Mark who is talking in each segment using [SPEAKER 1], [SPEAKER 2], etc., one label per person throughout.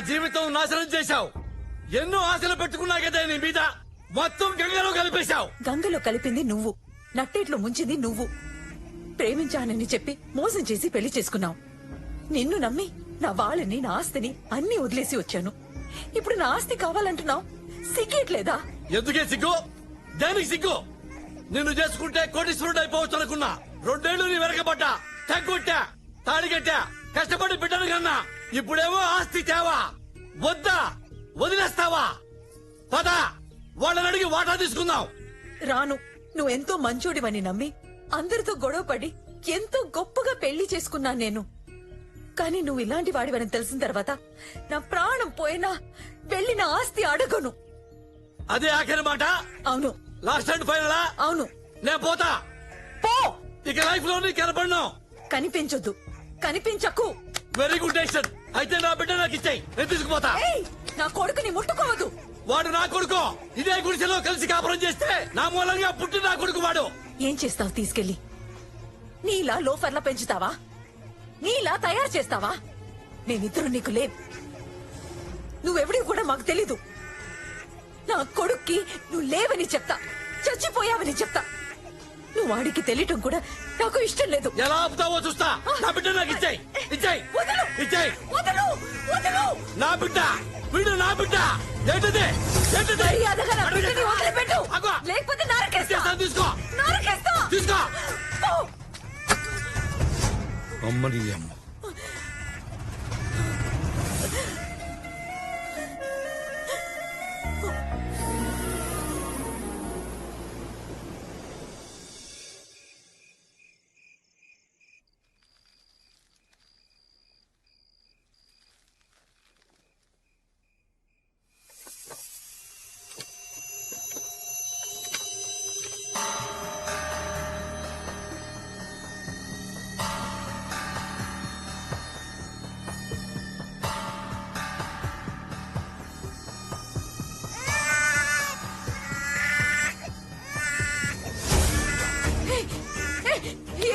[SPEAKER 1] జీవితం నాశనం చేశావు. ఎన్నో ఆశలు పెట్టుకున్నా కదా నీ మీద, మొత్తం గంగలో కలిపేశావు.
[SPEAKER 2] గంగలో కలిపింది నువ్వు, నట్టేట్లో ముంచింది నువ్వు. ప్రేమించానని చెప్పి మోసం చేసి పెళ్లి చేసుకున్నావు. నిన్ను నమ్మి నా వాళ్ళని, నా ఆస్తిని అన్ని వదిలేసి వచ్చాను. ఇప్పుడు నా ఆస్తి కావాలంటున్నావు. సిగ్గేట్లేదా?
[SPEAKER 1] ఎందుకే సిగ్గు? దానికి సిగ్గు? నిన్ను చేసుకుంటే కోటీశ్వరుడు అయిపోవచ్చు అనుకున్నా. 2 ఏళ్లు నీ వెనకబడ్డా, తగ్గొట్టా, తాడిగట్టా, కష్టపడి బిడ్డను కన్నా. ఇప్పుడేమో ఆస్తి తేవా? వద్దా? వదిలేస్తావా? పద, వాళ్ళని అడిగి వాటా తీసుకుందాం.
[SPEAKER 2] రాను. నువ్వెంతో మంచోడివని నమ్మి అందరితో గొడవపడి ఎంతో గొప్పగా పెళ్లి చేసుకున్నాను నేను. కానీ నువ్వు ఇలాంటి వాడివని తెలిసిన తర్వాత నా ప్రాణం పోయినా వెళ్ళిన ఆస్తి అడగను.
[SPEAKER 1] అదే ఆఖరి మాట?
[SPEAKER 2] అవును.
[SPEAKER 1] లాస్ట్ అండ్ ఫైనలా?
[SPEAKER 2] అవును.
[SPEAKER 1] నేను పోతా.
[SPEAKER 2] పో.
[SPEAKER 1] ఇక లైఫ్ లో నీ కనపడను.
[SPEAKER 2] కనిపించొద్దు, కనిపించకు.
[SPEAKER 1] Very good decision. అయితే నా బిడ్డ నాకు ఇచ్చాయి, నేను తీసుకుపోతా.
[SPEAKER 2] ఏయ్, నా కొడుకుని ముట్టుకోవద్దు.
[SPEAKER 1] వాడు నా కొడుకు. ఇదే గుడిసెలో కలిసి కాపురం చేస్తే నా మూలంగా పుట్టి నా కొడుకు వాడు.
[SPEAKER 2] ఏం చేస్తావు తీసుకెళ్లి? నీలా లోఫర్లా పెంచుతావా? నీలా తయారు చేస్తావా? మేమిద్దరు నీకు లేవు. నువ్వెవడి కూడా మాకు తెలీదు. నా కొడుక్కి నువ్వు లేవని చెప్తా, చచ్చిపోయావని చెప్తా. నువ్వు వాడికి తెలియటం కూడా నాకు ఇష్టం లేదు.
[SPEAKER 1] ఎలా ఆపుతావో చూస్తా. నా బిడ్డ నాకు ఇచ్చాయి, ఇచ్చాయి,
[SPEAKER 2] వదలు,
[SPEAKER 1] ఇచ్చాయి.
[SPEAKER 2] వదలు, వదలు.
[SPEAKER 1] నా బిడ్డ, వీడు నా బిడ్డ. ఏంటిది? ఏంటిది?
[SPEAKER 2] మర్యాదగా నా బిడ్డని వదిలిపెట్టు.
[SPEAKER 1] అగో.
[SPEAKER 2] లేకపోతే నరకేస్తా.
[SPEAKER 1] తీసుకో,
[SPEAKER 2] నరకేస్తా.
[SPEAKER 1] తీసుకో.
[SPEAKER 2] పో.
[SPEAKER 1] అమ్మని అమ్మ.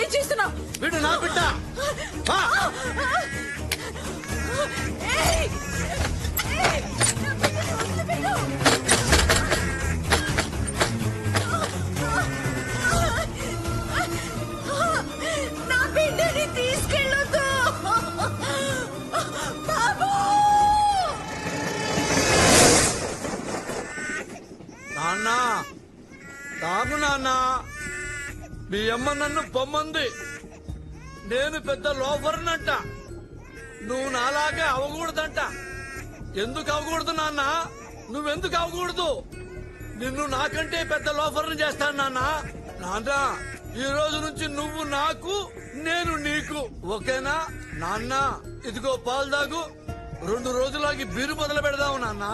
[SPEAKER 2] ఏం చేస్తున్నావు?
[SPEAKER 1] వీడు నా బిడ్డ. ఆ.
[SPEAKER 2] ఏయ్! ఏయ్! నా బిడ్డని వదిలిపెట్టు. నా బిడ్డని తీసుకెళ్ళొద్దు. బాబు!
[SPEAKER 1] నాన్న, తాగు నాన్న. మీ అమ్మ నన్ను పొమ్మంది. నేను పెద్ద లోఫర్నంట. నువ్వు నాలాగా అవకూడదంట. ఎందుకు అవకూడదు నాన్న? నువ్వెందుకు అవకూడదు? నిన్ను నాకంటే పెద్ద లోఫర్ని చేస్తాను నాన్న. నాన్న, ఈ రోజు నుంచి నువ్వు నాకు, నేను నీకు, ఓకేనా నాన్న? ఇదిగో పాలు తాగు. 2 రోజులకి బీరు మొదలు పెడదావు నాన్న.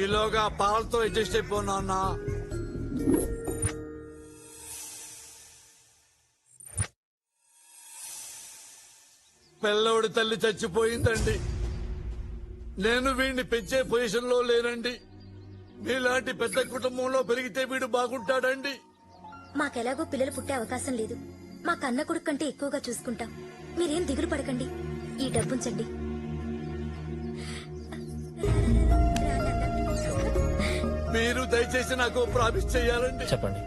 [SPEAKER 1] ఈలోగా పాలతో అడ్జస్ట్ అయిపో నాన్న. పిల్లవుడి తల్లి చచ్చిపోయిందండి. నేను వీడిని పెంచే పొజిషన్ లో లేనండి. మీలాంటి పెద్ద కుటుంబంలో పెరిగితే వీడు బాగుంటాడండి.
[SPEAKER 3] మాకెలాగో పిల్లలు పుట్టే అవకాశం లేదు. మా కన్న కొడుకు కంటే ఎక్కువగా చూసుకుంటాం. మీరేం దిగులు పడకండి. ఈ డబ్బుంచండి.
[SPEAKER 1] మీరు దయచేసి నాకు ప్రామిస్ చెయ్యాలండి.
[SPEAKER 4] చెప్పండి.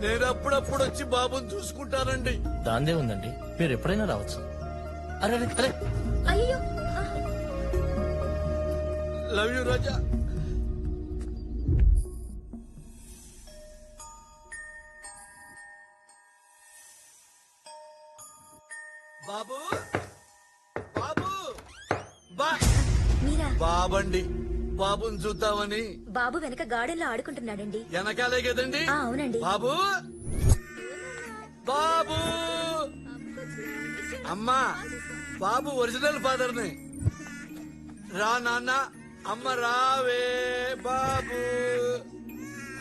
[SPEAKER 1] నేను అప్పుడప్పుడు వచ్చి బాబుని చూసుకుంటానండి.
[SPEAKER 4] దాందే ఉందండి, మీరు ఎప్పుడైనా రావచ్చు. అరే అరే, అరే.
[SPEAKER 3] అయ్యో,
[SPEAKER 1] లవ్ యూ రాజా. బాబు, బాబు,
[SPEAKER 3] మీరా?
[SPEAKER 1] బాబండి. బాబుని చూద్దామని.
[SPEAKER 3] బాబు వెనక గార్డెన్ లో ఆడుకుంటున్నాడండి.
[SPEAKER 1] వెనకాలే కదండి?
[SPEAKER 3] అవునండి.
[SPEAKER 1] బాబు, బాబు. అమ్మా, బాబు ఒరిజినల్ ఫాదర్ ని. రా నాన్న. అమ్మ రావే. బాబు.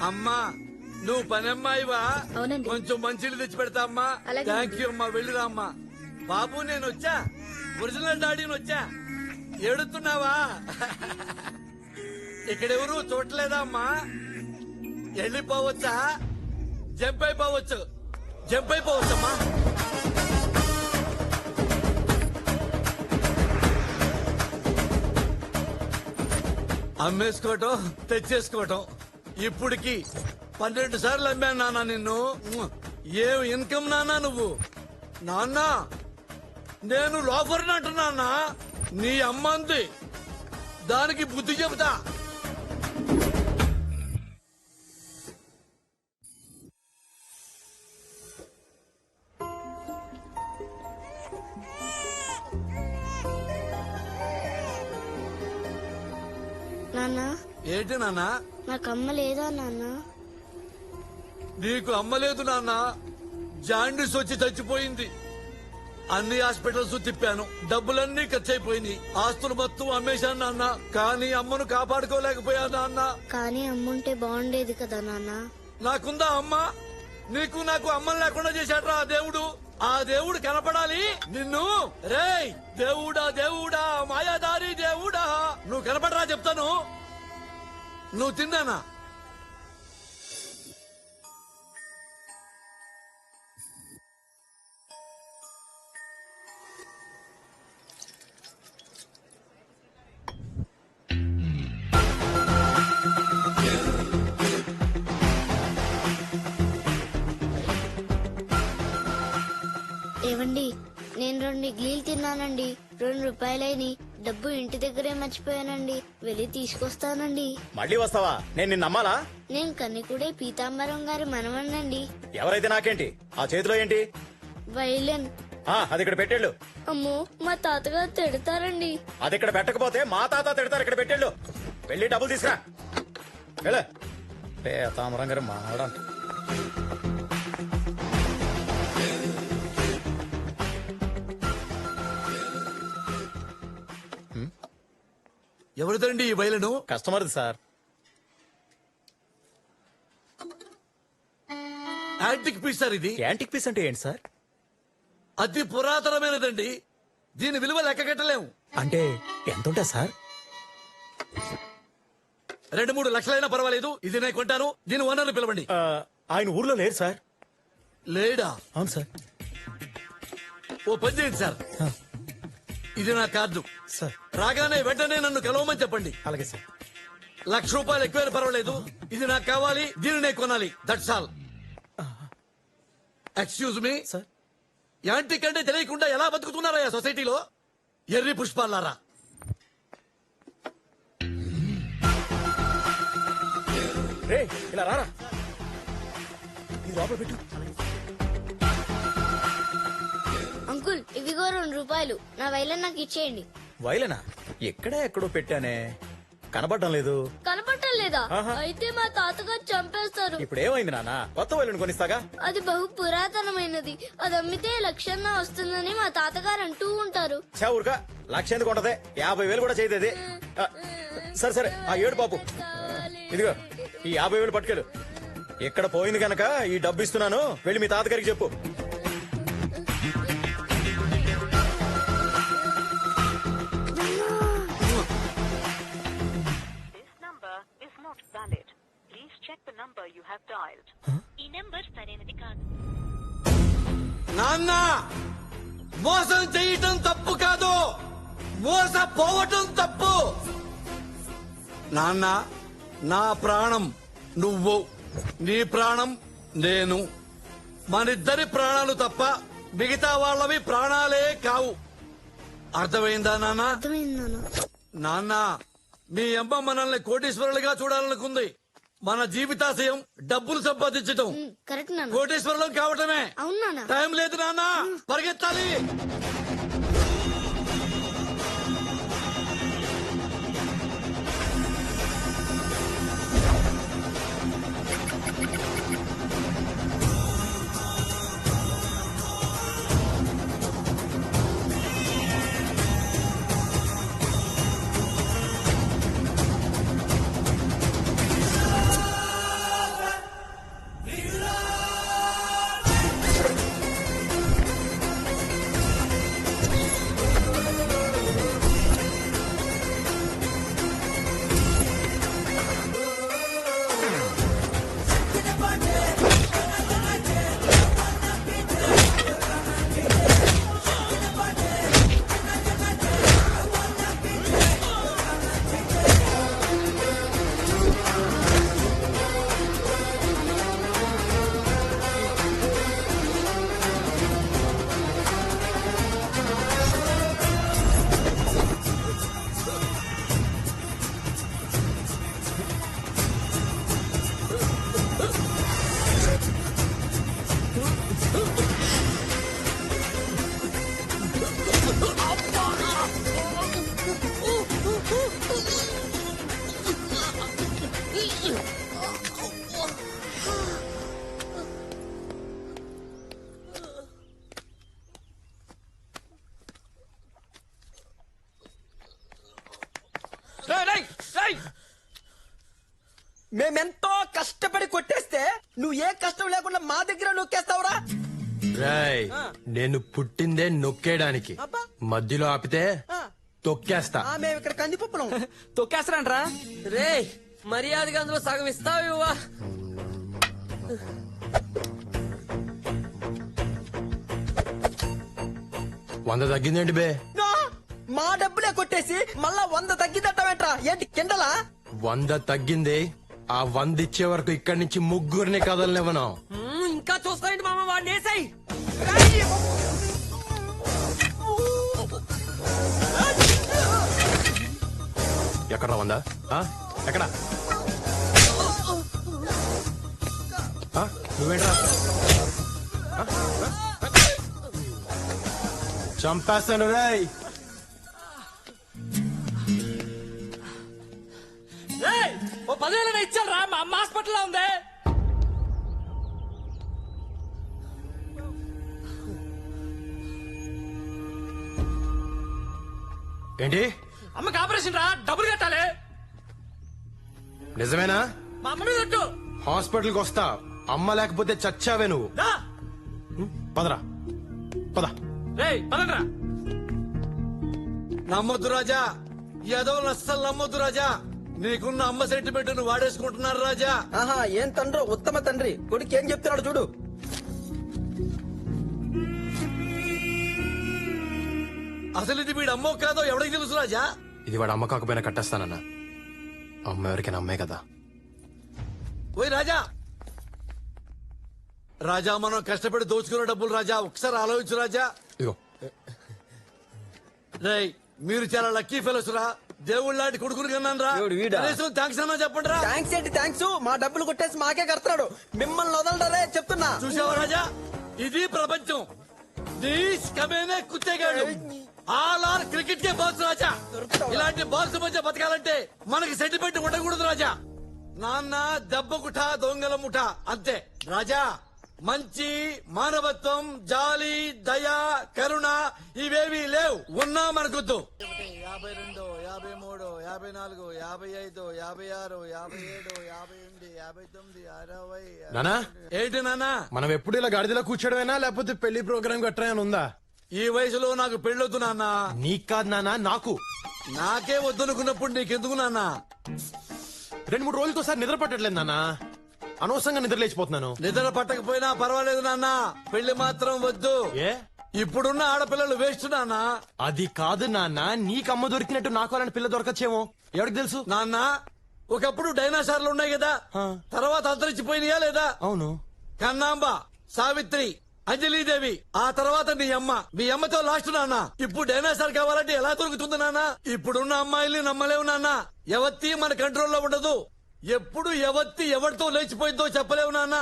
[SPEAKER 1] అమ్మా, నువ్వు పనమ్మాయివా?
[SPEAKER 3] అవునండి.
[SPEAKER 1] కొంచెం మంచిలు తెచ్చి పెడతా అమ్మా.
[SPEAKER 3] అలాగే.
[SPEAKER 1] థ్యాంక్ యూ అమ్మా. వెళ్ళిరా అమ్మా. బాబు, నేను వచ్చా. ఒరిజినల్ డాడీని వచ్చా. ఏడుతున్నావా? ఇక్కడెవరు చూడలేదా అమ్మా? వెళ్ళిపోవచ్చా? జంప్ అయిపోవచ్చు. జంప్ అయిపోవచ్చమ్మా. అమ్మేసుకోవటం తెచ్చేసుకోవటం ఇప్పటికి 12 సార్లు అమ్మాను నాన్న నిన్ను. ఏం ఇన్కమ్ నాన్న నువ్వు? నాన్న నేను లోఫర్ని అంటున్నా. నీ అమ్మ అంది, దానికి బుద్ధి చెబుతా.
[SPEAKER 5] నాన్న
[SPEAKER 1] ఏంటి నాన్న?
[SPEAKER 5] నాకు అమ్మ లేదా నాన్న?
[SPEAKER 1] నీకు అమ్మలేదు నాన్న, జాండీస్ వచ్చి చచ్చిపోయింది. అన్ని హాస్పిటల్స్ తిప్పాను, డబ్బులన్నీ ఖర్చు అయిపోయినాయి. ఆస్తులు మొత్తం అమ్మేశాను నాన్న, కానీ అమ్మను కాపాడుకోలేకపోయా నాన్న.
[SPEAKER 5] కానీ అమ్ముంటే బాగుండేది కదా నాన్న.
[SPEAKER 1] నాకుందా అమ్మ? నీకు నాకు అమ్మని లేకుండా చేశాడ్రా ఆ దేవుడు. ఆ దేవుడు కనపడాలి నిన్ను. రేయ్ దేవుడా దేవుడా మాయాదారి దేవుడా, నువ్వు కనపడరా చెప్తాను. నువ్వు తిన్నానా?
[SPEAKER 5] ఏవండి, నేను 2 ఇడ్లీలు తిన్నానండి. 2 రూపాయలైని. డబ్బు ఇంటి దగ్గరే మర్చిపోయానండి. వెళ్ళి తీసుకొస్తానండి.
[SPEAKER 6] మళ్ళీ వస్తావా? నేను నిన్ను నమ్మాలా?
[SPEAKER 5] నేను కన్నికుడే పీతాంబరం గారి మనవణ్ణండి.
[SPEAKER 6] ఎవరైతే నాకేంటి? ఆ చేతిలో ఏంటి?
[SPEAKER 5] వైలెన్.
[SPEAKER 6] అది ఇక్కడ పెట్టేళ్ళు.
[SPEAKER 5] అమ్మో, మా తాతగారు తిడతారండి.
[SPEAKER 6] అది ఇక్కడ పెట్టకపోతే మా తాత తిడతారు. ఇక్కడ పెట్టేళ్ళు. వెళ్ళి డబ్బులు తీసుకురా. వెళ్ళ తామరం గారు మాడంట.
[SPEAKER 1] ఎవరిదండి ఈ బయలును?
[SPEAKER 6] కస్టమర్ది సార్.
[SPEAKER 1] యాంటిక్ పీస్ సార్ ఇది.
[SPEAKER 6] యాంటిక్ పీస్ అంటే ఏంటి సార్?
[SPEAKER 1] అతి పురాతనమైనదండి, దీని విలువ లెక్క కట్టలేము.
[SPEAKER 6] అంటే ఎంత ఉంటుంది సార్?
[SPEAKER 1] 2-3 లక్షలైనా పర్వాలేదు, ఇది నేను కొంటాను. దీని ఓనర్ని పిలవండి.
[SPEAKER 6] ఆయన ఊర్లో లేరు సార్.
[SPEAKER 1] లేడా?
[SPEAKER 6] అవును సార్.
[SPEAKER 1] ఓ పని చేయండి సార్, ఇది నా కార్డు.
[SPEAKER 6] సార్
[SPEAKER 1] రాగానే వెంటనే నన్ను కలవమని చెప్పండి.
[SPEAKER 6] అలాగే సార్.
[SPEAKER 1] ₹1,00,000 ఎక్కువైనా పర్వాలేదు, ఇది నాకు కావాలి, దీనినే కొనాలి. That's all. Excuse me
[SPEAKER 6] sir.
[SPEAKER 1] Antique అంటే తెలియకుండా ఎలా బతుకుతున్నారా సొసైటీలో? ఎర్రి పుష్పాలారా.
[SPEAKER 6] రే ఇలా రారా. ఇది లోపల పెట్టు.
[SPEAKER 5] అంకుల్, ఇవిగో 2 రూపాయలు. నా వైలెన్ నాకు ఇచ్చేయండి.
[SPEAKER 6] వైలనా? ఎక్కడో పెట్టానే, కనబడటం లేదు.
[SPEAKER 5] కనపడటం లేదా?
[SPEAKER 6] ఆహా.
[SPEAKER 5] అయితే మా తాతగారు చంపేస్తారు.
[SPEAKER 6] ఇప్పుడు ఏమైంది నాన్న? కొత్త వైలెన్ కొనిస్తాగా.
[SPEAKER 5] అది బహు పురాతనమైనది. అది అమ్మితే 1,00,000 వస్తుందని మా తాతగారు అంటూ ఉంటారు.
[SPEAKER 6] చా ఊరుకా. 1,00,000 ఎందుకు ఉంటది? 50,000 కూడా చేయదు. సరే సరే, ఆ 7 పాపు. ఇదిగో ఈ 50,000 పట్టుకెళ్ళు. ఇక్కడ పోయింది కనుక ఈ డబ్బు ఇస్తున్నాను, వెళ్ళి మీ తాతగారికి చెప్పు.
[SPEAKER 7] Valid. Please check the number you have dialed. ఈ నెంబర్ సరైనది కాదు.
[SPEAKER 1] నాన్న, మోసం చేయటం తప్పు కాదు, మోసపోవటం తప్పు. నాన్న, నా ప్రాణం నువ్వు, నీ ప్రాణం నేను. మనిద్దరి ప్రాణాలు తప్ప మిగతా వాళ్ళవి ప్రాణాలే కావు. అర్థమైందా నాన్న?
[SPEAKER 5] అర్థమైంది నాన్న.
[SPEAKER 1] నాన్న, మీ అమ్మ మనల్ని కోటీశ్వరులుగా చూడాలనుకుంది. మన జీవితాశయం డబ్బులు సంపాదించటం.
[SPEAKER 5] కరెక్ట్ నాన్న.
[SPEAKER 1] కోటీశ్వరులం కావటమే.
[SPEAKER 5] అవును నాన్న.
[SPEAKER 1] టైం లేదు నాన్న, పరిగెత్తాలి.
[SPEAKER 8] మేమెంతో కష్టపడి కొట్టేస్తే నువ్వు ఏ కష్టం లేకుండా మా దగ్గర నొక్కేస్తావురా?
[SPEAKER 9] రాయ్ నేను పుట్టిందే నొక్కేయడానికి
[SPEAKER 8] అబ్బా.
[SPEAKER 9] మధ్యలో ఆపితే
[SPEAKER 8] ఆ.
[SPEAKER 9] తొక్కేస్తా
[SPEAKER 8] మేము ఇక్కడ కందిపప్పులం.
[SPEAKER 10] తొక్కేస్తారంట్రా రే మర్యాదగా అందులో సగం ఇస్తావా?
[SPEAKER 9] వంద తగ్గిందేంటి బే?
[SPEAKER 8] నా, మా డబ్బులే కొట్టేసి మళ్ళా 100 తగ్గిదట్టమేట్రా? ఏంటి కిండలా?
[SPEAKER 9] 100 తగ్గింది. ఆ 100 ఇచ్చే వరకు ఇక్కడి నుంచి ముగ్గురిని కదలనివ్వను.
[SPEAKER 10] ఇంకా చూస్తాయండి మామ వాడిని వేసాయి.
[SPEAKER 9] ఎక్కడ 100? ఎక్కడ నువ్వేంట్రా? చంపేస్తాను రాయ్.
[SPEAKER 10] ఓ 10,000 ఇచ్చారా? మా అమ్మ హాస్పిటల్లో ఉంది.
[SPEAKER 9] ఏంటి
[SPEAKER 10] అమ్మకి ఆపరేషన్ రా, డబ్బులు కట్టాలి.
[SPEAKER 9] నిజమేనా?
[SPEAKER 10] మా అమ్మ మీద ఒట్టు.
[SPEAKER 9] హాస్పిటల్కి వస్తా. అమ్మ లేకపోతే చచ్చావే నువ్వు.
[SPEAKER 10] దా.
[SPEAKER 9] పదరా పద.
[SPEAKER 10] రేయ్ పదండ్రా.
[SPEAKER 1] నమ్మొద్దు రాజా, ఏదో అస్సలు నమ్మొద్దు రాజా. నీకున్న అమ్మ సెంటిమెంట్ ను వాడేసుకుంటున్నారు రాజా.
[SPEAKER 8] ఆహా, ఏం తండ్రి, ఉత్తమ తండ్రి. కొడుకు ఏం చెప్తున్నాడు చూడు.
[SPEAKER 1] అసలు ఇది వీడు అమ్మో కాదో ఎవరికి తెలుసు రాజా?
[SPEAKER 9] ఇది వాడు అమ్మ కాకపోయినా కట్టేస్తానన్నా. అమ్మ ఎవరికైనా అమ్మే కదా.
[SPEAKER 1] ఓయ్ రాజా, రాజా మనం కష్టపడి దోచుకున్న డబ్బులు రాజా, ఒకసారి ఆలోచించు రాజా.
[SPEAKER 9] ఇదిగో
[SPEAKER 1] రేయ్ మీరు చాలా లక్కీ ఫెలోస్ రా. దేవుళ్ళ లాంటి కొడుకుని కన్నాను రా.
[SPEAKER 8] ఎవడు వీడా?
[SPEAKER 1] కనీసం థ్యాంక్స్ అన్నా చెప్పండి రా.
[SPEAKER 8] థ్యాంక్స్ ఏంటి థ్యాంక్స్? మా డబ్బులు కొట్టేసి మాకే కడతాడు. మిమ్మల్ని వదలడరే చెప్తున్నా.
[SPEAKER 1] చూసావా రాజా, ఇది ప్రపంచం. దీస్ కమేనే కుత్తేగాడు. ఆల్ ఆర్ క్రికెట్ కే బాల్స్ రాజా. ఇలాంటి బాల్స్ మధ్య బతకాలంటే మనకి సెంటిమెంట్ ఉండకూడదు రాజా. నాన్న దెబ్బ ముఠ, దొంగల ముఠ అంతే రాజా. మంచి, మానవత్వం, జాలి, దయ, కరుణ ఇవేవి లేవు. ఉన్నా మనకొద్దు. 52, 53, 54, 55, 56, 57, 58, 59, 60.
[SPEAKER 9] నానా
[SPEAKER 1] ఏంటి నాన్న?
[SPEAKER 9] మనం ఎప్పుడు ఇలా గాడిదలో కూర్చోడమేనా లేకపోతే పెళ్లి ప్రోగ్రామ్ కట్టరా ఉందా?
[SPEAKER 1] ఈ వయసులో నాకు పెళ్ళొద్దు నాన్న.
[SPEAKER 9] నీకు కాదు నానా, నాకు.
[SPEAKER 1] నాకే వద్దనుకున్నప్పుడు నీకెందుకు నాన్న?
[SPEAKER 9] 2-3 రోజులకోసారి నిద్ర పట్టట్లేదు నానా. అనవసరంగా నిద్ర లేచిపోతున్నాను.
[SPEAKER 1] నిద్ర పట్టకపోయినా పర్వాలేదు నాన్న, పెళ్లి మాత్రం వద్దు.
[SPEAKER 9] ఏ
[SPEAKER 1] ఇప్పుడున్న ఆడపిల్లలు వేస్ట్ నాన్న.
[SPEAKER 9] అది కాదు నాన్న, నీకు అమ్మ దొరికినట్టు నాకు అలాంటి పిల్ల దొరకచ్చేమో. ఎవరికి తెలుసు?
[SPEAKER 1] నాన్న ఒకప్పుడు డైనాసార్లు ఉన్నాయి కదా, తర్వాత అంతరించిపోయినాయా లేదా?
[SPEAKER 9] అవును.
[SPEAKER 1] కన్నాంబ, సావిత్రి, అంజలీదేవి, ఆ తర్వాత నీ అమ్మ. మీ అమ్మతో లాస్ట్ నాన్న. ఇప్పుడు డైనాసార్ కావాలంటే ఎలా దొరుకుతుంది నాన్న? ఇప్పుడున్న అమ్మాయిల్ని నమ్మలేవు నాన్న. ఎవత్తి మన కంట్రోల్లో ఉండదు. ఎప్పుడు ఎవత్తి ఎవరితో లేచిపోయిందో చెప్పలేవు నాన్న.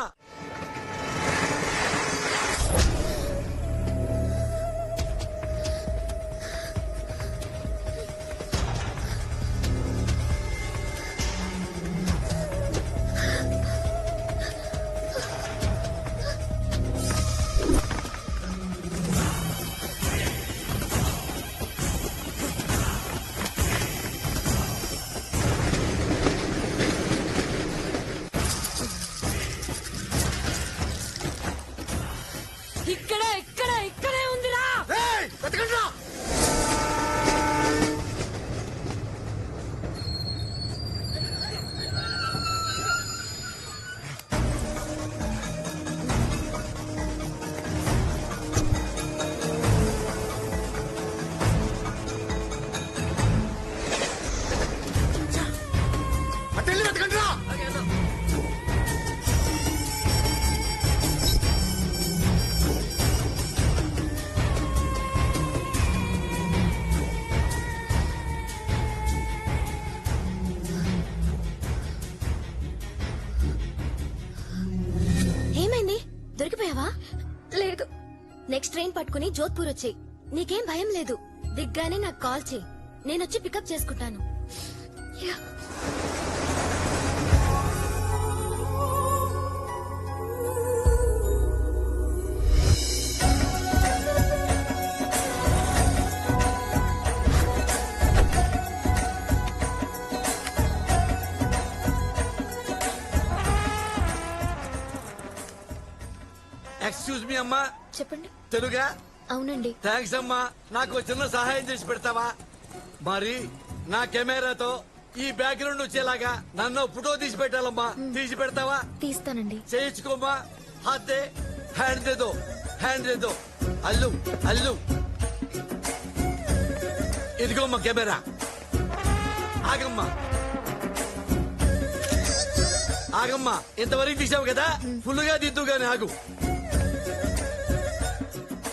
[SPEAKER 2] ఇక్కడే ఉందిరా.
[SPEAKER 3] ఏమైంది? దొరికిపోయావా? లేదు. నెక్స్ట్ ట్రైన్ పట్టుకుని జోధ్పూర్ వచ్చేయ్. నీకేం భయం లేదు. దిగ్గానే నాకు కాల్ చేయి. నేనొచ్చి పికప్ చేసుకుంటాను. యా.
[SPEAKER 1] ఎక్స్క్యూజ్ మీ అమ్మా,
[SPEAKER 3] చెప్పండి.
[SPEAKER 1] తెలుగా?
[SPEAKER 3] అవునండి.
[SPEAKER 1] థ్యాంక్స్ అమ్మా. నాకు చిన్న సహాయం చేసి పెడతావా? మరి నా కెమెరాతో ఈ బ్యాక్గ్రౌండ్ వచ్చేలాగా నన్ను ఫోటో తీసి పెట్టాలమ్మా. తీసి పెడతావా?
[SPEAKER 3] తీస్తానండి.
[SPEAKER 1] చేయించుకోమ్మా. హాతే హ్యాండ్ దేదో, హ్యాండ్ దేదో. అల్లు అల్లు, ఇదిగోమ్మా కెమెరా. ఆగమ్మా ఆగమ్మా, ఇంతవరకు తీసావు కదా, ఫుల్ గా దిద్దు గాని ఆగు.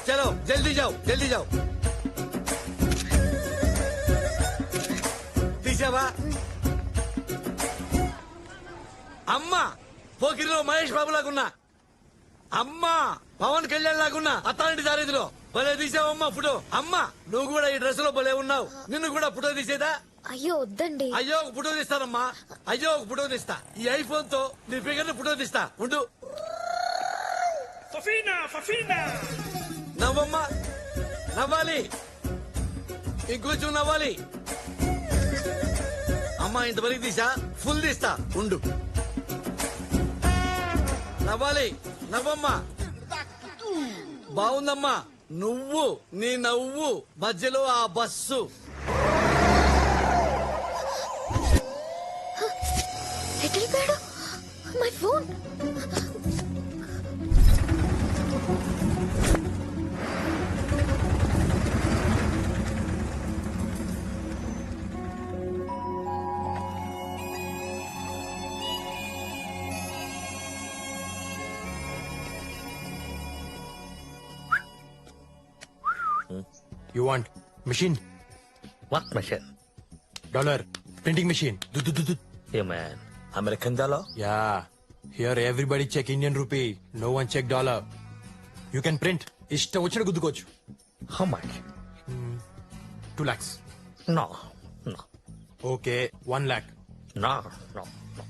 [SPEAKER 1] చలో జల్దీ జావ్, జల్దీ జావ్. తీసావా? అమ్మా పోకిరిలో మహేష్ బాబు లాగున్నా, అమ్మా పవన్ కళ్యాణ్ లాగున్నా, అత్తాంటి దారిదిలో భలే తీసావమ్మా ఫోటో. అమ్మా నువ్వు కూడా ఈ డ్రెస్ లో భలే ఉన్నావు. నిన్ను కూడా ఫోటో తీసేదా?
[SPEAKER 3] అయ్యో వద్దండి.
[SPEAKER 1] అయ్యో ఒక ఫోటో తీస్తానమ్మా. అయ్యో ఒక ఫోటో తీస్తా. ఈ ఐఫోన్ తో నీ ఫిగర్ ని ఫోటో తీస్తా. ఉండు. నవ్వమ్మా, నవ్వాలి, ఇంకొంచెం నవ్వాలి. అమ్మా ఇంతవరకు తీసా, ఫుల్ తీస్తా. ఉండు. నవ్వాలి, నవ్వమ్మా. బాగుందమ్మా. నువ్వు నీ నవ్వు మధ్యలో ఆ బస్సు.
[SPEAKER 3] ఎక్కడిపోయాడు my phone?
[SPEAKER 9] You want machine?
[SPEAKER 4] What machine?
[SPEAKER 9] Dollar. Printing machine.
[SPEAKER 4] Hey man, American dollar?
[SPEAKER 9] Yeah. Here everybody check Indian rupee. No one check dollar. You can print. ఇష్టం వచ్చిన గుద్దుకోవచ్చు.
[SPEAKER 4] How much?
[SPEAKER 9] 2 lakhs.
[SPEAKER 4] No, no,
[SPEAKER 9] Okay. 1 lakh.
[SPEAKER 4] no, no, no.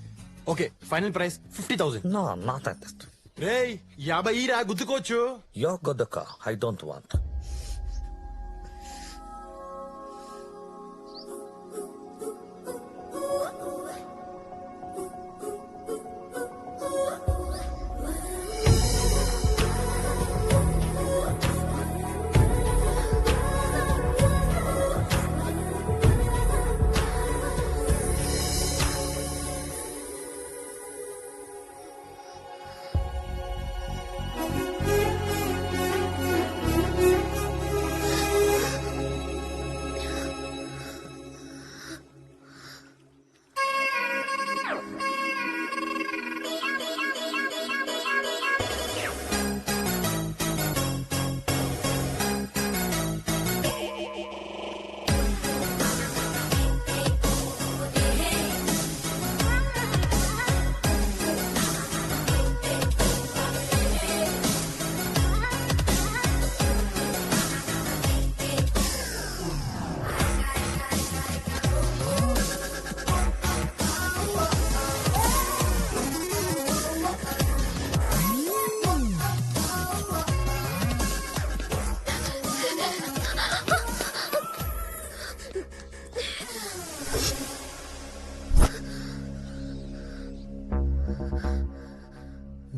[SPEAKER 9] Okay. Final price 50,000.
[SPEAKER 4] No, not at that.
[SPEAKER 9] రేయ్ 50 రా గుద్దుకోవచ్చు.
[SPEAKER 4] You're got the car. I don't want.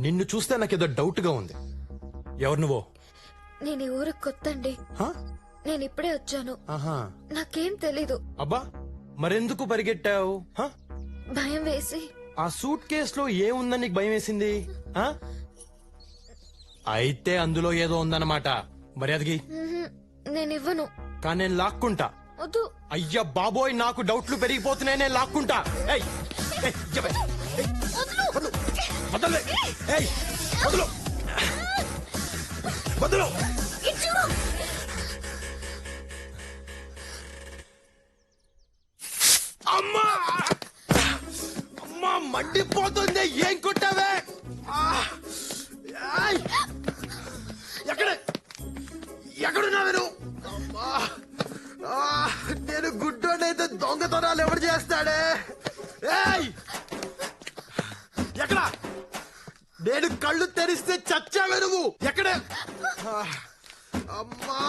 [SPEAKER 9] నిన్ను చూస్తే నాకేదో doubt గా ఉంది. ఎవరు నువ్వు?
[SPEAKER 3] నేను ఈ ఊరికి కొత్త అండి.
[SPEAKER 9] హ?
[SPEAKER 3] నేను ఇప్పుడే వచ్చాను.
[SPEAKER 9] ఆహా.
[SPEAKER 3] నాకేం తెలీదు.
[SPEAKER 9] అబ్బా మరెందుకు పరిగెట్టావు? హ?
[SPEAKER 3] భయం వేసి.
[SPEAKER 9] ఆ సూట్ కేసులో ఏముందని నీకు భయం వేసింది? హ? అయితే అందులో ఏదో ఉందన్నమాట. మర్యాదకి
[SPEAKER 3] నేను ఇవ్వను.
[SPEAKER 9] కానీ నేను లాక్కుంటా.
[SPEAKER 3] వద్దు.
[SPEAKER 9] అయ్యా బాబోయ్ నాకు డౌట్లు పెరిగిపోతున్నాయి. నేను లాక్కుంటా. ఏయ్, ఏయ్, చెప్పే. ఏయ్, వదలు. వదలే. ఏయ్, వదలు. వదలు. అమ్మా అమ్మా మండిపోతుంది. ఏం కొట్టావే? ఏయ్, ఎక్కడున్నావే నువ్వు? అమ్మా, నేను గుడ్డోనైతే దొంగతనాలు ఎవరు చేస్తాడే? ఏయ్, ఎక్కడ? నేను కళ్ళు తెరిస్తే చచ్చావే నువ్వు. ఎక్కడ? అమ్మా,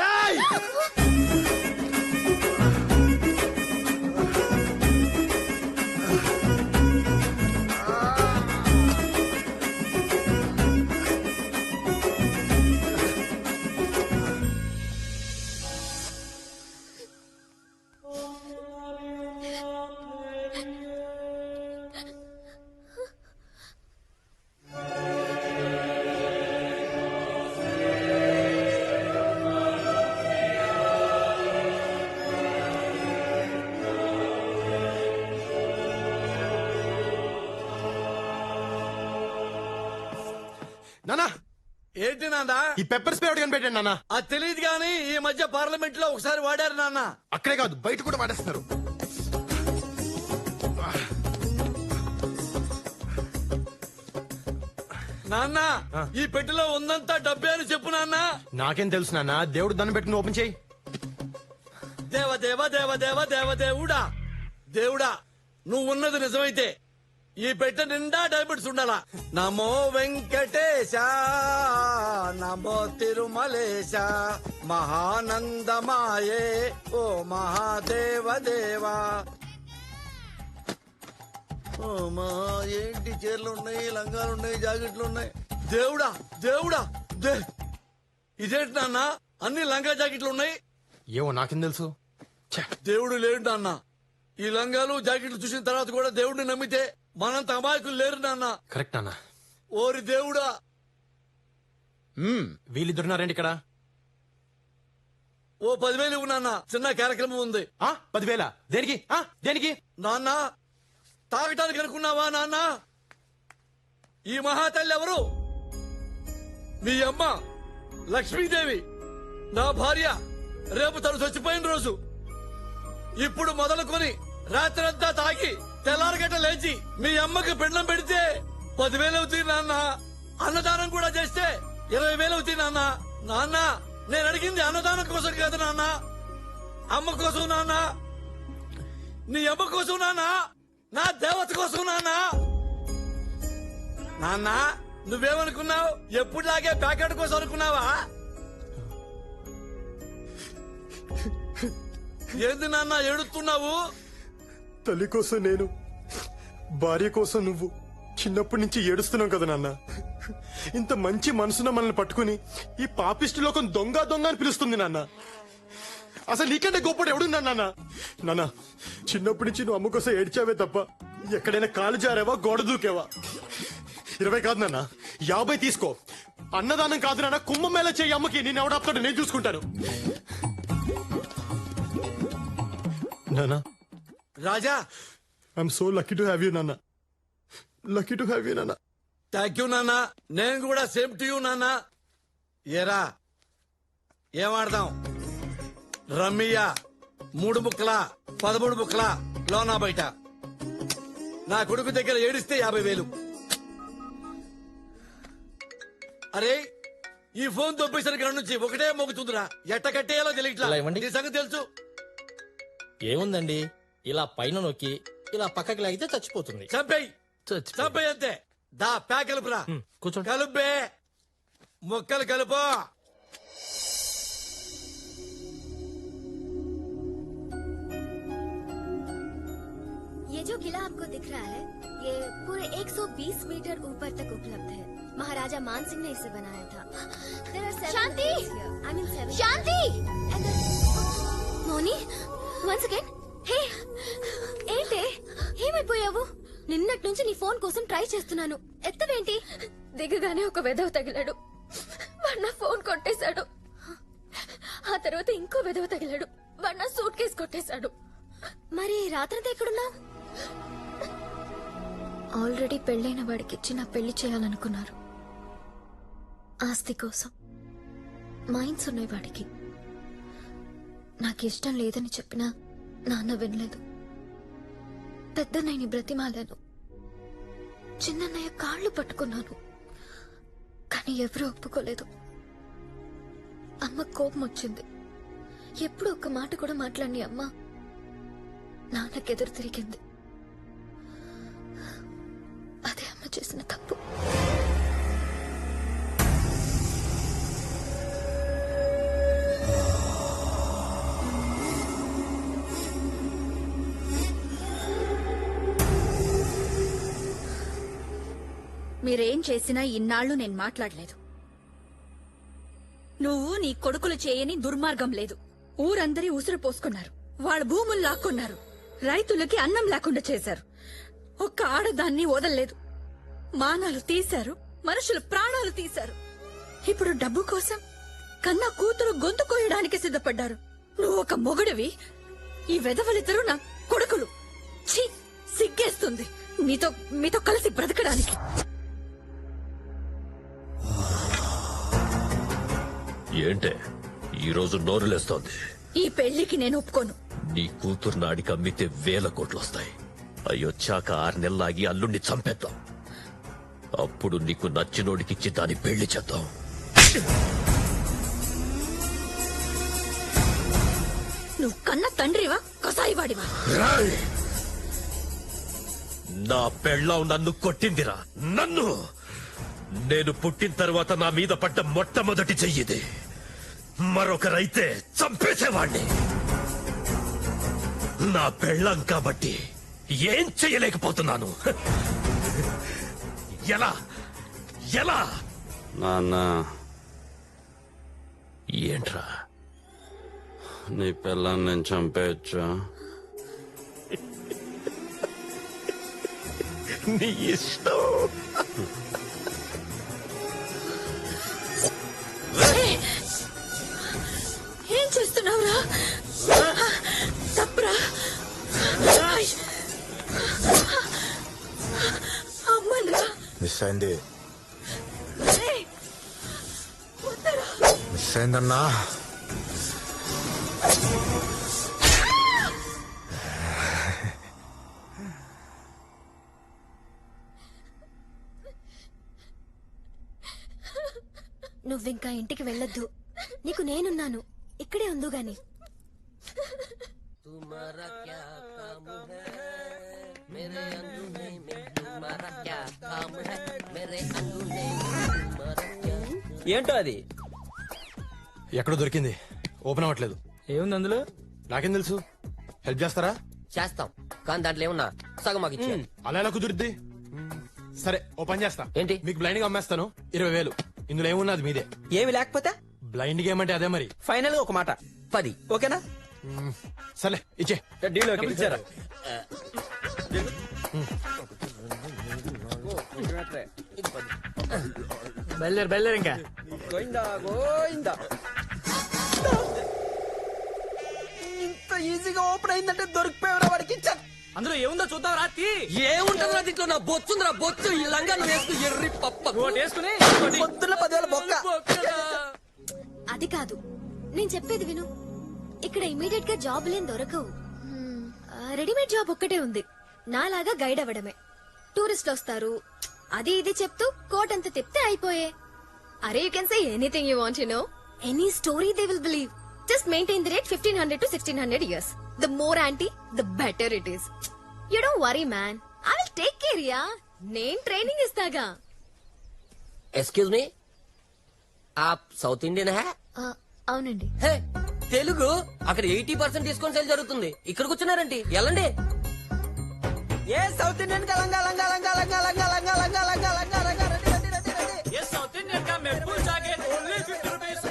[SPEAKER 9] ఏయ్, నానా
[SPEAKER 1] ఏంటి నాన్న
[SPEAKER 9] ఈ పెప్పర్ స్ప్రే ఒకటి కనిపెట్టాను నాన్న.
[SPEAKER 1] అది తెలియదు కానీ ఈ మధ్య పార్లమెంట్ లో ఒకసారి వాడారు నాన్న.
[SPEAKER 9] అక్కడే కాదు బయట కూడా వాడేస్తున్నారు.
[SPEAKER 1] నాన్న ఈ పెట్టెలో ఉందంతా డబ్బే అని చెప్పు నాన్న.
[SPEAKER 9] నాకేం తెలుసు నాన్న, దేవుడు దండం పెట్టుకుని ఓపెన్ చేయి.
[SPEAKER 1] దేవ దేవ దేవ దేవ దేవ దేవుడా దేవుడా నువ్వు ఉన్నది నిజమైతే ఈ పెట్టె నిండా డైమండ్స్ ఉండాలా. నమో వెంకటేశ నమో తిరుమలేశ మహానందమాయే ఓ మహాదేవ దేవా. ఓ మా ఏంటి చీరలు ఉన్నాయి, లంగాలు ఉన్నాయి, జాకెట్లు ఉన్నాయి. దేవుడా దేవుడా ఇదేంటి నాన్న అన్ని లంగా జాకెట్లు ఉన్నాయి.
[SPEAKER 9] ఏవో నాకేం తెలుసు. ఛే,
[SPEAKER 1] దేవుడు లేడు నాన్న. ఈ లంగాలు జాకెట్లు చూసిన తర్వాత కూడా దేవుడిని నమ్మితే మనంత అమాయకులు లేరు నాన్న.
[SPEAKER 9] కరెక్ట్ నాన్న.
[SPEAKER 1] ఓరి దేవుడా.
[SPEAKER 9] వీళ్ళిద్దరున్నారండి ఇక్కడ.
[SPEAKER 1] ఓ 10,000 ఇవ్వు నాన్న, చిన్న కార్యక్రమం ఉంది.
[SPEAKER 9] 10,000 దేనికి? దేనికి
[SPEAKER 1] నాన్న తాగటానికి అనుకున్నావా నాన్న? ఈ మహాతల్లి ఎవరు? మీ అమ్మ లక్ష్మీదేవి, నా భార్య. రేపు తను చచ్చిపోయిన రోజు. ఇప్పుడు మొదలుకొని రాత్రంతా తాగి తెల్లారగట్ట లేచి మీ అమ్మకి పిండం పెడితే 10,000 అవుతుంది నాన్న. అన్నదానం కూడా చేస్తే 20,000 అవుతుంది నాన్న. నాన్న నేను అడిగింది అన్నదానం కోసం కాదు నాన్న, అమ్మ కోసం నాన్న. నీ అమ్మ కోసం నాన్న, నా దేవత కోసం నాన్న. నాన్న నువ్వేమనుకున్నావు? ఎప్పుడులాగే ప్యాకెట్ కోసం అనుకున్నావా? ఏంది నాన్న ఏడుస్తున్నావు?
[SPEAKER 9] తల్లి కోసం నేను, భార్య కోసం నువ్వు చిన్నప్పటి నుంచి ఏడుస్తున్నావు కదా నాన్న. ఇంత మంచి మనసున మనల్ని పట్టుకుని ఈ పాపిష్టి లోకం దొంగ దొంగ అని పిలుస్తుంది నాన్న. అసలు నీకంటే గొప్పడు ఎవడున్నా నాన్న? నాన్న చిన్నప్పటి నుంచి నువ్వు అమ్మ కోసం ఏడ్చావే తప్ప ఎక్కడైనా కాలు జారావా, గోడ దూకేవా? 20 కాదు నాన్న, 50 తీసుకో. అన్నదానం కాదు నాన్న, కుంభమేళ చేయి అమ్మకి. నేను ఎవడాపుతాడు నేను చూసుకుంటాను. నాన్న
[SPEAKER 1] రాజా
[SPEAKER 9] I'm so lucky to have you నాన్న. లక్కీ టు హ్యావ్ యూ నాన్న.
[SPEAKER 1] థ్యాంక్ యూ నాన్న. నేను కూడా సేమ్ టు యూ నాన్న. ఏరా ఏమాడదాం? రమ్మియా 3 ముక్కల 13 ముక్కల లోనా బయట. నా కొడుకు దగ్గర ఏడిస్తే 50,000. అరే ఈ ఫోన్ దొబ్బేసరికి నుంచి ఒకటే మోగుతుందిరా. ఎట్ట కట్టేయాలో తెలియట్లా.
[SPEAKER 4] ఇలా ఇవ్వండి.
[SPEAKER 1] నీ సంగతి తెలుసు.
[SPEAKER 4] ఏముందండి, ఇలా పైన నొక్కి ఇలా పక్కకి లాగితే చచ్చిపోతుంది.
[SPEAKER 1] చంపేయి చంపేయి అంతే. దా ప్యా కలుపురా.
[SPEAKER 4] కూర్చోండి.
[SPEAKER 1] కలుపే మొక్కలు కలుపు.
[SPEAKER 3] ये जो किला आपको दिख रहा है ये पूरे 120 मीटर ऊपर तक उपलब्ध है. महाराजा मान सिंह ने इसे बनाया था. There are 7
[SPEAKER 5] Shanti!
[SPEAKER 3] levels here. I mean 7.
[SPEAKER 5] Shanti
[SPEAKER 3] And Moni once again. హే ఏంటే ఏమైపోయావు? నిన్నటి నుంచి నీ ఫోన్ కోసం ట్రై చేస్తున్నాను. ఎత్తవేంటి?
[SPEAKER 5] దిగగానే ఒక వెధవ తగిలాడు. వాడు నా ఫోన్ కొట్టేశాడు. ఆ తర్వాత ఇంకో వెధవ తగిలాడు. వాడు నా సూట్ కేసు కొట్టేశాడు.
[SPEAKER 3] మరి రాత్రంతా ఎక్కడున్నావు?
[SPEAKER 5] ఆల్రెడీ పెళ్ళైన వాడికిచ్చి నా పెళ్లి చేయాలనుకున్నారు. ఆస్తి కోసం మైండ్స్ ఉన్నాయి వాడికి. నాకు ఇష్టం లేదని చెప్పినా నాన్న వినలేదు. పెద్దన్నయ్యని బ్రతిమాలాను. చిన్నన్నయ్య కాళ్ళు పట్టుకున్నాను. కానీ ఎవరూ ఒప్పుకోలేదు. అమ్మ కోపం వచ్చింది. ఎప్పుడు ఒక్క మాట కూడా మాట్లాడిని అమ్మ నాన్నకెదురు తిరిగింది. అదే అమ్మ చేసిన తప్పు.
[SPEAKER 2] మీరేం చేసినా ఇన్నాళ్లు నేను మాట్లాడలేదు. నువ్వు నీ కొడుకులు చేయని దుర్మార్గం లేదు. ఊరందరి ఉసురు పోసుకున్నారు. వాళ్ళ భూములు లాక్కున్నారు. రైతులకి అన్నం లేకుండా చేశారు. ఒక్క ఆడదాన్ని వదలలేదు. మానాలు తీశారు. మనుషుల ప్రాణాలు తీశారు. ఇప్పుడు డబ్బు కోసం కన్నా కూతురు గొంతు కోయడానికి సిద్ధపడ్డారు. నువ్వు ఒక మొగుడివి. ఈ వెధవలిద్దరూ నా కొడుకులు. ఛీ, సిగ్గేస్తుంది మీతో కలిసి బ్రతకడానికి.
[SPEAKER 11] ఏంటే ఈరోజు నోరులేస్తోంది?
[SPEAKER 2] ఈ పెళ్లికి నేను ఒప్పుకోను.
[SPEAKER 11] నీ కూతురు నాడికి అమ్మితే 1000 కోట్లు వస్తాయి. అయ్యొచ్చాక 6 నెలలాగి అల్లుణ్ణి చంపేద్దాం. అప్పుడు నీకు నచ్చినోడికిచ్చి దాని పెళ్లి చేద్దాం.
[SPEAKER 2] నువ్వు కన్న తండ్రివా కసాయివాడివా?
[SPEAKER 11] రాయ్! నా పెళ్ళాం నన్ను కొట్టిందిరా, నన్ను. నేను పుట్టిన తర్వాత నా మీద పడ్డ మొట్టమొదటి చెయ్యిది. మరొకరైతే చంపేసేవాణ్ణి. నా పెళ్ళాం కాబట్టి ఏం చెయ్యలేకపోతున్నాను. ఎలా ఎలా?
[SPEAKER 12] నాన్న,
[SPEAKER 11] ఏంట్రా?
[SPEAKER 12] నీ పిల్లని నేను చంపేయచ్చా?
[SPEAKER 11] నీ ఇష్టం.
[SPEAKER 2] ఏం చేస్తున్నావురా? తప్పురా. అమ్మరా.
[SPEAKER 13] మిస్ అయింది,
[SPEAKER 2] వద్దరా.
[SPEAKER 13] మిస్ అయిందన్నా.
[SPEAKER 3] నువ్వింకా ఇంటికి వెళ్ళొద్దు. నీకు నేనున్నాను. ఇక్కడే ఉందు గాని.
[SPEAKER 8] ఏంటో అది?
[SPEAKER 9] ఎక్కడో దొరికింది, ఓపెన్ అవ్వట్లేదు.
[SPEAKER 8] ఏముంది అందులో?
[SPEAKER 9] నాకేం తెలుసు? హెల్ప్ చేస్తారా?
[SPEAKER 10] చేస్తాం, కానీ దాంట్లో ఏమన్నా సగం మాకు ఇచ్చే.
[SPEAKER 9] అలా ఎలా కుదురుద్ది? సరే, ఓ పని చేస్తా.
[SPEAKER 10] ఏంటి?
[SPEAKER 9] మీకు బ్లైండ్ గా అమ్మేస్తాను, 20,000. ఇందులో ఏమున్నది మీదే.
[SPEAKER 8] ఏమి లేకపోతే
[SPEAKER 9] బ్లైండ్ గేమ్ అంటే అదే మరి.
[SPEAKER 8] ఫైనల్ గా ఒక మాట,
[SPEAKER 10] 10.
[SPEAKER 8] ఓకేనా?
[SPEAKER 9] సరే ఇచ్చే.
[SPEAKER 8] Deal okay. ఇచ్చారా? బయలుదేరు ఇంకా. గోయిందా గోయిందా. ఇంత ఈజీగా ఓపెన్ అయిందంటే దొరికిపోయావురా వాడికి. ఇచ్చాను. అందులో ఏముందో చూద్దాం రాత్రి.
[SPEAKER 10] ఏముంటుందిరా దీంట్లో? నా బొచ్చుందిరా, బొచ్చు. ఈ లంగా నువ్వు వేసుకు ఎర్రి పప్ప
[SPEAKER 8] వేసుకుని పొద్దున్న 10,000 బొక్క.
[SPEAKER 3] అది కాదు, నేను చెప్పేది విను. ఇక్కడ ఇమీడియట్ గా జాబులేం దొరకవు. రెడీమేడ్ జాబ్ ఒక్కటే ఉంది. నాలాగా గైడ్ అవ్వడమే. టూరిస్టులు వస్తారు, అది ఇది చెప్తూ కోట్ అంత తిప్తే అయిపోయే. అరే you can say anything you want, you know. Any story they will believe. Just maintain the rate 1500 to 1600 years. The more ante, the better it is. You don't worry, man. I will take care, ya. నేను training ఇస్తాగా.
[SPEAKER 10] Excuse me, ఆప్ south Indian హే?
[SPEAKER 3] అవునండి.
[SPEAKER 10] హే, తెలుగు. అక్కడ 80% discount sale జరుగుతుంది. ఇక్కడ కూర్చున్నారండి, వెళ్ళండి.
[SPEAKER 8] ఏ south Indian కా లంగా లంగా లంగా లంగా లంగా లంగా లంగా లంగా లంగా లంగా రెడీ రెడీ రెడీ రెడీ.
[SPEAKER 1] ये साउथ इंडियन का महफूज जैकेट ओनली 50 रुपीस.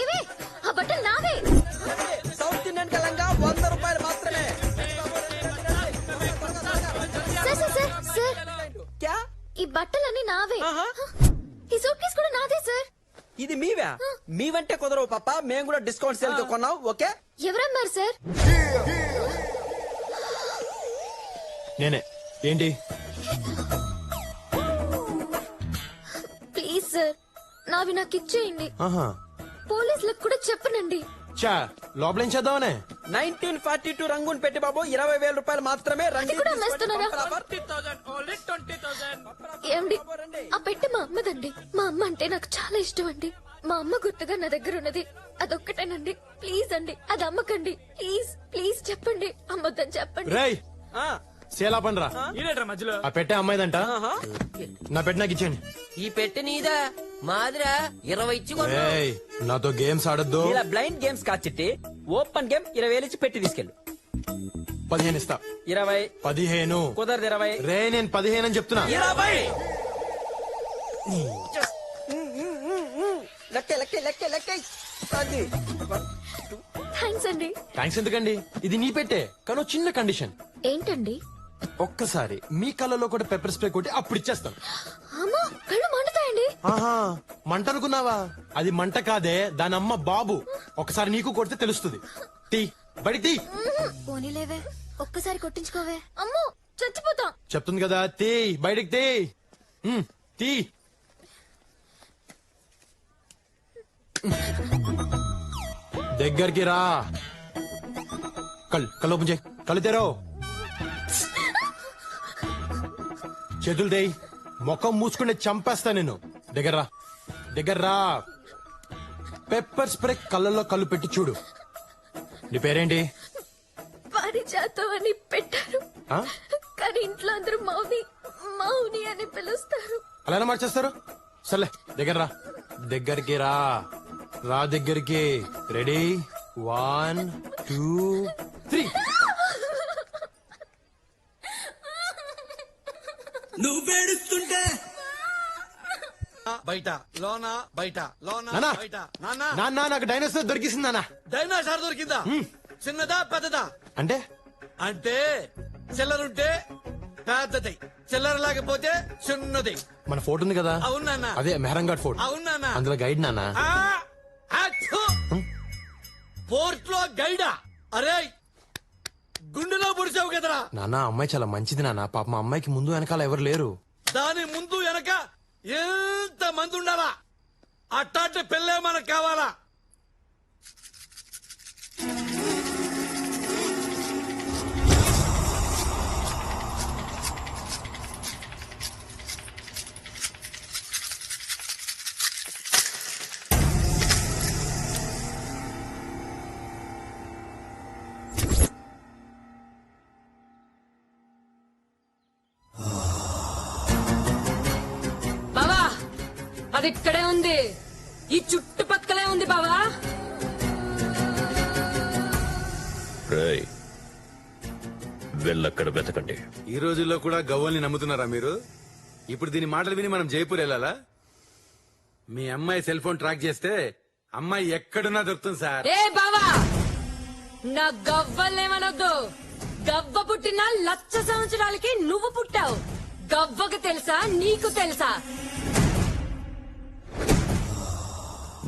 [SPEAKER 3] ఏవే ఆ బట్టలు నావే.
[SPEAKER 8] సౌత్ ఇండియన్ కా లంగా 100 రూపాయలు మాత్రమే.
[SPEAKER 3] సార్ సార్ సార్ సార్,
[SPEAKER 8] క్యా?
[SPEAKER 3] ఈ బట్టలన్నీ నావే.
[SPEAKER 8] ఆహా.
[SPEAKER 3] ఈ సూట్ కేసు కూడా నాదే సార్.
[SPEAKER 8] ఇది మీవా? మీవంటే కుదరవు పాప, మేము కూడా డిస్కౌంట్ సేల్ తో కొన్నాం. ఓకే.
[SPEAKER 3] ఎవరన్నారు సార్?
[SPEAKER 9] నేనే. ఏంటి?
[SPEAKER 3] ప్లీజ్ సార్, నావి నాకు ఇచ్చేయండి.
[SPEAKER 9] ఆహా,
[SPEAKER 3] పోలీసులకు కూడా చెప్పనండి.
[SPEAKER 9] చా లోపల ఏం చేద్దామనే?
[SPEAKER 8] 1942 రంగుని పెట్టి బాబు 20,000 రూపాయలు మాత్రమే. రండి.
[SPEAKER 3] అది కూడా అమ్మేస్తున్నారా?
[SPEAKER 1] 20,000 ఓన్లీ 20,000.
[SPEAKER 3] ఏమండి, ఆ పెట్టె మా అమ్మదండి. మా అమ్మ అంటే నాకు చాలా ఇష్టం అండి. మా అమ్మ గుర్తుగా నా దగ్గర ఉన్నది అదొక్కటేనండి. ప్లీజ్ అండి, అది అమ్మకండి. ప్లీజ్ ప్లీజ్ చెప్పండి, అమ్మొద్దని చెప్పండి.
[SPEAKER 9] రేయ్, సేలా పండ్రా.
[SPEAKER 1] మధ్యలో
[SPEAKER 9] ఆ పెట్టే అమ్మాయిదంట. నా పెట్టి నాకు ఇచ్చేయండి.
[SPEAKER 10] ఈ పెట్టి నీదా? మాదిరా 20 ఇచ్చి కొన్నా.
[SPEAKER 9] ఏయ్, నాతో గేమ్స్ ఆడద్దు.
[SPEAKER 8] ఇలా బ్లైండ్ గేమ్స్ కాచిట్టి ఓపెన్ గేమ్ 20,000 ఇచ్చి పెట్టి తీసుకెళ్ళు.
[SPEAKER 9] 15 ఇస్తా.
[SPEAKER 8] 20.
[SPEAKER 9] 15
[SPEAKER 8] కుదరదు. 20.
[SPEAKER 9] రే, నేను 15 అని చెప్తున్నా.
[SPEAKER 8] 20. లెక్క లెక్క లెక్క లెక్క. అది
[SPEAKER 3] థ్యాంక్స్ అండి.
[SPEAKER 9] థ్యాంక్స్ ఎందుకండి, ఇది నీ పెట్టే. కానీ ఓ చిన్న కండిషన్.
[SPEAKER 3] ఏంటండి?
[SPEAKER 9] ఒక్కసారి మీ కళ్ళలో కూడా పెప్పర్ స్ప్రే కొట్టి అప్పుడు ఇచ్చేస్తాను.
[SPEAKER 3] అమ్మా, కళ్ళు మండుతాయండి.
[SPEAKER 9] ఆహా, మంట అనుకున్నావా? అది మంట కాదే, దాని అమ్మ బాబు. ఒకసారి నీకు కొడితే తెలుస్తుంది. తీ బడి తీ.
[SPEAKER 3] పోనీలేవే, ఒక్కసారి కొట్టించుకోవే.
[SPEAKER 5] అమ్మో చచ్చిపోతాం.
[SPEAKER 9] చెప్తుంది కదా, తీ బయటికి తీ. తీ. దగ్గరికి రా. కళ్ళు ఓపెన్ చేయి. కళ్ళు తెరవు. చేతులు దేయి. ముఖం మూసుకుని చంపేస్తా నేను. దగ్గర రా. పెప్పర్ స్ప్రే కళ్ళల్లో కళ్ళు పెట్టి చూడు. నీ పేరేంటి?
[SPEAKER 5] పారిజాతం అని పెట్టారు,
[SPEAKER 9] ఆ?
[SPEAKER 5] కానీ ఇంట్లో అందరూ మౌని మౌని అని పిలుస్తారు.
[SPEAKER 9] అలానే మార్చేస్తారు. సర్లే దగ్గరికి రా. దగ్గరికి. రెడీ 1 2 3.
[SPEAKER 1] నువ్వేడుస్తుంటే బయట లోన బయట లోన
[SPEAKER 9] నానా.
[SPEAKER 1] బయట నాన్న
[SPEAKER 9] నాన్న నాకు డైనోసార్ దొరికిసింది నాన్న.
[SPEAKER 1] డైనోసార్ దొరికిందా? చిన్నదా పెద్దదా?
[SPEAKER 9] అంటే
[SPEAKER 1] అంటే చిల్లరుంటే పెద్దది, చిల్లర లేకపోతే చిన్నది.
[SPEAKER 9] మన ఫోటో ఉంది కదా,
[SPEAKER 1] అవును నాన్న.
[SPEAKER 9] అదే మెహరంఘాట్ ఫోర్ట్.
[SPEAKER 1] అవును నాన్న.
[SPEAKER 9] అందులో గైడ్ నాన్న.
[SPEAKER 1] పోర్ట్ లో గైడా? అరే గుండెలో పొడిచావు కదరా
[SPEAKER 9] నాన్న. అమ్మాయి చాలా మంచిది నాన్న. పాప మా అమ్మాయికి ముందు వెనకాల ఎవరు లేరు.
[SPEAKER 1] దాని ముందు వెనక ఎంత మంది ఉండాలా? అట్టాంటి పెళ్ళే మనకు కావాలా?
[SPEAKER 14] బావా అది ఇక్కడే ఉంది, ఈ చుట్టుపక్కలే ఉంది బావా.
[SPEAKER 11] రేయ్, వెళ్ళక్కడ వెతకండి.
[SPEAKER 15] ఈ రోజుల్లో కూడా గవ్వల్ని నమ్ముతున్నారా మీరు? ఇప్పుడు దీని మాటలు విని మనం జైపూర్ వెళ్ళాలా? మీ అమ్మాయి సెల్ ఫోన్ ట్రాక్ చేస్తే అమ్మాయి ఎక్కడున్నా దొరుకుతుంది సార్.
[SPEAKER 14] ఏ బావా, నా గవ్వలేమనొద్దు. గవ్వ పుట్టిన 1,00,000 సంవత్సరాలకి నువ్వు పుట్టావు. గవ్వకు తెలుసా, నీకు తెలుసా?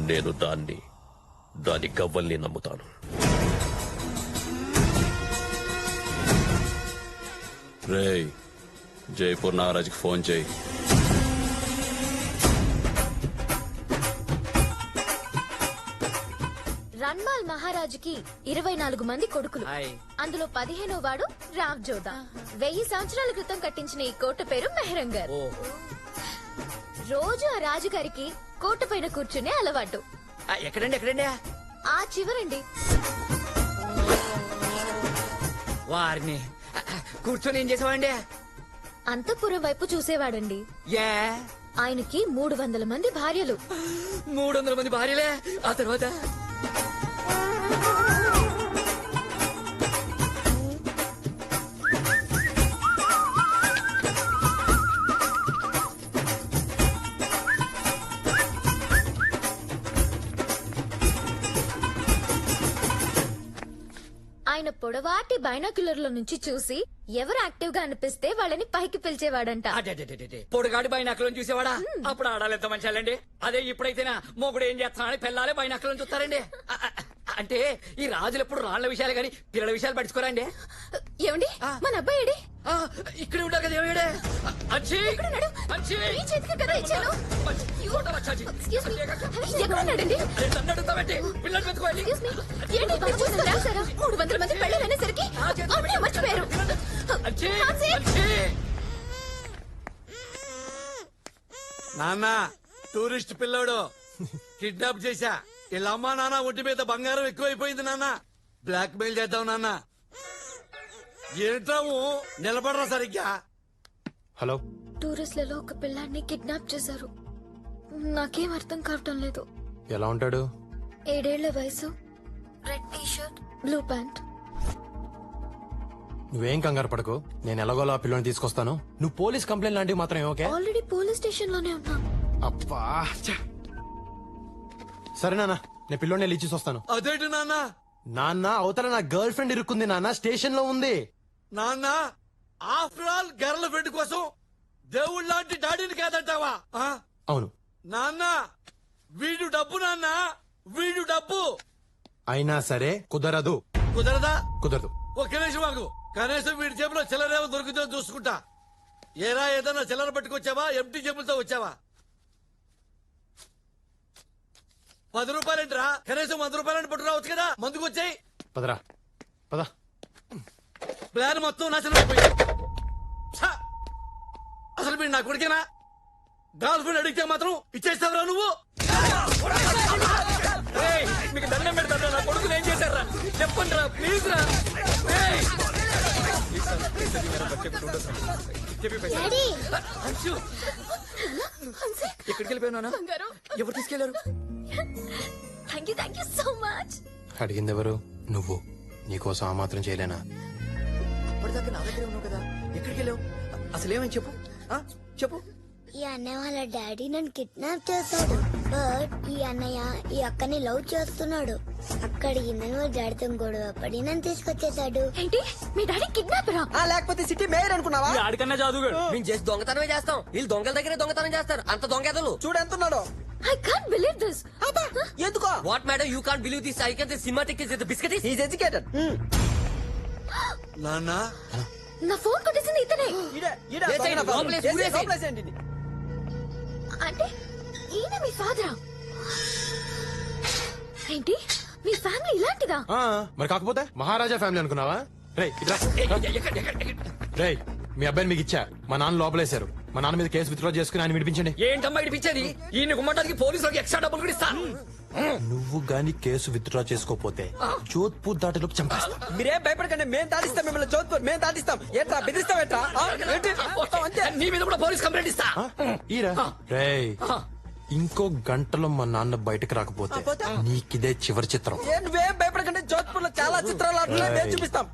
[SPEAKER 11] నేను దాని గవ్వల్ని నమ్ముతాను. రేయ్, జైపూర్ నారాజ్కి ఫోన్ చేయి.
[SPEAKER 3] రన్మాల్ మహారాజుకి 24 మంది కొడుకులు. అందులో 15వ వాడు రావ్ జోదా. 1000 సంవత్సరాల క్రితం కట్టించిన ఈ కోట పేరు మెహరంగర్. రోజు ఆ రాజుగారికి కోట పైన కూర్చునే అలవాటు.
[SPEAKER 8] ఎక్కడండి?
[SPEAKER 3] ఆ చివరండి.
[SPEAKER 8] వారిని కూర్చొని ఏం చేసావండి?
[SPEAKER 3] అంతఃపురం వైపు చూసేవాడండి.
[SPEAKER 8] ఏ
[SPEAKER 3] ఆయనకి 300 మంది భార్యలు.
[SPEAKER 8] 300 మంది భార్యలే? ఆ తర్వాత
[SPEAKER 3] ఆయన పొడవాటి బైనాక్యులర్ల నుంచి చూసి ఎవరు యాక్టివ్ గా అనిపిస్తే వాళ్ళని పైకి పిలిచేవాడంట.
[SPEAKER 8] పొడుగాడి బైనాకులను చూసేవాడా? అప్పుడు ఆడాలి ఎంత మంచాలండి. అదే ఇప్పుడైతేనా మొగుడు ఏం చేస్తున్నాడని పిల్లలే బైనాకులను చూస్తారండి. అంటే ఈ రాజులు ఎప్పుడు రాళ్ల విషయాలు గాని పిల్లల విషయాలు పట్టించుకోరండి.
[SPEAKER 3] ఏమండి మన అబ్బాయి ఏడి?
[SPEAKER 8] ఇక్కడ ఉంటా కదా. ఏమిడే పిల్లలు పెట్టుకోవాలి.
[SPEAKER 3] 300 మంది పెళ్ళనేసరికి మర్చిపోయారు.
[SPEAKER 1] నాన్న, టూరిస్ట్ పిల్లోడు కిడ్నాప్ చేశా. వీళ్ళ అమ్మా నాన్న ఒంటి మీద బంగారం ఎక్కువైపోయింది నాన్న. బ్లాక్ మెయిల్ చేద్దాం నాన్న. ఏంటాము నిలబడరా సరిగ్గా.
[SPEAKER 9] హలో,
[SPEAKER 3] టూరిస్టులలో ఒక పిల్లాన్ని కిడ్నాప్ చేశారు. నాకేం అర్థం కావటం లేదు.
[SPEAKER 9] ఎలా ఉంటాడు?
[SPEAKER 3] 7 ఏళ్ల వయసు, red T shirt, blue pant.
[SPEAKER 9] నువ్వేం కంగారు పడకు, నేను ఎలాగోలా పిల్లని తీసుకొస్తాను. నువ్వు పోలీస్ కంప్లైంట్ లాంటివి మాత్రం ఓకే?
[SPEAKER 3] ఆల్రెడీ పోలీస్ స్టేషన్ లోనే ఉన్నా.
[SPEAKER 9] అబ్బా, సరే నాన్న, నేను పిల్లోని వెళ్ళి ఇచ్చేసి వస్తాను.
[SPEAKER 1] అదేంటి నాన్న?
[SPEAKER 9] నాన్న, అవతల నా గర్ల్ ఫ్రెండ్ ఇరుక్కుంది నాన్న, స్టేషన్ లో ఉంది.
[SPEAKER 1] నాన్న, ఆఫ్టర్ ఆల్ గర్ల్ ఫ్రెండ్ కోసం దేవుళ్ళ లాంటి డాడీని కాదంటావా?
[SPEAKER 9] అవును
[SPEAKER 1] నాన్న, వీడు డబ్బు నాన్న, వీడు డబ్బు.
[SPEAKER 9] అయినా సరే కుదరదు.
[SPEAKER 1] కుదరదా?
[SPEAKER 9] కుదరదు.
[SPEAKER 1] ఒక్క నిమిషం మాకు. కనీసం వీడి జేబులో చిల్లరేమో దొరుకుతుందో చూసుకుంటా. ఏరా, ఏదన్నా చిల్లర పట్టుకొచ్చావా? ఎంటీ జేబులతో వచ్చావా? 10 రూపాయలేంట్రా, కనీసం 100 రూపాయలని పట్టు రావచ్చు కదా. ముందుకు వచ్చాయి.
[SPEAKER 9] పదరా పద.
[SPEAKER 1] ప్లాన్ మొత్తం నాశనం అయిపోయింది. ఛ! అసలు మీరు నా కొడుకేనా? గర్ల్ ఫ్రెండ్ అడిగితే మాత్రం ఇచ్చేస్తావురా నువ్వు?
[SPEAKER 8] ఏయ్, మీకు దండం పెడతారా? నా కొడుకుని ఏం చేశారా? చెప్పండి రా, ప్లీజ్ రా. ఏయ్! అంశు, ఎక్కడికి వెళ్ళిపోయినా? ఎవరు తీసుకెళ్లారు?
[SPEAKER 5] Thank you so much.
[SPEAKER 9] అడిగింది ఎవరు? నువ్వు. నీకోసం ఆ మాత్రం చేయలేనా?
[SPEAKER 8] అప్పటిదాకా నా దగ్గరే ఉన్నావు కదా, ఎక్కడికి వెళ్ళావు? అసలు ఏమని చెప్పు, చెప్పు.
[SPEAKER 16] ఈ అన్నయ్య వాళ్ళ డాడీ నన్ను కిడ్నాప్ చేశాడు. బట్ ఈ అన్నయ్య ఈ అక్కని లవ్ చేస్తున్నాడు. అక్కడికి నన్ను వాళ్ళ డాడీతో గొడవ పడి నన్ను తీసుకొచ్చేసాడు.
[SPEAKER 5] ఏంటి, మీ డాడీ కిడ్నాపరా?
[SPEAKER 10] లేకపోతే సిటీ మేయర్ అనుకున్నావా?
[SPEAKER 8] ఆడికన్నా జాదుగాడు.
[SPEAKER 10] మేము చేసి దొంగతనమే చేస్తాం, వీళ్ళు దొంగల దగ్గరే దొంగతనం చేస్తారు. అంత దొంగలు చూడు ఎంత ఉన్నాడో.
[SPEAKER 5] I can't believe this.
[SPEAKER 10] ఎందుకో? What madam you can't believe this? I can say cinematic is the biscuit. He is educated.
[SPEAKER 1] నాన్న,
[SPEAKER 5] నా ఫోన్ కొట్టేసింది ఇతనే. అంటే ఈయన మీ ఫాదరా? ఏంటి, మీ ఫ్యామిలీ ఇలాంటిదా?
[SPEAKER 9] మరి కాకపోతే మహారాజా ఫ్యామిలీ అనుకున్నావా? రేయ్, మీ అబ్బాయిని మీకు ఇచ్చా. మా నాన్న లోపలేశారు. మా నాన్న మీద కేసు విత్డ్రా చేసుకుని ఆయన విడిపించండి.
[SPEAKER 8] ఏంటమ్మా ఇడిపించేది? ఈయన గుమ్మటానికి పోలీసులకు ఎక్స్ట్రా డబ్బులు కూడా ఇస్తా.
[SPEAKER 9] నువ్వు గాని కేసు విత్డ్రా చేసుకోపోతే జోధ్పూర్ దాటిలోకి చంపేస్తా.
[SPEAKER 10] మీరేం భయపడకండి, మేము దాటిస్తాం మిమ్మల్ని. జోధ్పూర్ మేము దాటిస్తాం. ఏంట్రా బెదిరిస్తాం? ఏంట్రా అంతే.
[SPEAKER 8] నీ మీద కూడా పోలీస్ కంప్లైంట్ ఇస్తా.
[SPEAKER 9] రేయ్, ఇంకో గంటలో మా నాన్న బయటకు రాకపోతే నీకిదే చివరి చిత్రం.
[SPEAKER 10] నువ్వేం భయపడకండి, జోధ్పూర్ లో చాలా చిత్రాలు ఆడుతున్నాయి, మేము చూపిస్తాం.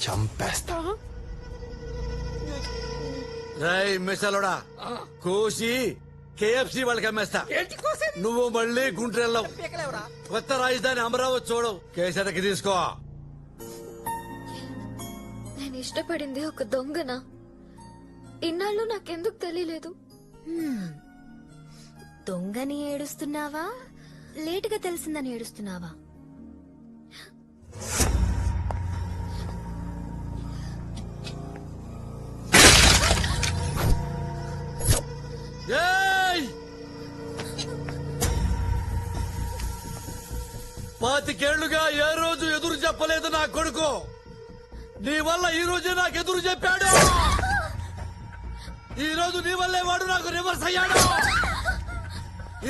[SPEAKER 9] చంపేస్తా.
[SPEAKER 1] రేయ్ మిసలోడా, కోసి KFC వాళ్ళకి అమ్మేస్తా. నువ్వు మళ్ళీ గుంటెళ్ళవు. కొత్త రాజధాని అమరావతి చూడవు. కేసరికి తీసుకో.
[SPEAKER 5] నేను ఇష్టపడింది ఒక దొంగనా? ఇన్నాళ్ళు నాకెందుకు తెలియలేదు?
[SPEAKER 3] దొంగని ఏడుస్తున్నావా, లేటుగా తెలిసిందని ఏడుస్తున్నావా?
[SPEAKER 1] ఏయ్! 25 ఏళ్లుగా ఏ రోజు ఎదురు చెప్పలేదు నా కొడుకు. నీ వల్ల ఈ రోజే నాకు ఎదురు చెప్పాడు. ఈ రోజు నీ వల్లే వాడు నాకు రివర్స్ అయ్యాడు.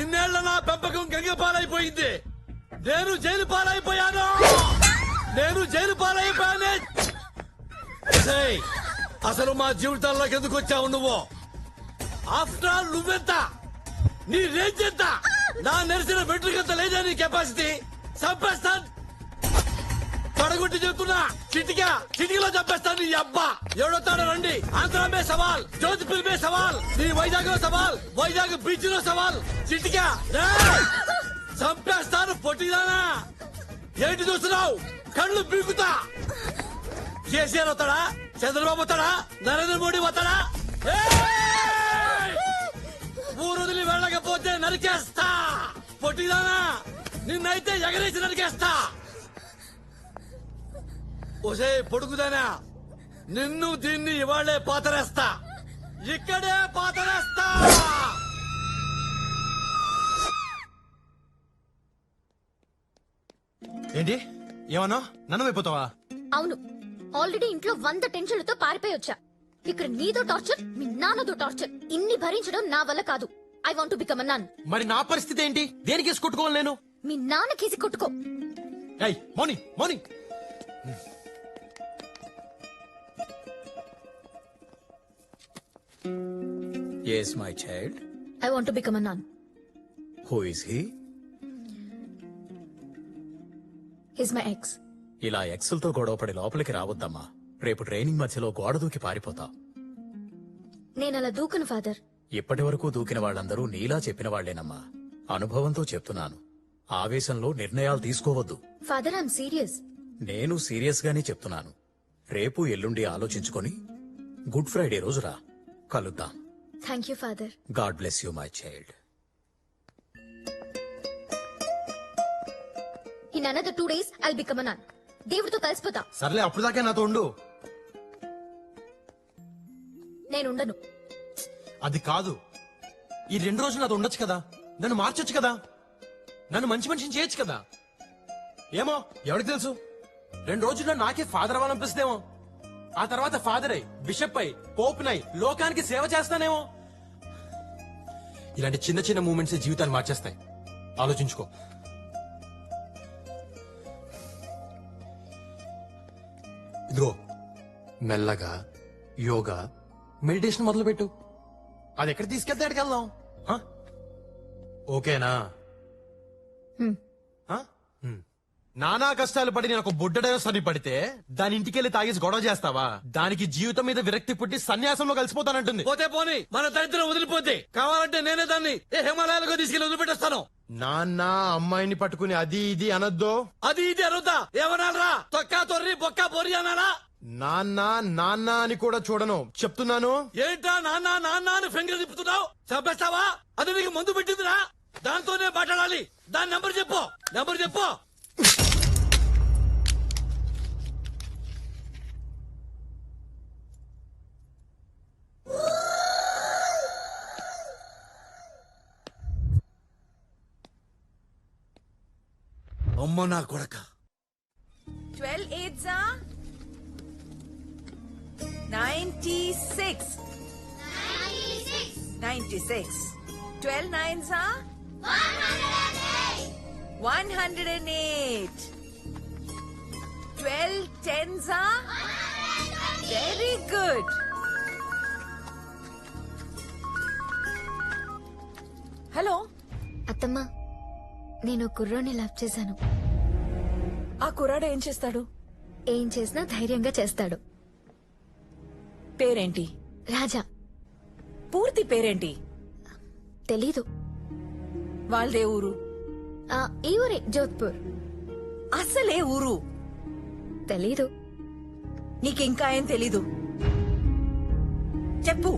[SPEAKER 1] ఇన్నేళ్ల నా పెంపకం గంగ పాలైపోయింది. నేను జైలు పాలైపోయాను. ఏయ్! అసలు మా జీవితాల్లోకి ఎందుకు వచ్చావు నువ్వు? ఆఫ్టర్ ఆల్ నువ్వెంత, నీ రేంజ్ ఎంత? నా నెరిసిన వెంట్రుకంత లేదా నీ కెపాసిటీ? చంపేస్తాను, పడగొట్టి చెప్తున్నా. చిటికలో చంపేస్తాను నీ అబ్బా. ఎవడొస్తాడో రండి. ఆంధ్ర మే సవాల్, జోధ్పూర్ మే సవాల్, నీ వైజాగ్ లో సవాల్, వైజాగ్ బీచ్ లో సవాల్. చిటికా చంపేస్తాను. పొట్టిదానా, ఏంటి చూస్తున్నావు? కళ్ళు పీకుతా. కేసీఆర్ వస్తాడా? చంద్రబాబు వస్తాడా? నరేంద్ర మోడీ వస్తాడా? ఊరు వదిలి వెళ్ళకపోతే నరికేస్తా. పొట్టిదానా, నిన్నైతే ఎగరేసి నరికేస్తా. ఒసే పొడుగుదానా, నిన్ను దీన్ని ఇవాళ్లే పాతరేస్తా. ఇక్కడే పాతరేస్తా.
[SPEAKER 9] ఏంటి ఏమన్నా? నన్ను అయిపోతావా?
[SPEAKER 5] అవును, ఆల్రెడీ ఇంట్లో 100 టెన్షన్లతో పారిపోయి వచ్చా. ఇక్కడ నీదో టార్చర్, మీ నాన్నదో టార్చర్. ఇన్ని భరించడం నా వల్ల కాదు. I want to become a nun.
[SPEAKER 9] మరి నా పరిస్థితి ఏంటి? దేనికి కొట్టుకోవాలి నేను?
[SPEAKER 5] మీ నాన్న కేసి కొట్టుకో.
[SPEAKER 9] మౌని
[SPEAKER 8] Yes, my child.
[SPEAKER 5] I want to become a nun.
[SPEAKER 8] Who is he?
[SPEAKER 5] He's my ex.
[SPEAKER 8] ఇలా ఎక్సులతో గొడవపడి లోపలికి రావద్దమ్మా. రేపు ట్రైనింగ్ మధ్యలో గోడ దూకి పారిపోతావు.
[SPEAKER 5] నేను అలా దూకను ఫాదర్.
[SPEAKER 8] ఇప్పటి వరకు దూకిన వాళ్ళందరూ నీలా చెప్పిన వాళ్లేనమ్మా. అనుభవంతో చెప్తున్నాను. ఆవేశంలో నిర్ణయాలు తీసుకోవద్దు.
[SPEAKER 5] Father, I'm serious.
[SPEAKER 8] నేను సీరియస్ గానే చెప్తున్నాను. రేపు ఎల్లుండి ఆలోచించుకొని గుడ్ ఫ్రైడే రోజు రా, కలుద్దాం.
[SPEAKER 5] Thank you father.
[SPEAKER 8] God bless you my child.
[SPEAKER 5] In another 2 days I'll become a nun. దేవుడితో కలిసిపోతా.
[SPEAKER 9] సర్లే, అప్పుడు దాకా నాతో ఉండు.
[SPEAKER 5] నేనుండను.
[SPEAKER 9] అది కాదు, ఈ 2 రోజులు నాతో ఉండొచ్చు కదా, నన్ను మార్చొచ్చు కదా.
[SPEAKER 17] నన్ను మంచి మనిషిని చేయొచ్చు కదా. ఏమో ఎవరికి తెలుసు, 2 రోజుల్లో నాకే ఫాదర్ అవ్వాలనిపిస్తుందేమో. ఆ తర్వాత ఫాదర్ అయి, బిషప్ అయి, పోప్ నై లోకానికి సేవ చేస్తానేమో. ఇలాంటి చిన్న చిన్న మూమెంట్స్ జీవితాన్ని మార్చేస్తాయి. ఆలోచించుకో. ఇదిగో మెల్లగా యోగా, మెడిటేషన్ మొదలు పెట్టు. అది ఎక్కడ తీసుకెళ్తే ఎక్కడికి వెళ్దాం. హ? ఓకేనా? హ? నానా కష్టాలు పడి నేను ఒక బుడ్డడైన సరి పడితే దాని ఇంటికెళ్ళి తాగేసి గొడవ చేస్తావా? దానికి జీవితం మీద విరక్తి పుట్టి సన్యాసంలో కలిసిపోతానంటుంది.
[SPEAKER 1] పోతే పోని, మన దరిద్రం వదిలిపోతే కావాలంటే నేనే దాన్ని హిమాలయాలకు తీసుకెళ్లి వదిలిపెట్టేస్తాను.
[SPEAKER 17] నాన్న అమ్మాయిని పట్టుకుని అది ఇది అనొద్దు.
[SPEAKER 1] అది ఇది అరుదా ఏమనాలరా? తొక్కా తొర్రి బొక్క బొర్రి అనాలా?
[SPEAKER 17] నాన్న నాన్న అని కూడా చూడను, చెప్తున్నాను.
[SPEAKER 1] ఏంటా నాన్న నాన్న అని ఫింగర్ తిప్పుతున్నావు? చంపేస్తావా? అది నీకు మందు పెట్టిందిరా, దాంతోనే మాట్లాడాలి. దాని నెంబర్ చెప్పు, నెంబర్ చెప్పు. అమ్మ నా కొడక.
[SPEAKER 2] 12 8s are 96. 96. 12 9s are 108. 12 10s are very good. Hello
[SPEAKER 3] అత్తమ్మ, నేను కుర్రోని లవ్ చేశాను.
[SPEAKER 2] ఆ కుర్రాడు ఏం చేస్తాడు?
[SPEAKER 3] ఏం చేసినా ధైర్యంగా చేస్తాడు.
[SPEAKER 2] పేరేంటి?
[SPEAKER 3] రాజా.
[SPEAKER 2] పూర్తి పేరేంటి?
[SPEAKER 3] తెలీదు.
[SPEAKER 2] వాళ్ళదే ఊరు?
[SPEAKER 3] ఈ ఊరే, జోధ్పూర్.
[SPEAKER 2] అసలే ఊరు?
[SPEAKER 3] తెలీదు.
[SPEAKER 2] నీకింకా ఏం తెలీదు? చెప్పు.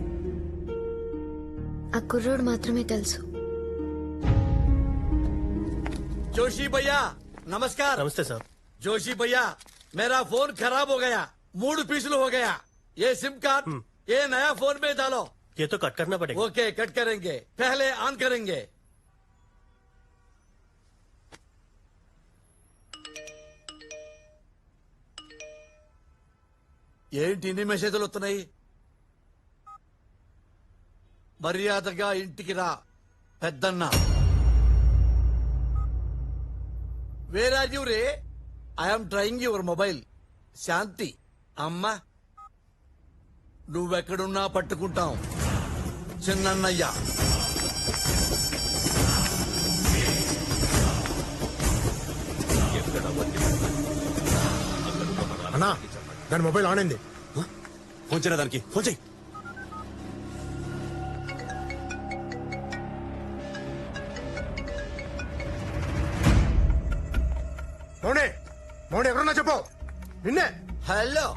[SPEAKER 3] ఆ కుర్రోడు మాత్రమే తెలుసు.
[SPEAKER 1] जोशी भैया नमस्कार।
[SPEAKER 11] नमस्ते सर।
[SPEAKER 1] जोशी भैया मेरा फोन खराब हो गया, 3 पीस हो गया। ये सिम कार्ड ये नया फोन में डालो।
[SPEAKER 11] ये तो कट करना पड़ेगा।
[SPEAKER 1] ओके कट करेंगे, पहले ऑन करेंगे। ఏంటి ఇన్ని మెసేజ్లు వస్తున్నాయి? మర్యాదగా ఇంటికి రా పెద్దన్న. వేర్ ఆర్ యూ రే? I'm trying your mobile. Shanti అమ్మా, నువ్వెక్కడున్నా పట్టుకుంటాం చిన్నన్నయ్య.
[SPEAKER 13] అన్నా దాని మొబైల్ ఆన్ అయింది.
[SPEAKER 11] ఫోన్ చేయరా దానికి, ఫోన్ చేయి.
[SPEAKER 13] మౌనే మౌనే ఎవరన్నా చెప్పు. నిన్నే.
[SPEAKER 1] హలో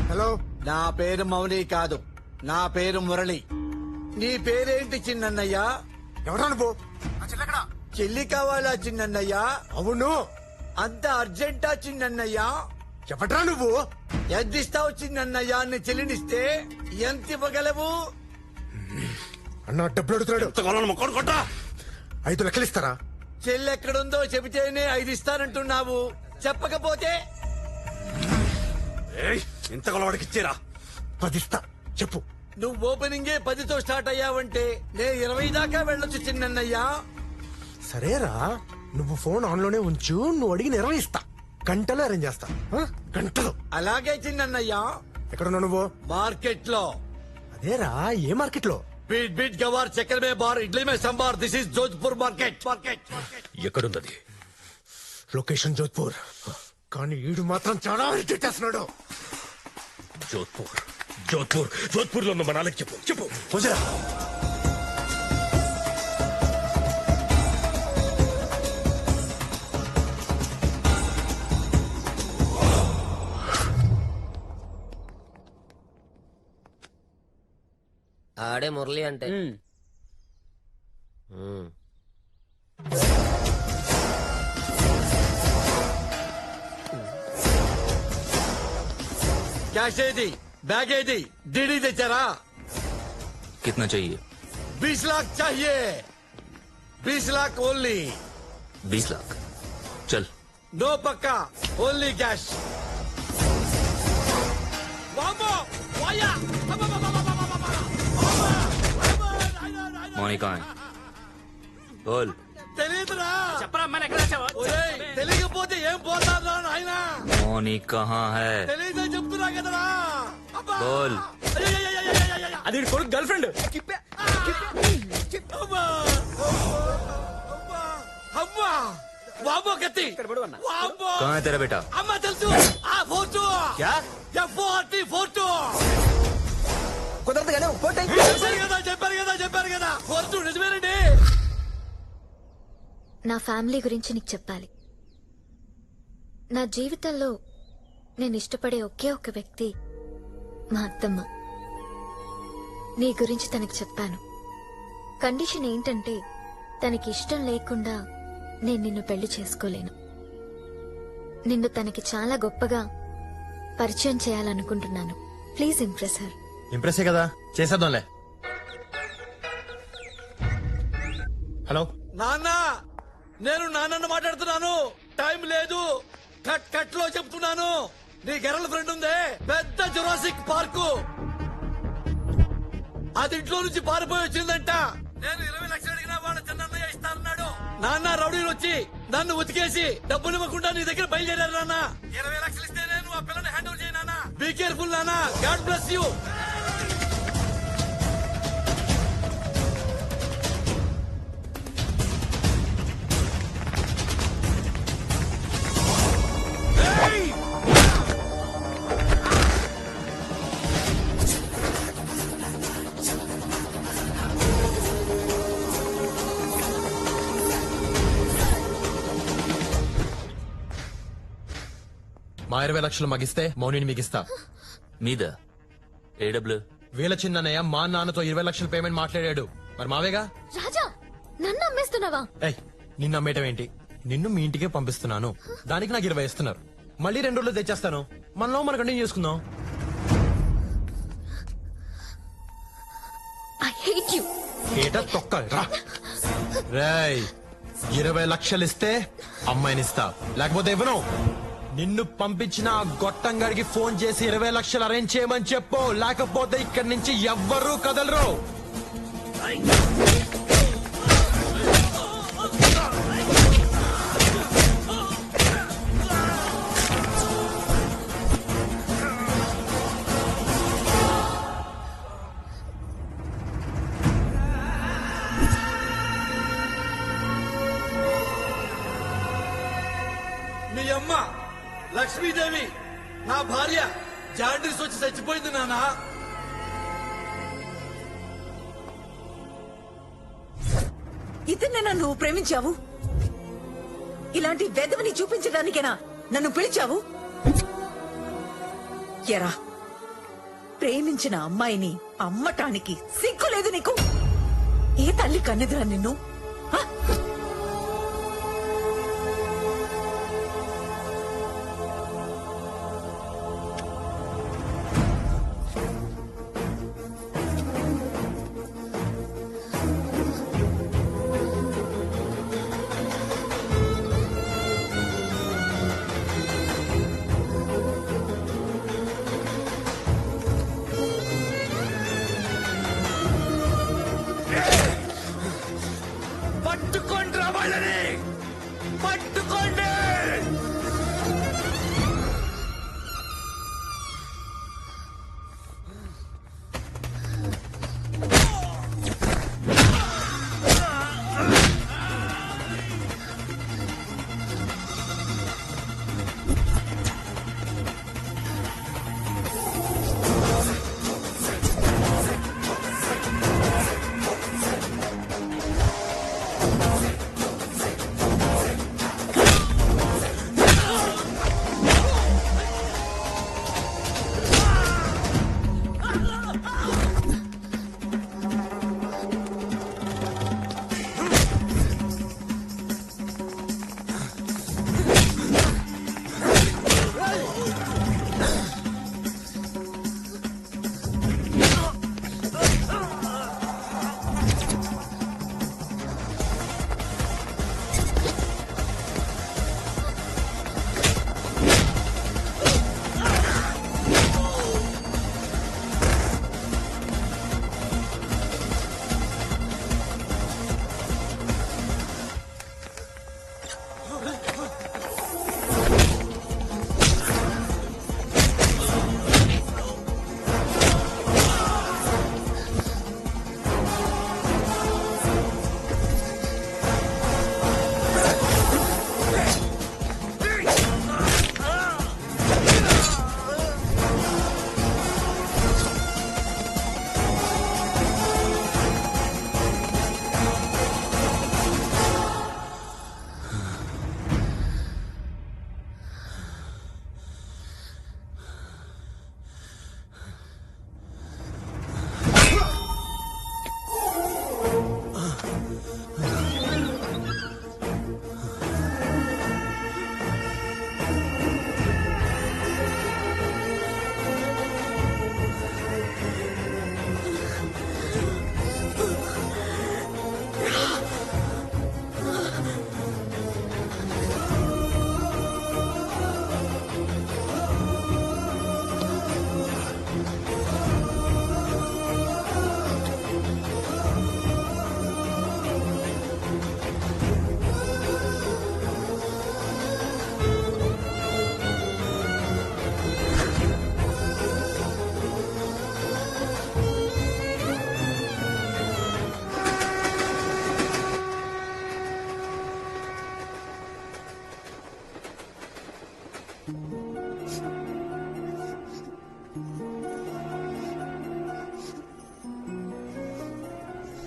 [SPEAKER 13] హలో,
[SPEAKER 1] నా పేరు మౌని కాదు, నా పేరు మురళి. నీ పేరేంటి చిన్నన్నయ్య?
[SPEAKER 13] ఎవరా నువ్వు?
[SPEAKER 1] చెల్లి కావాలా చిన్నన్నయ్య?
[SPEAKER 13] అవును.
[SPEAKER 1] అంత అర్జెంటా చిన్నన్నయ్య?
[SPEAKER 13] చెప్పట్రా నువ్వు.
[SPEAKER 1] ఎంత ఇస్తావు చిన్నన్నయ్య? నీ చెల్లినిస్తే ఎంత ఇవ్వగలవు?
[SPEAKER 13] అన్న డబ్బులు అడుగుతున్నాడు. 5 లక్షలు ఇస్తారా?
[SPEAKER 1] చెల్లి ఎక్కడుందో చెబితేనే 5 ఇస్తానంటున్నావు, చెప్పకపోతే?
[SPEAKER 11] ఇంత గొలవాడికి ఇచ్చేరా.
[SPEAKER 13] 10 ఇస్తా, చెప్పు.
[SPEAKER 1] నువ్వు ఓపెనింగే 10తో స్టార్ట్ అయ్యావంటే నే 20 దాకా వెళ్ళొచ్చు చిన్నన్నయ్య.
[SPEAKER 13] సరేరా, నువ్వు ఫోన్ ఆన్ లోనే ఉంచు. నువ్వు అడిగి 20 ఇస్తా. గంటలో అరేంజ్ చేస్తా. గంటలో.
[SPEAKER 1] అలాగే చిన్నన్నయ్య.
[SPEAKER 13] ఎక్కడున్నావు నువ్వు?
[SPEAKER 1] మార్కెట్ లో.
[SPEAKER 13] అదేరా, ఏ మార్కెట్ లో?
[SPEAKER 1] बीट बीट गवार चक्कर में बार इडली में संभार। This is Jodhpur market.
[SPEAKER 11] ఎక్కడుంది?
[SPEAKER 13] లొకేషన్ జోధ్పూర్. కానీ ఈడు మాత్రం చాలా ఇరిటేట్ చేస్తున్నాడు.
[SPEAKER 11] జోధ్పూర్ జోధ్పూర్ జోధ్పూర్ లో ఉన్న మనాలకి చెప్పు, చెప్పు. ఫోన్ చేయరా.
[SPEAKER 18] ఆడే మురళి అంటే
[SPEAKER 1] कैश दी बैग दी डीडी दे चरा।
[SPEAKER 19] कितना चाहिए?
[SPEAKER 1] 20 लाख चाहिए। 20 लाख ओनली
[SPEAKER 19] 20 लाख चल
[SPEAKER 1] नो पक्का ओनली कैश
[SPEAKER 19] मौनी कहाँ है बोल
[SPEAKER 1] తెలియదురా
[SPEAKER 8] చెప్పరా అమ్మాయి ఎక్కడ వచ్చావో
[SPEAKER 1] తెలియకపోతే ఏం పోతారా నాయన
[SPEAKER 19] मौनी कहाँ है
[SPEAKER 1] తెలియదని చెప్తున్నా కదరా
[SPEAKER 19] बोल
[SPEAKER 6] అది కొడుకు గర్ల్ ఫ్రెండ్
[SPEAKER 1] అమ్మా వామ్మో కత్తి వామ్మో
[SPEAKER 19] कहाँ है तेरा बेटा
[SPEAKER 1] అమ్మ తెలుసు ఆ ఫోటో
[SPEAKER 19] क्या
[SPEAKER 1] F40 ఫోటో
[SPEAKER 10] కుదరదు కానీ ఒక ఫోటో
[SPEAKER 1] చెప్పారు కదా ఫోటో నిజమేనండి.
[SPEAKER 3] నా ఫ్యామిలీ గురించి నీకు చెప్పాలి. నా జీవితంలో నేను ఇష్టపడే ఒకే ఒక వ్యక్తి మా అత్తమ్మ. నీ గురించి తనకి చెప్పాను. కండిషన్ ఏంటంటే తనకి ఇష్టం లేకుండా నేను నిన్ను పెళ్లి చేసుకోలేను. నిన్ను తనకి చాలా గొప్పగా పరిచయం చేయాలనుకుంటున్నాను. Please impress her.
[SPEAKER 17] ఇంప్రెస్ కదా, చేసేద్దాంలే. హలో
[SPEAKER 1] నాన్న, నేను నాన్నను మాట్లాడుతున్నాను. టైం లేదు, కట్ లో చెప్తున్నాను. నీ గర్ల్ ఫ్రెండ్ ఉందే పెద్ద జురాసిక్ పార్కు, అది ఇంట్లో నుంచి పారిపోయి వచ్చిందంట. నేను 20 లక్షలు అడిగినా వాడు చిన్నయ్య ఇస్తానన్నాడు. నాన్న రౌడీలు వచ్చి నన్ను ఉతికేసి డబ్బులు ఇవ్వకుండా నీ దగ్గర బయలుదేరారు. నాన్న 20 లక్షలు ఇస్తే నేను ఆ పిల్లని హ్యాండ్ ఓవర్ చేయను. నాన్న బీ కేర్ఫుల్ నాన్న. God bless you.
[SPEAKER 17] మా 20 లక్షలు మగిస్తే మౌనిని మిగిస్తా.
[SPEAKER 19] మీద ఏ డబ్బులు?
[SPEAKER 17] వీళ్ళ చిన్నయ్య మా నాన్నతో 20 లక్షల పేమెంట్ మాట్లాడాడు. మరి మావేగా.
[SPEAKER 3] రాజా, నన్ను అమ్మేస్తున్నావా?
[SPEAKER 17] ఏయ్, నిన్ను అమ్మేయటం ఏంటి? నిన్ను మీ ఇంటికే పంపిస్తున్నాను. దానికి నాకు 20 ఇస్తున్నారు. మళ్ళీ 2 రోజులు తెచ్చేస్తాను. మనలో మనం కంటిన్యూ చేసుకుందాం.
[SPEAKER 3] I hate you.
[SPEAKER 17] ఏటా తొక్క రా. రేయ్, 20 లక్షలు ఇస్తే అమ్మాయినిస్తా, లేకపోతే ఇవ్వను. నిన్ను పంపించిన ఆ గొట్టంగాడికి ఫోన్ చేసి 20 లక్షలు అరేంజ్ చేయమని చెప్పు, లేకపోతే ఇక్కడి నుంచి ఎవ్వరూ కదలరు.
[SPEAKER 1] మీ అమ్మ లక్ష్మీదేవి నా భార్య జాండీస్ వచ్చి చచ్చిపోయింది. నాన్న
[SPEAKER 2] ఇతన్నేనా నువ్వు ప్రేమించావు? ఇలాంటి వెధవని చూపించడానికేనా నన్ను పిలిచావు? ఎరా, ప్రేమించిన అమ్మాయిని అమ్మటానికి సిగ్గు లేదు నీకు? ఏ తల్లి కన్నెదురా నిన్ను? హ?
[SPEAKER 1] పట్టుకోండి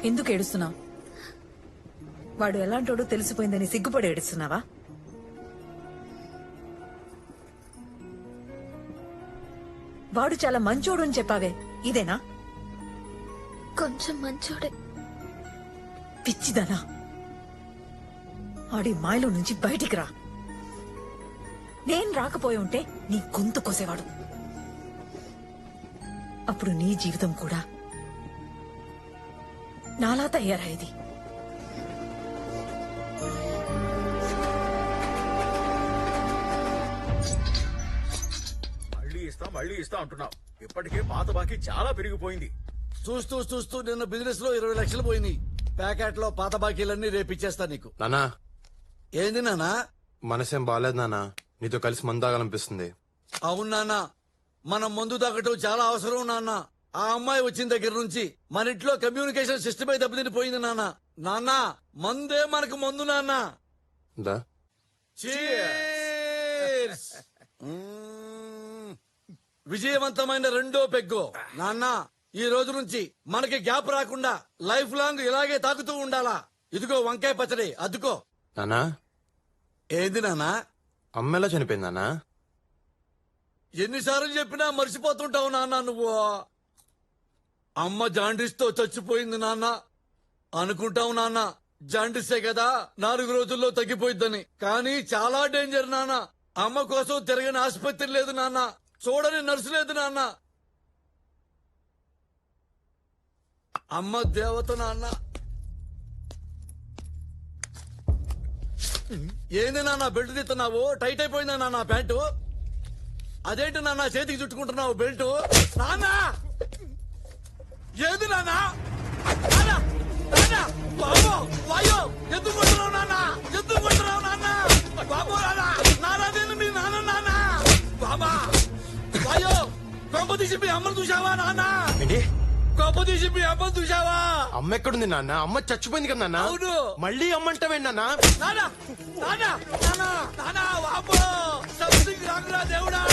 [SPEAKER 2] ఎందుకు ఏడుస్తున్నావు? వాడు ఎలాంటోడో తెలిసిపోయిందని సిగ్గుపడి ఏడుస్తున్నావా? వాడు చాలా మంచోడు అని చెప్పావే, ఇదేనా?
[SPEAKER 5] కొంచెం మంచోడే.
[SPEAKER 2] పిచ్చిదనా, ఆడి మాయలో నుంచి బయటికి రా. నేను రాకపోయి ఉంటే నీ గొంతు కోసేవాడు. అప్పుడు నీ జీవితం కూడా నాలా తయారయ్యేది.
[SPEAKER 6] మళ్ళీ ఇస్తా అంటున్నావు. ఇప్పటికే పాత బాకీ చాలా పెరిగిపోయింది.
[SPEAKER 1] చూస్తూ చూస్తూ నిన్న బిజినెస్ లో 20 లక్షలు పోయినాయి. ప్యాకెట్ లో పాత బాకీలన్నీ రేపిచ్చేస్తా నీకు.
[SPEAKER 17] నానా,
[SPEAKER 1] ఏంది నానా?
[SPEAKER 17] మనసేం బాగాలేదు నానా, నీతో కలిసి మందాగాలనిపిస్తుంది.
[SPEAKER 1] అవును నాన్న, మనం మందు తాగటం చాలా అవసరం నాన్న. ఆ అమ్మాయి వచ్చిన దగ్గర నుంచి మన ఇంట్లో కమ్యూనికేషన్ సిస్టమే దెబ్బతిని పోయింది నాన్న. నాన్న, మందే మనకు మందు నాన్న.
[SPEAKER 17] దా
[SPEAKER 1] Cheers! విజయవంతమైన రెండో పెగ్గు. నాన్న, ఈ రోజు నుంచి మనకి గ్యాప్ రాకుండా లైఫ్ లాంగ్ ఇలాగే తాగుతూ ఉండాలా. ఇదిగో వంకాయ పచ్చడి, అద్దుకో.
[SPEAKER 17] నానా,
[SPEAKER 1] ఏంది నాన్నా?
[SPEAKER 17] అమ్మ ఎలా చనిపోయింది నానా?
[SPEAKER 1] ఎన్నిసార్లు చెప్పినా మర్చిపోతుంటావు నాన్న నువ్వు. అమ్మ జాండీస్ తో చచ్చిపోయింది నాన్న. అనుకుంటావు నాన్న జాండీసే కదా 4 రోజుల్లో తగ్గిపోయిద్దని, కానీ చాలా డేంజర్ నాన్న. అమ్మ కోసం తిరగని ఆసుపత్రి లేదు నాన్న, చూడని నర్సు లేదు నాన్న. అమ్మ దేవత నాన్న. ఏంది నాన్న బెల్ట్ తీస్తున్నావు? టైట్ అయిపోయిందా నాన్న ప్యాంటు? అదేంటి నాన్న చేతికి చుట్టుకుంటున్నావు బెల్ట్? నాన్న, ఏది నాన్న? నాన్న, నాన్న, బాబు, వాయో, ఎందుకు కొడుతున్నావు నాన్న? ఎందుకు కొడుతున్నావు నాన్న? బాబు, నాన్న, నాన్న, నేను మీ నాన్న నాన్న. బాబా, వాయో, కొంప తీసి మీ అమ్మను చూసావా నాన్న? కొంప తీసి మీ అమ్మను చూసావా?
[SPEAKER 17] అమ్మ ఎక్కడుంది నాన్న? అమ్మ చచ్చిపోయింది కదా నాన్న.
[SPEAKER 1] అవును.
[SPEAKER 17] మళ్ళీ అమ్మ అంటావేంటి నాన్న?
[SPEAKER 1] నాన్న, నాన్న, నాన్న, నాన్న, బాబు, సంథింగ్ రాకురా దేవుడా.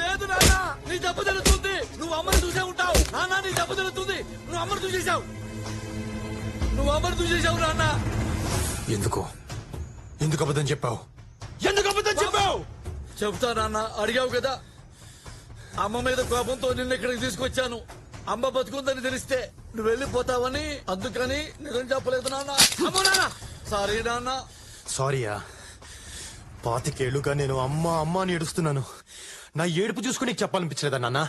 [SPEAKER 1] లేదు నాన్న, నీ దెబ్బ తెలుస్తుంది. నువ్వు అమ్మని చూసే ఉంటావు నాన్న. నీ దెబ్బ తెలుస్తుంది. నువ్వు అమ్మని చూసేశావు. నువ్వు అమ్మని చూసేశావు నాన్న.
[SPEAKER 17] ఎందుకు ఎందుకు అబద్ధం చెప్పావు? ఎందుకు అబద్ధం చెప్పావు?
[SPEAKER 1] చెప్తా నాన్న, అడిగావు కదా. అమ్మ మీద కోపంతో నిన్న ఇక్కడికి తీసుకొచ్చాను. అమ్మ బతుకుందని తెలిస్తే నువ్వు వెళ్ళిపోతావని, అందుకని నిజం చెప్పలేదు నాన్న. అమ్మో నాన్న, సారీ నాన్న.
[SPEAKER 17] సారీయా? 25 ఏళ్లుగా నేను అమ్మ అమ్మ అని ఏడుస్తున్నాను. నా ఏడుపు చూసుకుని నీకు చెప్పాలనిపించలేదా నాన్న?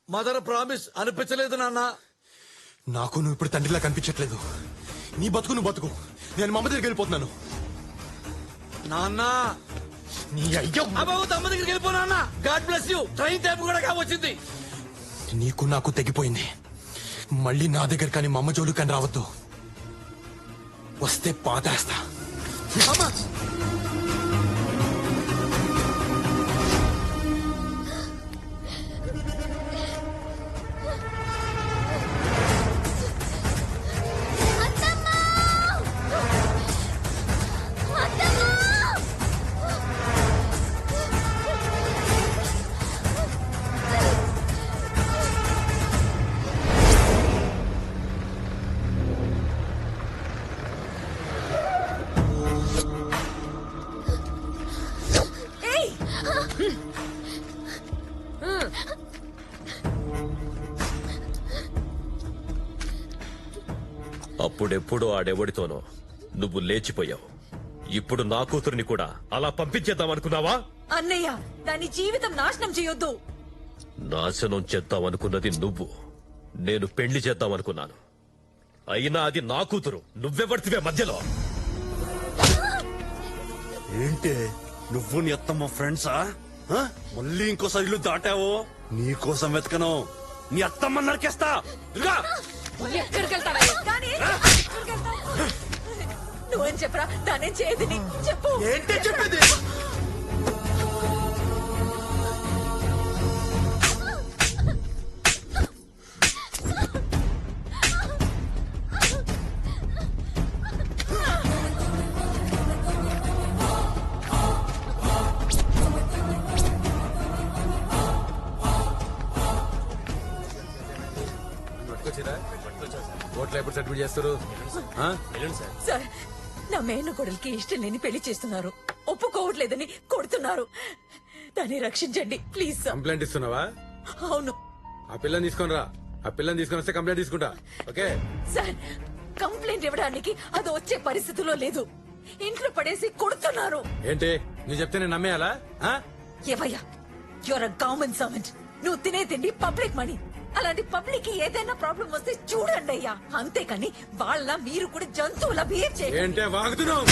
[SPEAKER 1] మదర్ ప్రామిస్ అనిపించలేదు నాన్న.
[SPEAKER 17] నాకు నువ్వు ఇప్పుడు తండ్రిలా కనిపించట్లేదు. నీ బతుకు నువ్వు బతుకు. నేను మా అమ్మ దగ్గరికి వెళ్ళిపోతున్నాను.
[SPEAKER 1] నాన్న,
[SPEAKER 17] నీ అయ్యో
[SPEAKER 1] అమ్మ దగ్గరికి వెళ్ళిపో నాన్న. God bless you. Train time కూడా కావచ్చింది.
[SPEAKER 17] నీకు నాకు తెగిపోయింది. మళ్ళీ నా దగ్గర కానీ మా అమ్మ జోలు కానీ రావద్దు. వస్తే పాతేస్తా.
[SPEAKER 1] అమ్మా,
[SPEAKER 11] అప్పుడెప్పుడు ఆడెవడితోనో నువ్వు లేచిపోయావు. ఇప్పుడు నా కూతురిని కూడా అలా పంపించేద్దామనుకున్నావా?
[SPEAKER 2] అన్నయ్య, దాని జీవితం నాశనం చేయొద్దు.
[SPEAKER 11] నాశనం చేద్దామనుకున్నది నువ్వు, నేను పెళ్లి చేద్దామనుకున్నాను. అయినా అది నా కూతురు. నువ్వెవడితివే మధ్యలో?
[SPEAKER 12] ఏంటి నువ్వు నీ అత్తమ్మ ఫ్రెండ్సా? మళ్ళీ ఇంకోసారి ఇల్లు దాటావో నీకోసం వెతకను. నీ అత్తమ్మ నరికేస్తా.
[SPEAKER 14] ఎక్కడికి వెళ్తావా?
[SPEAKER 2] నువ్వేం చెప్పరా? దానేం చేయదు. చెప్పు.
[SPEAKER 17] ఏంటి చెప్పేది?
[SPEAKER 15] పట్టుకొచ్చిరా ఓట్లు ఎప్పుడు సర్టిఫికేట్ చేస్తారు ఆ?
[SPEAKER 2] సార్ నా మేనకోడలికి ఇష్టం లేని పెళ్లి చేస్తున్నారు, ఒప్పుకోవట్లేదని కొడుతున్నారు. దాన్ని రక్షించండి ప్లీజ్ సార్.
[SPEAKER 15] కంప్లైంట్ ఇస్తున్నావా?
[SPEAKER 2] అవును
[SPEAKER 15] ఆ పిల్లని తీసుకొని రా. ఆ పిల్లని తీసుకొని వస్తే కంప్లైంట్ తీసుకుంటా. ఓకే
[SPEAKER 2] సార్, కంప్లైంట్ ఇవ్వడానికి అది వచ్చే పరిస్థితిలో లేదు. ఇంట్లో పడేసి కొడుతున్నారు.
[SPEAKER 15] ఏంటి నువ్వు చెప్తే నేను నమ్మేయాలా? ఆ?
[SPEAKER 2] ఏవయ్యా, యువర్ గవర్నమెంట్ సర్వెంట్. నువ్వు తినే తిండి పబ్లిక్ మనీ. అలాంటి పబ్లిక్ కి ఏదైనా ప్రాబ్లం వస్తే చూడండి అయ్యా, అంతేకాని వాళ్ళ మీరు కూడా జంతువుల బిహేవ్ చేయండి.
[SPEAKER 15] ఏంటే వాగుతున్నావు?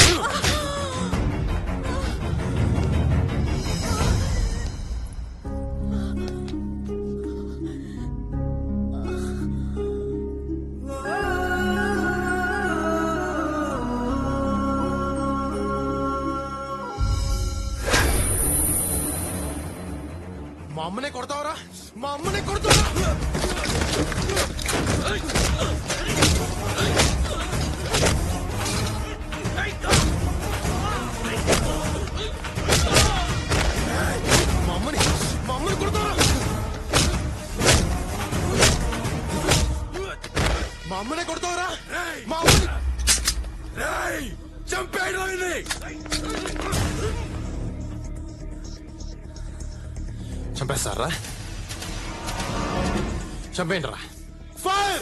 [SPEAKER 17] మా అమ్మనే కొడతావరా? మా అమ్మనే కొడతావరా? మా అమ్మని కొడతావరా? మా అమ్మనే కొడతావరా? మా అమ్మని
[SPEAKER 15] చంపేయడం
[SPEAKER 17] చంపేస్తారా? చంపేయండి రా. ఫైర్!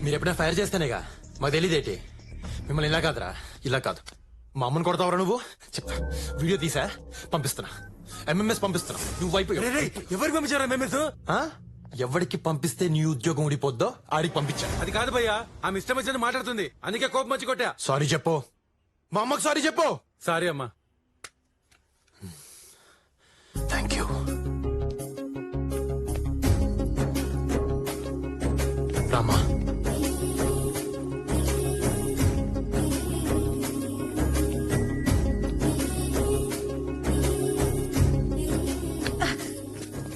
[SPEAKER 17] మీరు ఎప్పుడైనా ఫైర్ చేస్తేనేగా మాకు తెలియదేంటి. మిమ్మల్ని ఇలా కాదురా, ఇలా కాదు. మా అమ్మని కొడతావరా నువ్వు? చెప్తా, వీడియో తీసా పంపిస్తున్నా, ఎంఎంఎస్ పంపిస్తున్నా. నువ్వు అయిపోయి
[SPEAKER 15] ఎవరికి పంపించారా ఎంఎంఎస్?
[SPEAKER 17] ఎవరికి పంపిస్తే నీ ఉద్యోగం ఊడిపోద్దో ఆడికి పంపించా.
[SPEAKER 15] అది కాదు భయ్యా, ఆమె ఇష్టం వచ్చినట్టు మాట్లాడుతుంది, అందుకే కోపం వచ్చి కొట్టా.
[SPEAKER 17] సారీ చెప్పు, మా అమ్మకి సారీ చెప్పు.
[SPEAKER 15] సారీ అమ్మా.
[SPEAKER 17] Thank you. రామా,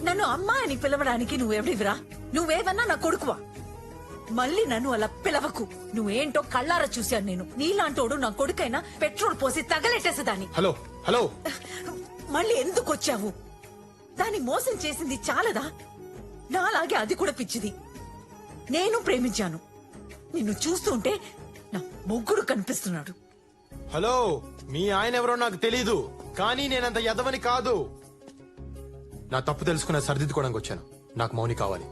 [SPEAKER 2] నన్ను అమ్మా అని పిలవడానికి నువ్వెవడివిరా? నువ్వేవన్నా నా కొడుకువా? మళ్ళీ నన్ను అలా పిలవకు. నువ్వేంటో కళ్ళారా చూశాను నేను. నీలాంటోడు నా కొడుకైనా పెట్రోల్ పోసి తగలెట్టేసేదాన్ని.
[SPEAKER 17] హలో హలో,
[SPEAKER 2] మళ్ళీ ఎందుకు వచ్చావు? దాన్ని మోసం చేసింది చాలదా? నాలాగే అది కూడా పిచ్చిది. నేను ప్రేమించాను. నిన్ను చూస్తుంటే నా మొగ్గుడు కనిపిస్తున్నాడు.
[SPEAKER 17] హలో, మీ ఆయన ఎవరో నాకు తెలీదు, కానీ నేనంత ఎదవని కాదు. నా తప్పు తెలుసుకున్న సరిదిద్దుకోవడానికి వచ్చాను. నాకు మౌని కావాలి.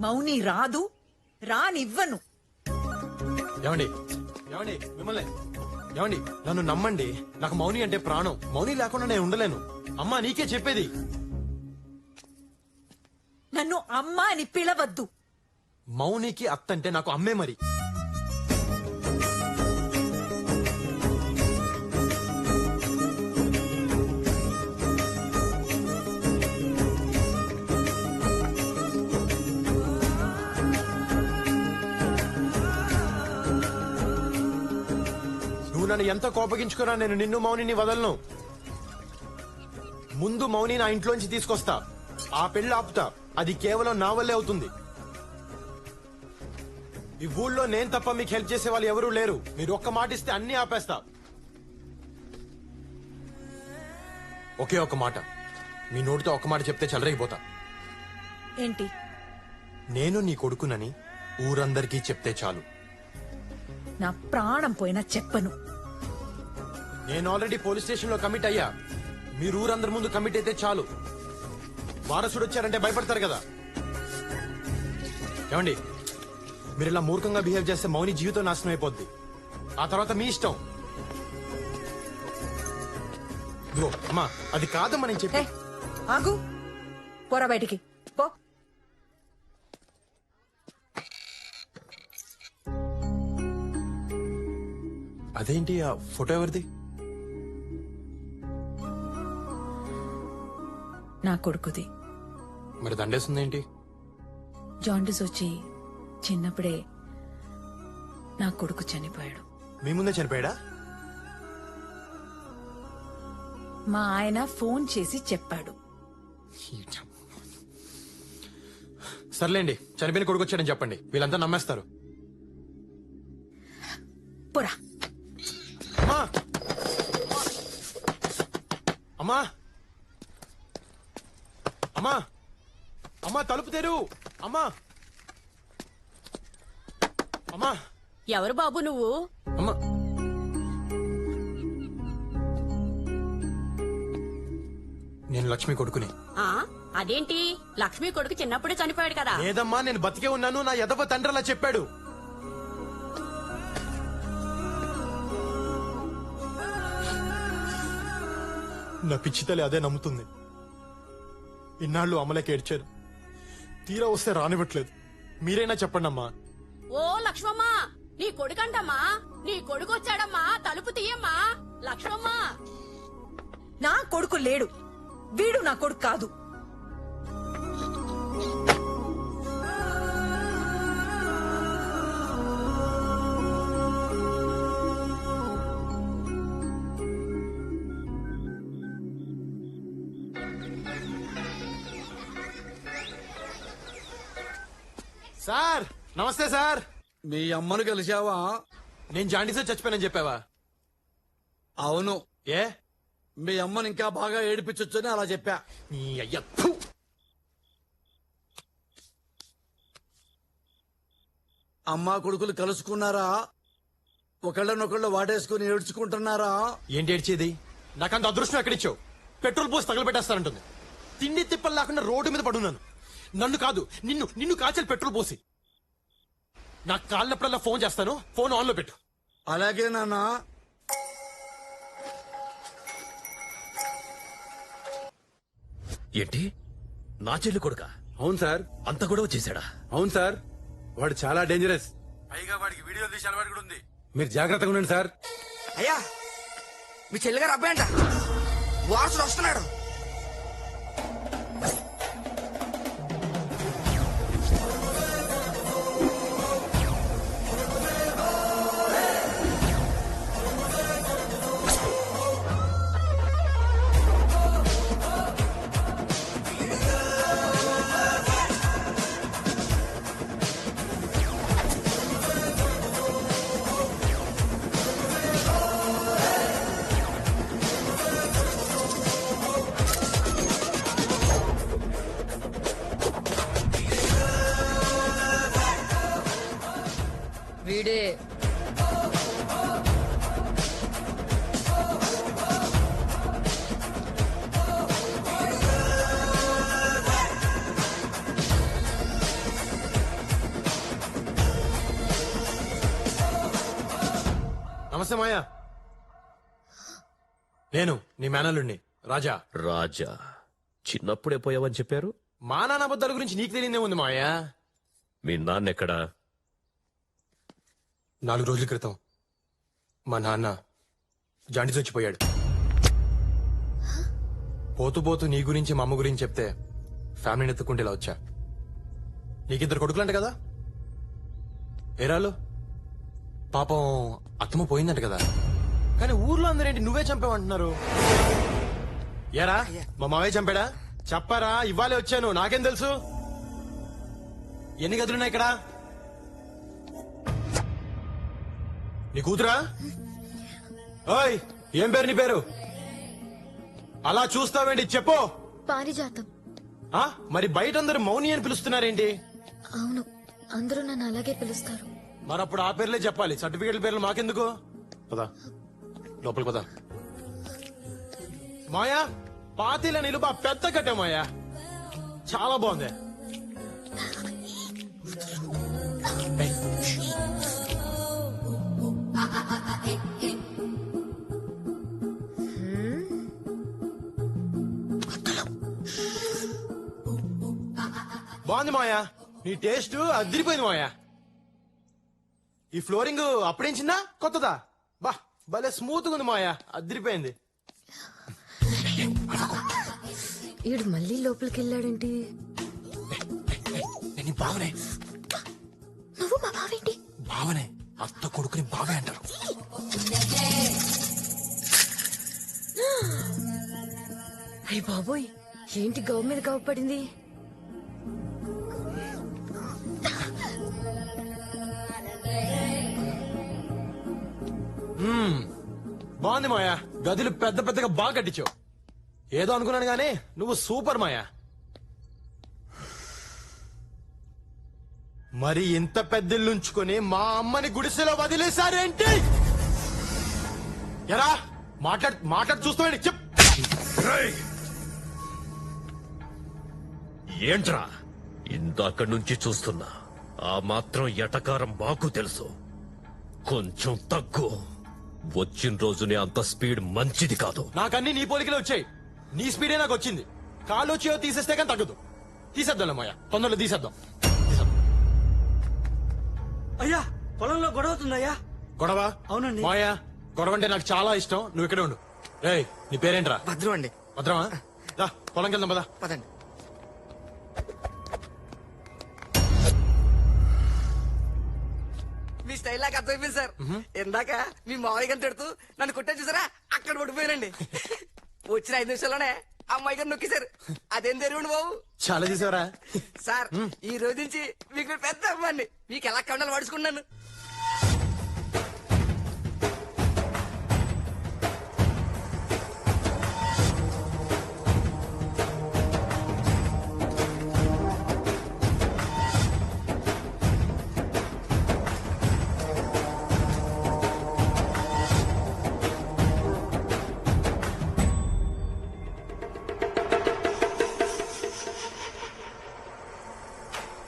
[SPEAKER 2] మౌని రాదు, రానివ్వను.
[SPEAKER 17] ఏమండి ఏమండి మిమ్మల్ని ఏమండి, నన్ను నమ్మండి. నాకు మౌని అంటే ప్రాణం. మౌని లేకుండా నేను ఉండలేను. అమ్మా, నీకే చెప్పేది.
[SPEAKER 2] నన్ను అమ్మా అని పిలవద్దు.
[SPEAKER 17] మౌనికి అత్తంటే నాకు అమ్మే మరి. నువ్వు నన్ను ఎంత కోపగించుకున్నా నేను నిన్ను మౌనిని వదలను. ముందు మౌని నా ఇంట్లోంచి తీసుకొస్తా, ఆ పెళ్లి ఆపుతా. అది కేవలం నా వల్లే అవుతుంది. ఈ ఊళ్ళో నేను తప్ప మీకు హెల్ప్ చేసే వాళ్ళు ఎవరూ లేరు. మీరు ఒక్క మాట ఇస్తే అన్ని ఆపేస్తా. ఒకే ఒక్క మాట, మీ నోటితో ఒక్క మాట చెప్తే చెలరేగిపోతా.
[SPEAKER 2] ఏంటి?
[SPEAKER 17] నేను నీ కొడుకునని ఊరందరికీ చెప్తే చాలు.
[SPEAKER 2] నా ప్రాణం పోయినా చెప్పను.
[SPEAKER 17] నేను ఆల్రెడీ పోలీస్ స్టేషన్ లో కమిట్ అయ్యా. మీరు ఊరందరి ముందు కమిట్ అయితే చాలు. వారసుడు వచ్చారంటే భయపడతారు కదా. ఏమండి, మీరు ఇలా మూర్ఖంగా బిహేవ్ చేస్తే మౌని జీవితం నాశనం అయిపోద్ది. ఆ తర్వాత మీ ఇష్టం. ఇదిగో అమ్మా, అది కాదమ్మా నేను చెప్పే.
[SPEAKER 2] ఆగు, పోరా బయటికి పో.
[SPEAKER 17] అదేంటి ఆ ఫోటో ఎవరిది?
[SPEAKER 2] నా కొడుకుది.
[SPEAKER 17] మరి దండేస్తుందేంటి?
[SPEAKER 2] జాండీస్ వచ్చి చిన్నప్పుడే నా కొడుకు చనిపోయాడు.
[SPEAKER 17] మీ ముందే చనిపోయాడా?
[SPEAKER 2] మా ఆయన ఫోన్ చేసి చెప్పాడు.
[SPEAKER 17] సర్లేండి, చనిపోయిన కొడుకు వచ్చాడని చెప్పండి, వీళ్ళంతా నమ్మేస్తారు.
[SPEAKER 2] పోరా.
[SPEAKER 17] అమ్మా, అమ్మా, అమ్మా,
[SPEAKER 13] అమ్మా తలుపు తెరు. అమ్మా అమ్మా.
[SPEAKER 14] ఎవరు బాబు నువ్వు?
[SPEAKER 13] అమ్మా నేను లక్ష్మి కొడుకుని.
[SPEAKER 14] ఆ అదేంటి, లక్ష్మి కొడుకు చిన్నప్పుడే చనిపోయాడు కదా?
[SPEAKER 13] లేదమ్మా, నేను బతికే ఉన్నాను. నా ఎదవ తండ్రి అలా చెప్పాడు. నా పిచ్చి తల్లి అదే నమ్ముతుంది. ఇన్నాళ్ళు అమలకి ఏడ్చారు, తీరా వస్తే రానివ్వట్లేదు. మీరైనా చెప్పండి అమ్మా.
[SPEAKER 14] ఓ లక్ష్మమ్మ, నీ కొడుకంటమ్మా, నీ కొడుకు వచ్చాడమ్మా, తలుపు తీయమ్మా. లక్ష్మమ్మ,
[SPEAKER 2] నా కొడుకు లేడు, వీడు నా కొడుకు కాదు.
[SPEAKER 13] సార్ నమస్తే సార్.
[SPEAKER 1] మీ అమ్మను కలిశావా?
[SPEAKER 13] నేను జాండీసే చచ్చిపోయానని చెప్పావా?
[SPEAKER 1] అవును.
[SPEAKER 13] ఏ
[SPEAKER 1] మీ అమ్మని ఇంకా బాగా ఏడిపించొచ్చని అలా చెప్పా.
[SPEAKER 13] నీ అయ్య థు.
[SPEAKER 1] అమ్మా కొడుకులు కలుసుకున్నారా? ఒకళ్ళనొకళ్ళు వాటేసుకుని ఏడ్చుకుంటున్నారా?
[SPEAKER 13] ఏంటి ఏడ్చేది? నాకంత అదృష్టం ఎక్కడిచ్చావు? పెట్రోల్ పోసి తగలబెట్టేస్తానంటుంది. తిండి తిప్పలు లేకుండా రోడ్డు మీద పడున్నాను. నన్ను కాదు, నిన్ను నిన్ను కాల్చాలి పెట్రోల్ పోసి. నాకు కాళ్ళప్పుడల్లా ఫోన్ చేస్తాను, ఫోన్ ఆన్ లో పెట్టు.
[SPEAKER 1] అలాగే నాన్నా.
[SPEAKER 11] ఏంటి, నా చెల్లి కొడుక?
[SPEAKER 15] అవును సార్.
[SPEAKER 11] అంత గొడవ చేశాడా?
[SPEAKER 15] అవును సార్, వాడు చాలా డేంజరస్. పైగా వాడికి వీడియో తీసే అలవాటు కూడా ఉంది. మీరు జాగ్రత్తగా ఉండండి సార్.
[SPEAKER 10] అయ్యా, మీ చెల్లిగారు అబ్బాయి అంట, వారసుడు వస్తున్నాడు.
[SPEAKER 14] వీడే.
[SPEAKER 13] నమస్తే మాయా, నేను నీ మేనల్లుణ్ణి రాజా.
[SPEAKER 11] రాజా, చిన్నప్పుడే పోయావని చెప్పారు.
[SPEAKER 13] మా నాన్న అబద్ధాల గురించి నీకు తెలియదే ఉంది మాయా.
[SPEAKER 11] మీ నాన్న ఎక్కడా?
[SPEAKER 13] 4 రోజుల క్రితం మా నాన్న జాండీస్ వచ్చిపోయాడు. పోతూ పోతూ నీ గురించి మా అమ్మ గురించి చెప్తే ఫ్యామిలీని ఎత్తుకుంటే ఇలా వచ్చా. నీకిద్దరు కొడుకులంట కదా, ఏరాలు పాపం అత్తమ్మ పోయిందంట కదా. కానీ ఊర్లో అందరేంటి నువ్వే చంపావంటున్నారు. ఏరా మా మావయ్య చంపాడా? చెప్పారా? ఇవ్వాలే వచ్చాను, నాకేం తెలుసు. ఎన్ని గదులున్నాయి ఇక్కడ? నీ కూతురా? ఓయ్, ఏం పేరు నీ పేరు? అలా చూస్తావేంటి చెప్పు.
[SPEAKER 3] పారిజాతం.
[SPEAKER 13] ఆ మరి బయట అందరు మౌని అని పిలుస్తున్నారేంటి?
[SPEAKER 3] అవును, అందరూ నన్ను అలాగే పిలుస్తారు.
[SPEAKER 13] మరప్పుడు ఆ పేర్లే చెప్పాలి, సర్టిఫికేట్ల పేర్లు మాకెందుకు? పదా లోపలికి పదా. మాయా, పాతీల నిలుబ పెద్ద కట్టే మాయా, చాలా బాగుంది. ఏయ్. బాగుంది మాయా, నీ టేస్ట్ అదిరిపోయింది మాయా. ఈ ఫ్లోరింగ్ అప్పుడేంచిందా కొత్తదా? బా భలే స్మూత్ గా ఉంది మాయా, అదిరిపోయింది.
[SPEAKER 3] ఈడు మళ్ళీ లోపలికి వెళ్ళాడేంటి?
[SPEAKER 13] నేను బావనే.
[SPEAKER 3] నువ్వు మా బావేంటి?
[SPEAKER 13] బావనే, అత్త కొడుకుని బావే అంటారు.
[SPEAKER 3] అయ్య బాబోయ్, ఏంటి గవ్ మీద గవ్ పడింది?
[SPEAKER 13] బాగుంది మాయా, గదులు పెద్ద పెద్దగా బాగా కట్టించావు. ఏదో అనుకున్నాను గానీ నువ్వు సూపర్ మాయా.
[SPEAKER 17] మరి ఇంత పెద్దిల్లుంచుకొని మా అమ్మని గుడిసెలో వదిలేశారేంటి? ఎరా మాట్లాడు చూస్తామని చెప్.
[SPEAKER 11] ఏంట్రా ఇందాక నుంచి చూస్తున్నా, ఆ మాత్రం ఎటకారం మాకు తెలుసు. కొంచెం తగ్గు. వచ్చిన రోజునే అంత స్పీడ్ మంచిది కాదు.
[SPEAKER 17] నాకన్నీ నీ పోలికలే వచ్చాయి. నీ స్పీడే నాకు వచ్చింది. కాలు వచ్చి తీసేస్తే కానీ తగ్గదు. తీసేద్దాం మాయా, తొందరలో తీసేద్దాం.
[SPEAKER 10] అయ్యా పొలంలో గొడవ అవుతుందయ్యా.
[SPEAKER 17] గొడవ?
[SPEAKER 10] అవునండి.
[SPEAKER 17] మాయా, గొడవ అంటే నాకు చాలా ఇష్టం. నువ్వు ఇక్కడే ఉండు. రేయ్, నీ పేరేంట్రా?
[SPEAKER 10] భద్రం అండి.
[SPEAKER 17] భద్రమా? రా పొలంకి వెళ్దాం పదా.
[SPEAKER 10] పదండి. మీ స్టైల్ నాకు అర్థమైపోయింది సార్. ఇందాక మీ మావయ్య గారిని తిడుతూ నన్ను కొట్టా చూసారా, అక్కడ పడిపోయానండి. వచ్చిన 5 నిమిషాల్లోనే అమ్మాయి గారు నొక్కేశారు. అదేం తెలియండి బాబు.
[SPEAKER 17] చాలా చేసావరా
[SPEAKER 10] సార్. ఈ రోజు నుంచి మీకు పెద్ద అమ్మాయిని, మీకు ఎలా కండాలు పడుచుకున్నాను.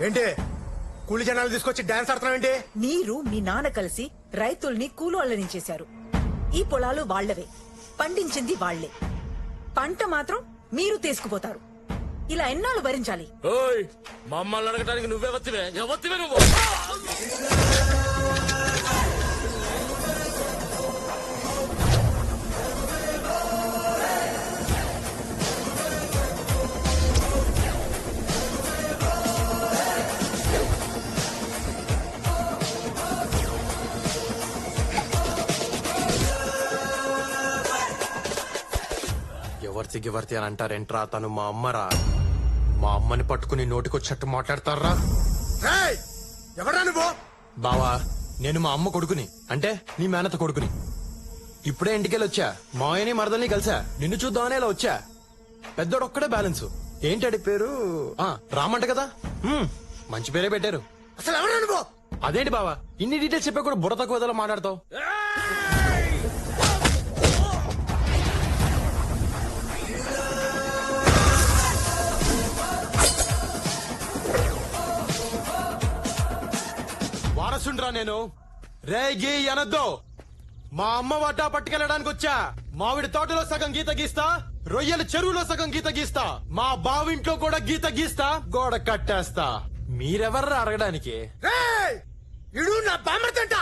[SPEAKER 17] ఏంటి కూలి జనాలు తీసుకొచ్చి డాన్స్ ఆడుతున్నావు ఏంటి?
[SPEAKER 2] మీరు మీ నాన్న కలిసి రైతుల్ని కూలోళ్ళని చేశారు. ఈ పొలాలు వాళ్లవే, పండించింది వాళ్లే, పంట మాత్రం మీరు తీసుకుపోతారు. ఇలా ఎన్నాళ్ళు భరించాలి?
[SPEAKER 4] ఓయ్, మమ్మల్ని అడగటానికి నువ్వే వత్తివే, ఎవత్తివే నువ్వు?
[SPEAKER 17] గివర్తి అని అంటారేంట్రా? తను మా అమ్మరా. మా అమ్మని పట్టుకుని నోటికొచ్చట్టు మాట్లాడతారా? ఎవరా నువ్వు? బావా, నేను మా అమ్మ కొడుకుని, అంటే నీ మేనత కొడుకుని. ఇప్పుడే ఇంటికెళ్ళి వచ్చా. మాయని మరదల్ని కలిసా. నిన్ను చూద్దామనే ఇలా వచ్చా. పెద్దోడు ఒక్కడే బ్యాలెన్స్. ఏంటడి పేరు? రామంట కదా. మంచి పేరే పెట్టారు. అసలు ఎవరా నువ్వు? అదేంటి బావా, ఇన్ని డీటెయిల్స్ చెప్పా కూడా బుర్ర తక్కువ ఏదో మాట్లాడతావు. వారసుండ్రా నేను. రేగి అనద్దు. మా అమ్మ వాటా పట్టుకెళ్ళడానికి వచ్చా. మామిడి తోటలో సగం గీత గీస్తా, రొయ్యల చెరువులో సగం గీత గీస్తా, మా బావింట్లో కూడా గీత గీస్తా, గోడ కట్టేస్తా. మీరెవర్రా అడగడానికి? ఇడు నా బామ్మర్తంట.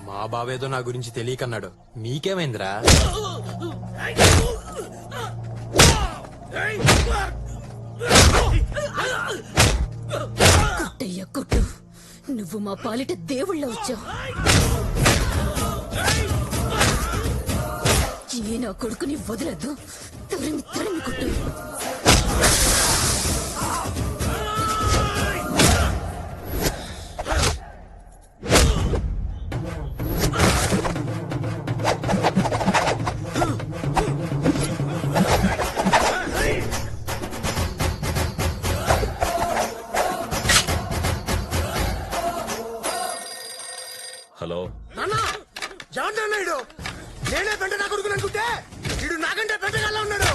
[SPEAKER 17] మా బావేదో నా గురించి తెలియకన్నాడు. మీకేమైందిరా?
[SPEAKER 5] కొట్టయ్య కొట్టు, నువ్వు మా పాలిట దేవుళ్ళ వచ్చావు. ఏ నా కొడుకుని వదలద్దు, తరిమి తరిమి కొట్టు.
[SPEAKER 11] హలో,
[SPEAKER 17] జాన్నాడు. నేనే పెంట నా కొడుకుని అనుకుంటే వీడు నాకంటే పెంటగాళ్ళ ఉన్నాడు.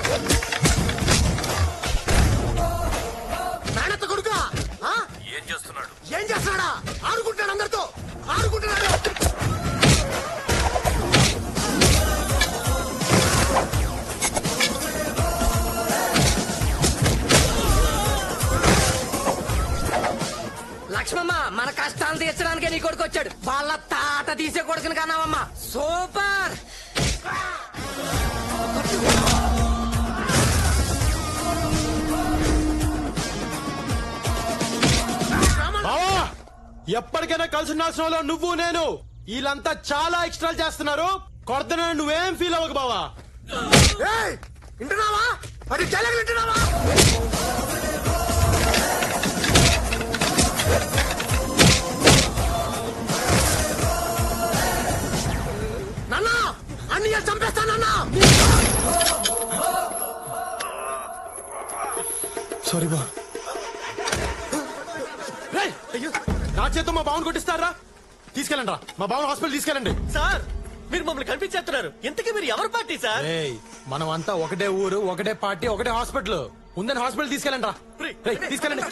[SPEAKER 17] నానత్త కొడుకా?
[SPEAKER 11] ఏం చేస్తున్నాడు?
[SPEAKER 17] ఏం చేస్తున్నాడా? ఆడుకుంటాడు, అందరితో ఆడుకుంటున్నాడు.
[SPEAKER 10] లక్ష్మమ్మ, మన కష్టాలు తీర్చడానికే నీ కొడుకు వచ్చాడు. వాళ్ళ తాట తీసే కొడుకుని కన్నావమ్మా. సూపర్.
[SPEAKER 17] ఎప్పటికైనా కలిసి ఉండాల్సిన వాళ్ళు నువ్వు నేను. వీళ్ళంతా చాలా ఎక్స్ట్రా చేస్తున్నారు. కొడుతున్నా నువ్వేం ఫీల్ అవ్వకు బావా.
[SPEAKER 10] వింటున్నావా? అది డైలాగ్ వింటున్నావా? నాన్నా అన్నయ్య చంపేస్తానన్నా.
[SPEAKER 17] సారీ బా. నా చేత్తో మా బావన్ కొట్టిస్తారా? తీసుకెళ్ళండి రా, మా బావన్ హాస్పిటల్ తీసుకెళ్ళండి.
[SPEAKER 6] సార్ మీరు మమ్మల్ని కనిపించేస్తున్నారు. ఇంతకీ మీరు ఎవరు పార్టీ సార్?
[SPEAKER 17] మనం అంతా ఒకటే ఊరు, ఒకటే పార్టీ, ఒకటే హాస్పిటల్. ఉందని హాస్పిటల్ తీసుకెళ్ళండి రా. తీసుకెళ్ళండి.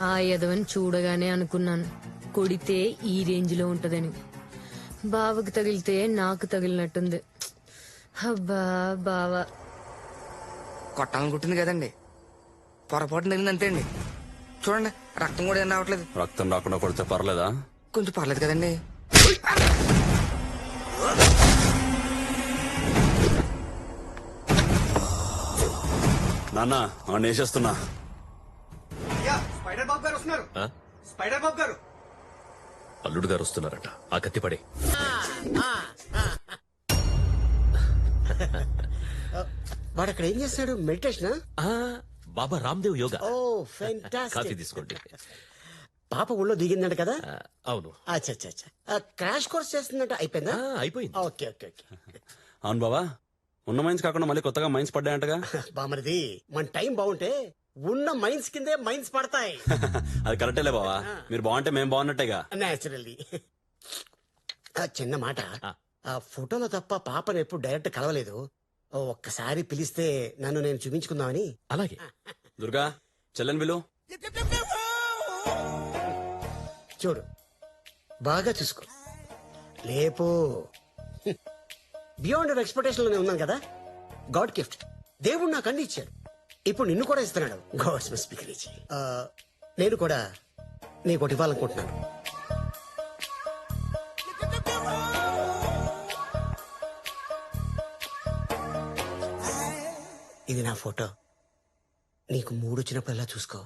[SPEAKER 14] ఆ యదవని చూడగానే అనుకున్నాను కొడితే ఈ రేంజ్ లో ఉంటదని. బావకు తగిలితే నాకు తగిలినట్టుంది. అబ్బా బావా.
[SPEAKER 10] కొట్టాలనుకుంటుంది కదండి, పొరపాటు తగిలింది అంతే అండి. చూడండి రక్తం కూడా ఏం రావట్లేదు.
[SPEAKER 12] రక్తం రాకుండా కొడితే పర్లేదా?
[SPEAKER 10] కొంచెం పర్లేదు కదండి.
[SPEAKER 12] నాన్న వాడిని వేసేస్తున్నా.
[SPEAKER 10] స్పైడర్ బాబు గారు వస్తున్నారు.
[SPEAKER 11] ఆ?
[SPEAKER 10] స్పైడర్ బాబు గారు.
[SPEAKER 11] అల్లుడు గారు వస్తున్నారట. ఆ కత్తి పడే.
[SPEAKER 20] వాడు అక్కడ ఏం చేస్తాడు? మెడిటేషన్.
[SPEAKER 11] బాబా Ramdev yoga.
[SPEAKER 20] Oh fantastic.
[SPEAKER 11] Coffee తీసుకోండి.
[SPEAKER 20] పాప ఊళ్ళో దిగిందంట కదా?
[SPEAKER 11] అవును.
[SPEAKER 20] అచ్చా క్రాష్ కోర్స్ చేస్తుందంట. అయిపోయిందా?
[SPEAKER 11] అయిపోయింది.
[SPEAKER 20] Okay okay okay.
[SPEAKER 12] అవును బావా, ఉన్న మైన్స్ కాకుండా మళ్ళీ కొత్తగా మైన్స్ పడ్డాయంటగా?
[SPEAKER 20] బామరిది మన టైం బాగుంటే ఉన్న మైన్స్ కిందే మైన్స్ పడతాయి.
[SPEAKER 12] అది కరెక్టేలే బావా, మీరు బాగుంటే మేము బాగున్నట్టేగా.
[SPEAKER 20] నేచురల్లీ. చిన్న మాట, ఆ ఫోటోలో తప్ప పాపను ఎప్పుడు డైరెక్ట్ కలవలేదు. ఒక్కసారి పిలిస్తే నన్ను నేను చూపించుకుందామని.
[SPEAKER 11] అలాగే.
[SPEAKER 12] దుర్గా చెల్లెన్ విలు.
[SPEAKER 20] చూడు బాగా చూసుకో. లేపు. బియాండ్ అవర్ ఎక్స్పెక్టేషన్ లోనే ఉన్నాను కదా. God gift. దేవుడు నాకు అన్ని ఇచ్చాడు, ఇప్పుడు నిన్ను కూడా ఇస్తున్నాడు. God's must be crazy. నేను కూడా నీకు ఇవ్వాలనుకుంటున్నాను. ఇది నా ఫోటో. నీకు మూడు వచ్చినప్పుడల్లా చూసుకో.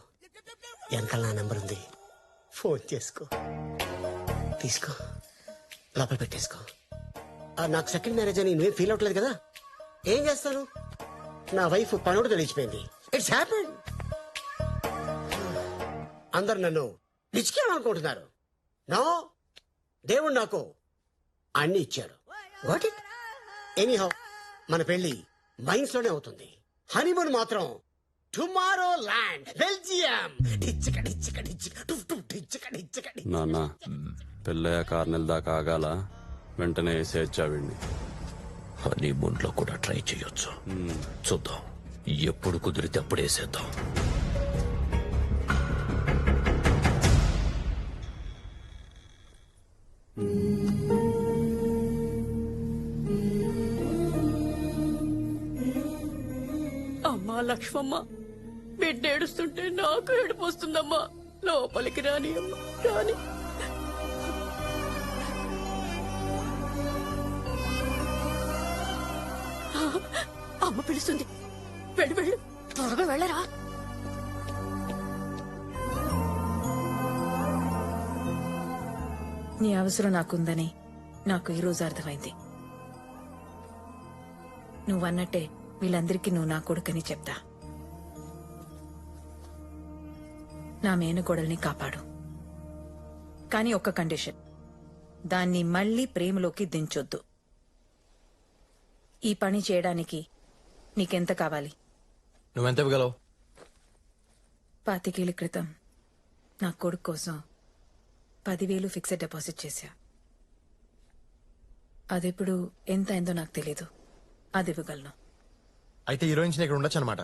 [SPEAKER 20] వెనకాల నా నెంబర్ ఉంది, ఫోన్ చేసుకో. తీసుకో, లోపల పెట్టేసుకో. నాకు సెకండ్ మ్యారేజ్ అని నువ్వేం ఫీల్ అవట్లేదు కదా? ఏం చేస్తాను, నా వైఫ్ పనుడు తెలిసిపోయింది. It's happen. అందరు నన్ను నిచ్చికేమనుకుంటున్నారు. నో, దేవుడు నాకు అన్ని ఇచ్చాడు. వాట్ ఇట్ ఎనీహౌ, మన పెళ్లి మైన్స్ లోనే అవుతుంది. హనీమూన్ మాత్రం టుమారో ల్యాండ్, బెల్జియం.
[SPEAKER 12] నాన్న పెళ్ళయ్యాక 6 నెలల దాకా ఆగాల, వెంటనే వేసేచ్చావిండి.
[SPEAKER 11] హనీమూన్ లో కూడా ట్రై చేయొచ్చు. చూద్దాం, ఎప్పుడు కుదిరితే అప్పుడు వేసేద్దాం.
[SPEAKER 14] అమ్మా లక్ష్మమ్మ, బిడ్డ ఏడుస్తుంటే నాకు ఏడుపు వస్తుందమ్మా. లోపలికి రాని అమ్మా, రాని. అమ్మ పిలుస్తుంది, వెళ్ళు వెళ్ళు, త్వరగా వెళ్ళరా.
[SPEAKER 2] నీ అవసరం నాకుందని నాకు ఈ రోజు అర్థమైంది. నువ్వన్నట్టే వీళ్ళందరికీ నువ్వు నా కొడుకని చెప్తా. నా మేనకోడల్ని కాపాడు, కానీ ఒక్క కండిషన్, దాన్ని మళ్ళీ ప్రేమలోకి దించొద్దు. ఈ పని చేయడానికి నీకెంత కావాలి?
[SPEAKER 13] నువ్వెంత ఇవ్వగలవు?
[SPEAKER 2] 25 ఏళ్ల క్రితం నా కొడుకు కోసం 10,000 ఫిక్స్డ్ డిపాజిట్ చేశా. అదెప్పుడు ఎంత అయిందో నాకు తెలీదు. అది ఇవ్వగలను.
[SPEAKER 13] అయితే హీరోయిన్స్ ఇక్కడ ఉండొచ్చు అనమాట.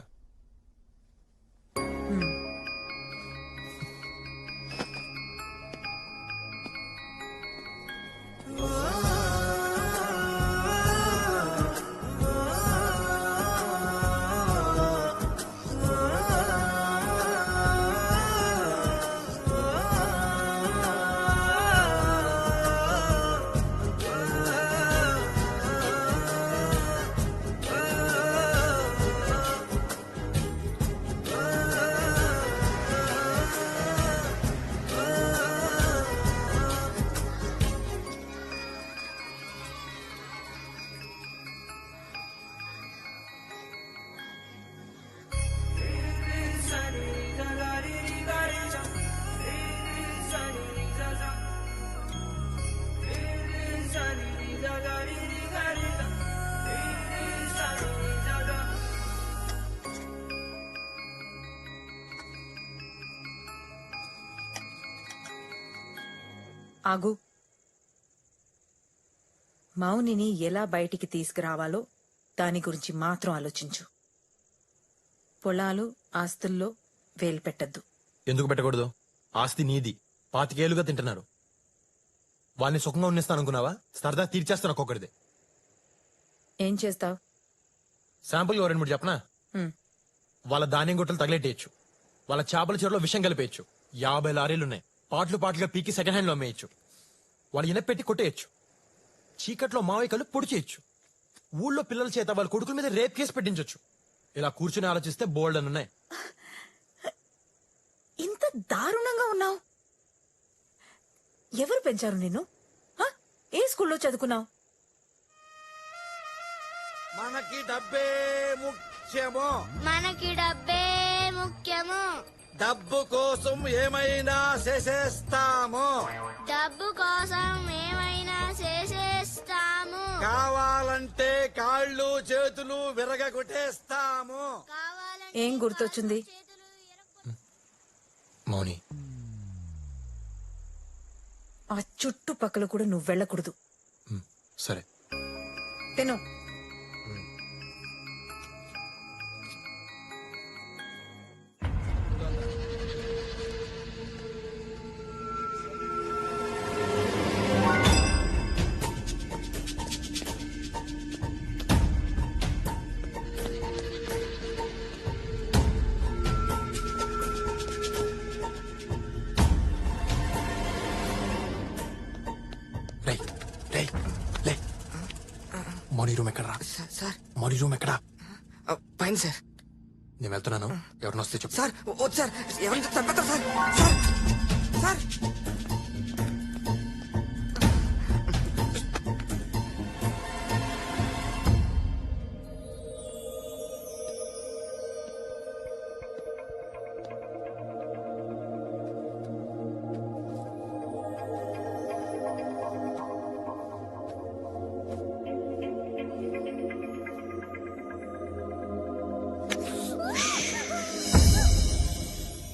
[SPEAKER 2] ఆగు. మౌనిని ఎలా బయటికి తీసుకురావాలో దాని గురించి మాత్రం ఆలోచించు. పొలాలు ఆస్తుల్లో వేలు పెట్టద్దు.
[SPEAKER 13] ఎందుకు పెట్టకూడదు? ఆస్తి నీది, 25 ఏళ్లుగా తింటున్నారు. వాళ్ళని సుఖంగా ఉన్నిస్తాను అనుకున్నావా? సరదా తీర్చేస్తాను ఒక్కొక్కడిది.
[SPEAKER 2] ఏం చేస్తావు?
[SPEAKER 13] శాంపుల్ 2-3 చెప్పనా? వాళ్ళ ధాన్యం గుట్టలు తగిలెట్టేయచ్చు, వాళ్ళ చేపల చెరువులో విషం కలిపేయచ్చు, 50 లారీలున్నాయి, పాటలు పాటలుగా పీకి సెకండ్ హ్యాండ్ లో అమ్మేయచ్చు, వాళ్ళు ఇనపెట్టి కొట్టేయచ్చు, చీకట్లో మావికలు పొడి చేయొచ్చు, ఊళ్ళో పిల్లల చేత వాళ్ళ కొడుకుల మీద రేప్ కేసు పెట్టించొచ్చు. ఇలా కూర్చుని ఆలోచిస్తే బోల్డ్ అని ఉన్నాయి.
[SPEAKER 2] ఇంత దారుణంగా ఉన్నావు. ఎవరు పెంచారు నిన్ను? ఏ స్కూల్లో చదువుకున్నావు?
[SPEAKER 1] మనకి డబ్బే ముఖ్యము.
[SPEAKER 16] మనకి డబ్బే ముఖ్యము.
[SPEAKER 1] డబ్బు కోసం ఏమైనా చేసేస్తాము.
[SPEAKER 16] డబ్బు కోసం ఏమైనా చేసేస్తాము.
[SPEAKER 1] కావాలంటే కాళ్ళు చేతులు విరగొట్టేస్తాము.
[SPEAKER 2] ఏం గుర్తొచ్చింది?
[SPEAKER 13] మౌని,
[SPEAKER 2] ఆ చుట్టుపక్కల కూడా నువ్వు వెళ్ళకూడదు.
[SPEAKER 13] సరే
[SPEAKER 2] తిను.
[SPEAKER 13] మౌని రూమ్ ఎక్కడరా?
[SPEAKER 10] సార్
[SPEAKER 13] మౌని రూమ్ ఎక్కడా?
[SPEAKER 10] పైన సార్.
[SPEAKER 13] నేను వెళ్తున్నాను, ఎవరిని వస్తే చెప్పు.
[SPEAKER 10] సార్ వద్దు సార్, ఎవరిని చంపేస్తారు సార్. సార్ సార్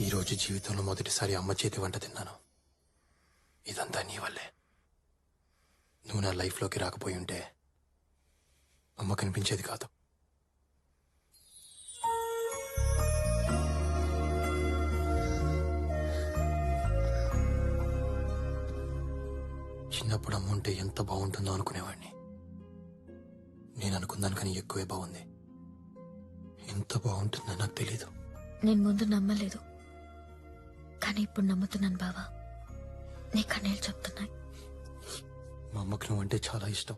[SPEAKER 13] ఈ రోజు జీవితంలో మొదటిసారి అమ్మ చేతి వంట తిన్నాను. ఇదంతా నీ వల్లే. నువ్వు నా లైఫ్లోకి రాకపోయి ఉంటే అమ్మ కనిపించేది కాదు. చిన్నప్పుడు అమ్మ ఉంటే ఎంత బాగుంటుందో అనుకునేవాడిని. నేను అనుకున్నాను ఎక్కువే బాగుంది. ఎంత బాగుంటుందో నాకు తెలీదు.
[SPEAKER 5] నేను ముందు నమ్మలేదు, కానీ ఇప్పుడు నమ్ముతున్నాను బావా. నీ కన్నీళ్ళు చెప్తున్నాయి.
[SPEAKER 13] మా అమ్మకు నువ్వంటే చాలా ఇష్టం.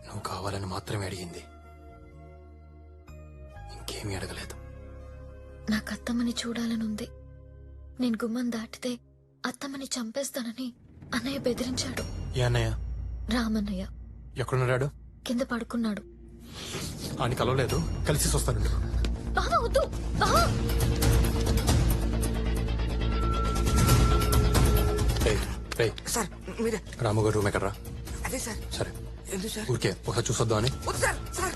[SPEAKER 13] నువ్వు కావాలని మాత్రమే అడిగింది, ఇంకేమీ అడగలేదు.
[SPEAKER 5] నాకు అత్తమ్మని చూడాలనుంది. నేను గుమ్మం దాటితే అత్తమ్మని చంపేస్తానని అన్నయ్య బెదిరించాడు.
[SPEAKER 13] ఏ అన్నయ్య?
[SPEAKER 5] రామన్నయ్య.
[SPEAKER 13] ఎక్కడున్నాడు?
[SPEAKER 5] కింద పడుకున్నాడు.
[SPEAKER 13] ఆయన కలవలేదు, కలిసి వస్తానండి.
[SPEAKER 5] బావా వద్దు బావా.
[SPEAKER 10] సార్ మీరే.
[SPEAKER 13] రాముగారు రూమ్ ఎక్కడరా?
[SPEAKER 10] అదే సార్.
[SPEAKER 13] సరే
[SPEAKER 10] ఎందుకు సార్?
[SPEAKER 13] ఊరికే ఒకసారి చూసొద్దాం అని.
[SPEAKER 10] వద్దు సార్. సార్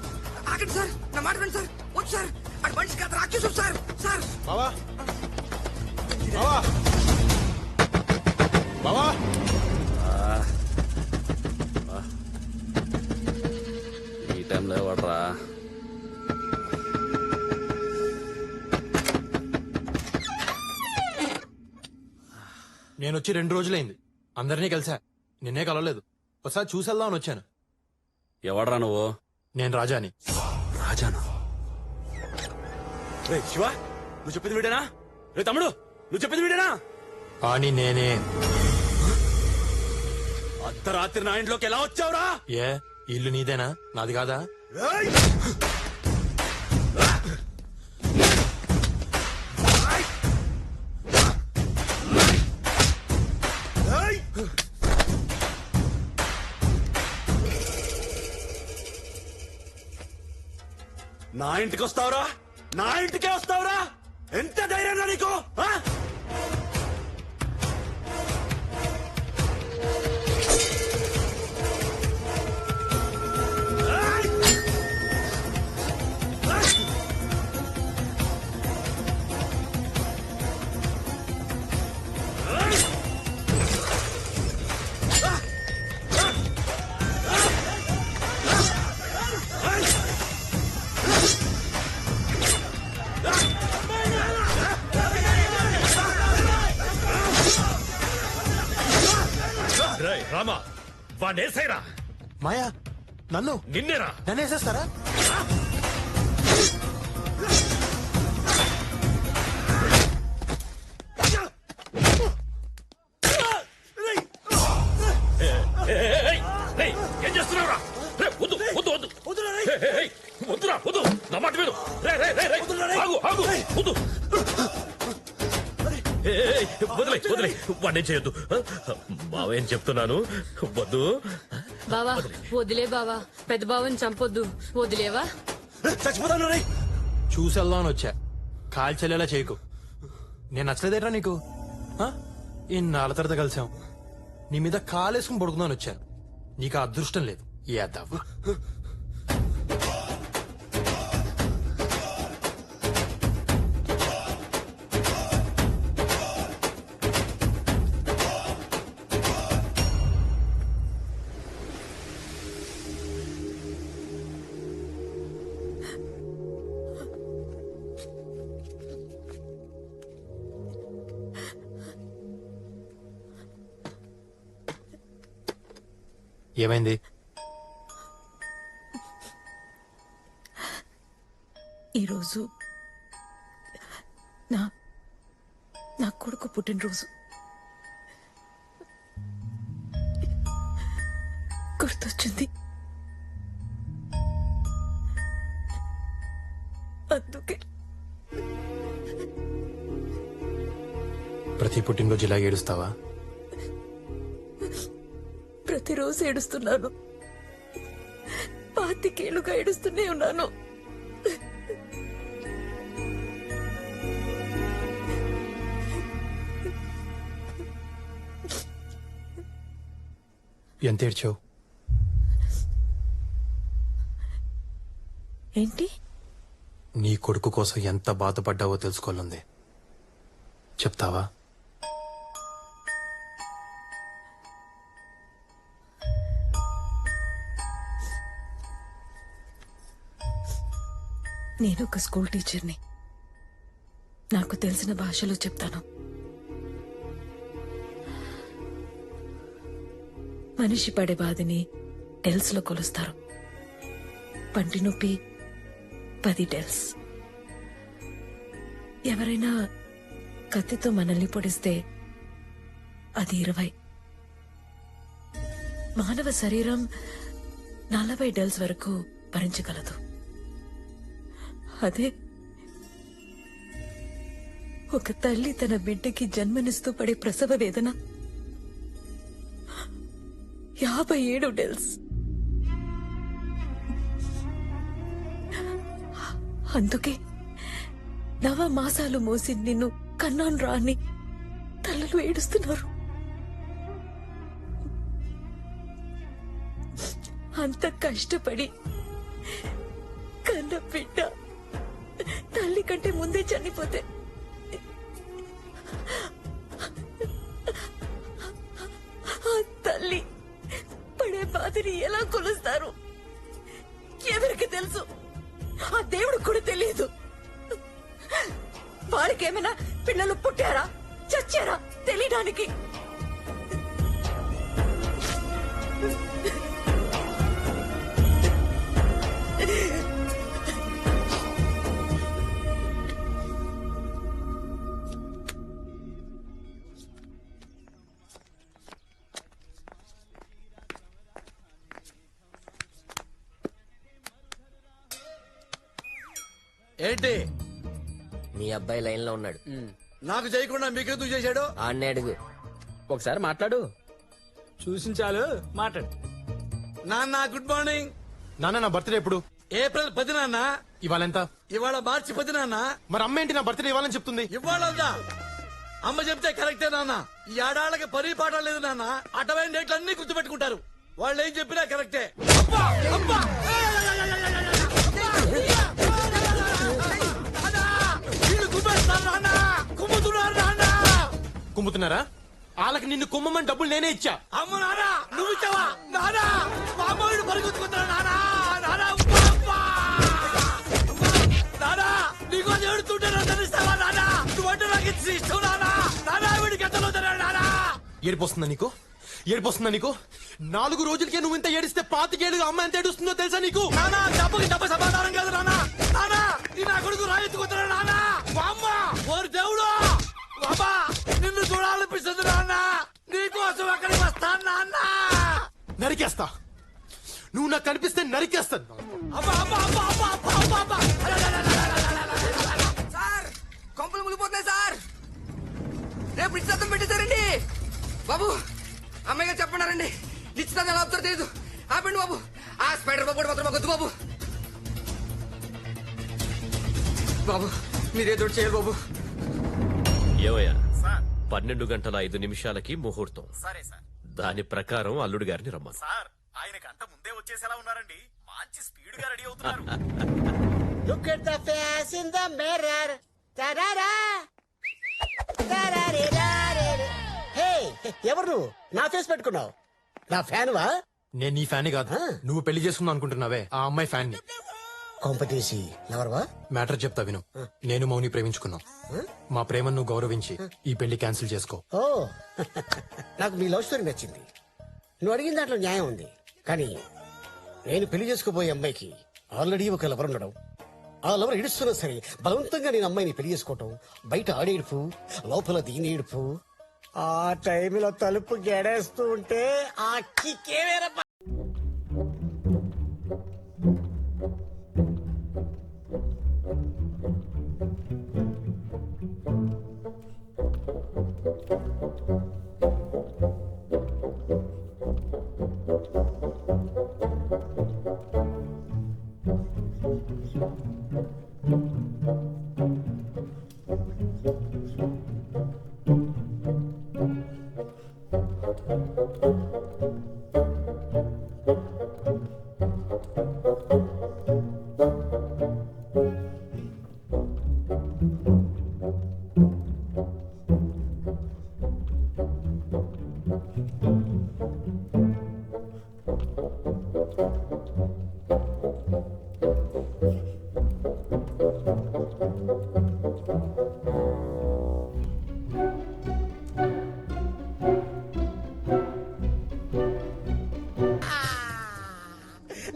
[SPEAKER 10] ఆగండి సార్, నా మాట వినండి సార్. వద్దు సార్, అది మనిషి కాదు రాక్షసు సార్. సార్
[SPEAKER 13] బావా, బావా, బావా.
[SPEAKER 19] ఈ టైంలో ఎవడరా?
[SPEAKER 13] నేను వచ్చి 2 రోజులైంది. అందరినీ కలిసా, నిన్నే కలవలేదు. ఒకసారి చూసేద్దామని వచ్చాను.
[SPEAKER 19] ఎవడరా నువ్వు?
[SPEAKER 13] నేను రాజాని.
[SPEAKER 19] రాజానా? రే శివ, నువ్వు చెప్పింది వీడేనా? రే తమ్ముడు, నువ్వు చెప్పింది వీడేనా?
[SPEAKER 13] అని నేనే.
[SPEAKER 19] అర్ధరాత్రి నా ఇంట్లోకి ఎలా వచ్చావురా?
[SPEAKER 13] ఏ ఇల్లు నీదేనా, నాది కాదా?
[SPEAKER 19] నా ఇంటికి వస్తావురా? నా ఇంటికే వస్తావురా? ఎంత ధైర్యం నీకు? ఆ?
[SPEAKER 11] రామా వాడేసైరా.
[SPEAKER 17] మాయా నన్ను
[SPEAKER 11] నిన్నేరా.
[SPEAKER 17] నన్ను వేసేస్తారా?
[SPEAKER 11] ఏం చేస్తున్నావురా? వద్దు వద్దు వద్దు వద్దురా వద్దు. నా మాట విను. ఆగు ఆగు వద్దు. వదిలే వదిలే వాడిని చేయొద్దు. బావేం చెప్తున్నాను వద్దు.
[SPEAKER 14] బావా వదిలే బావా, పెద్ద బావని చంపొద్దు, వదిలేవా?
[SPEAKER 17] చచ్చిపోతాను. చూసి వెళ్దామని వచ్చా, కాల్చెల్లేలా చేయకు. నేను నచ్చలేదేట్రా నీకు? ఇన్నాళ్ళ తర్వాత కలిసాం, నీ మీద కాలేసుకుని పడుకుందామని వచ్చాను. నీకు ఆ అదృష్టం లేదు. ఏద్దావా? ఏమైంది?
[SPEAKER 2] ఈరోజు నా కొడుకు పుట్టినరోజు. గుర్తొచ్చింది, అందుకే.
[SPEAKER 17] ప్రతి పుట్టినరోజు ఇలా ఏడుస్తావా?
[SPEAKER 2] ప్రతిరోజు ఏడుస్తున్నాను, 25 ఏళ్లుగా ఏడుస్తూనే ఉన్నాను.
[SPEAKER 17] ఎంత ఏడ్చావు?
[SPEAKER 2] ఏంటి?
[SPEAKER 17] నీ కొడుకు కోసం ఎంత బాధపడ్డావో తెలుసుకోవాలంది. చెప్తావా?
[SPEAKER 2] నేను ఒక స్కూల్ టీచర్ని. నాకు తెలిసిన భాషలో చెప్తాను. మనిషి పడే బాధని డెల్స్ లో కొలుస్తారు. పంటి నొప్పి 10 డెల్స్. ఎవరైనా కత్తితో మనల్ని పొడిస్తే అది 20. మానవ శరీరం 40 డెల్స్ వరకు భరించగలదు. అదే ఒక తల్లి తన బిడ్డకి జన్మనిస్తూ పడే ప్రసవ వేదన 57 డెల్స్. అందుకే 9 మాసాలు మోసి నిన్ను కన్నాను రాని తల్లులు ఏడుస్తున్నారు. అంత కష్టపడి కన్న బిడ్డ తల్లి కంటే ముందే చనిపోతే ఆ తల్లి పడే బాధని ఎలా కొలుస్తారు? ఎవరికి తెలుసు? ఆ దేవుడు కూడా తెలియదు. వాళ్ళకేమైనా పిల్లలు పుట్టారా చచ్చారా తెలియడానికి?
[SPEAKER 1] ఏంటి?
[SPEAKER 18] మీ అబ్బాయి లైన్ లో ఉన్నాడు.
[SPEAKER 1] నాకు చేయకుండా మీకెందుకు చేశాడు?
[SPEAKER 18] ఆన్నే అడుగు.
[SPEAKER 8] ఒకసారి మాట్లాడు. చూసి చాలు మాట్లాడు.
[SPEAKER 1] నాన్న గుడ్ మార్నింగ్.
[SPEAKER 17] నాన్న నా బర్త్డే ఎప్పుడు?
[SPEAKER 1] ఏప్రిల్ 10 నాన్న.
[SPEAKER 17] ఇవాళ ఎంత?
[SPEAKER 1] ఇవాళ మార్చి 10 నాన్న.
[SPEAKER 17] మరి అమ్మ ఏంటి నా బర్త్డే ఇవ్వాలని చెప్తుంది?
[SPEAKER 1] ఇవాళందా? అమ్మ చెప్తే కరెక్టే నాన్న. ఈ ఆడాళ్ళకి పని పాట లేదు నాన్న. అటవైన డేట్లు అన్ని గుర్తుపెట్టుకుంటారు. వాళ్ళు ఏం చెప్పినా కరెక్టే. అబ్బా! అబ్బా!
[SPEAKER 17] కుమ్ముతున్నారా? వాళ్ళకి నిన్ను కుమ్మమని డబ్బులు నేనే ఇచ్చా.
[SPEAKER 1] అమ్మ నానా నువ్వు ఇచ్చావా? నానా మా అమ్మడు పరిగెత్తుకుంటున్నా. నానా నానా నానా నీకో ఏడుతుంటే తెలుస్తావా? నానా నువ్వంటే నాకు ఇష్టం. నానా నానా వీడికి ఎంతలో నానా
[SPEAKER 17] ఏడిపోస్తుందా నీకు? ఏడుపు వస్తుందా నీకు? 4 రోజులకే నువ్వు ఇంత ఏడిస్తే 25 ఏళ్ళుగా అమ్మాయి ఎంత ఏడుస్తుందో తెలుసా నీకు?
[SPEAKER 1] నానా డబ్బుకి డబ్బు సమాధానం కాదు నానా. నానా ఈ నా కొడుకు రాయెత్తుకుంటున్నా నానా. అమ్మ ఓరి దేవుడు బాబా నిన్ను చూడాలనిపిస్తుంది నాన్న. నీకోసం అక్కడికి వస్తాను నాన్న.
[SPEAKER 17] నరికేస్తా. నువ్వు నాకు కనిపిస్తే నరికేస్తాను.
[SPEAKER 10] సార్ కొంపలు మునిగిపోతున్నాయి సార్. రేపు నిశ్చితార్థం పెట్టేశారండి బాబు. అమ్మాయి గారు చెప్పన్నారండి నిశ్చితార్థం ఎలా అవుతారో తెలియదు. ఆపండి బాబు. ఆ స్పైడర్ బాబు మాత్రం మాకు వద్దు బాబు. బాబు మీరేదో చేయాలి బాబు.
[SPEAKER 11] ఏవయ్యా 12:05 ముహూర్తం.
[SPEAKER 6] సరే సార్.
[SPEAKER 11] దాని ప్రకారం అల్లుడు గారిని రమ్మను.
[SPEAKER 6] సార్ ఆయన గంట ముందే వచ్చేసేలా ఉన్నారండి. మంచి స్పీడ్ గా రెడీ అవుతున్నారు.
[SPEAKER 20] Look at the face in the mirror. Ta-da-da. Ta-da-da-da-da. Hey, ఎవరు నువ్వు? నా ఫేస్ పెట్టుకున్నావు. నా ఫ్యాన్ వా?
[SPEAKER 17] నేను నీ ఫ్యాన్ కాదు. నువ్వు పెళ్లి చేసుకుందాం అనుకుంటున్నావే ఆ అమ్మాయి ఫ్యాన్ ని.
[SPEAKER 20] కొంపతీసి లవర్వా?
[SPEAKER 17] మ్యాటర్ చెప్తా విను. నేను మౌని ప్రేమించుకున్నాం. మా ప్రేమను నువ్వు గౌరవించి ఈ పెళ్లి క్యాన్సిల్ చేసుకో.
[SPEAKER 20] ఓ నాకు మీ లవ్ స్టోరీ నచ్చింది. నువ్వు అడిగిన దాంట్లో న్యాయం ఉంది. కానీ నేను పెళ్లి చేసుకోబోయే అమ్మాయికి ఆల్రెడీ ఒక లవర్ ఉండడం, ఆ లవర్ ఏడుస్తున్నా సరే బలవంతంగా నేను అమ్మాయిని పెళ్లి చేసుకోవటం, బయట ఆడేడుపు లోపల దీని ఏడుపు, ఆ టైంలో తలుపు గెడేస్తూ ఉంటే ఆ కిక్కే వేరే.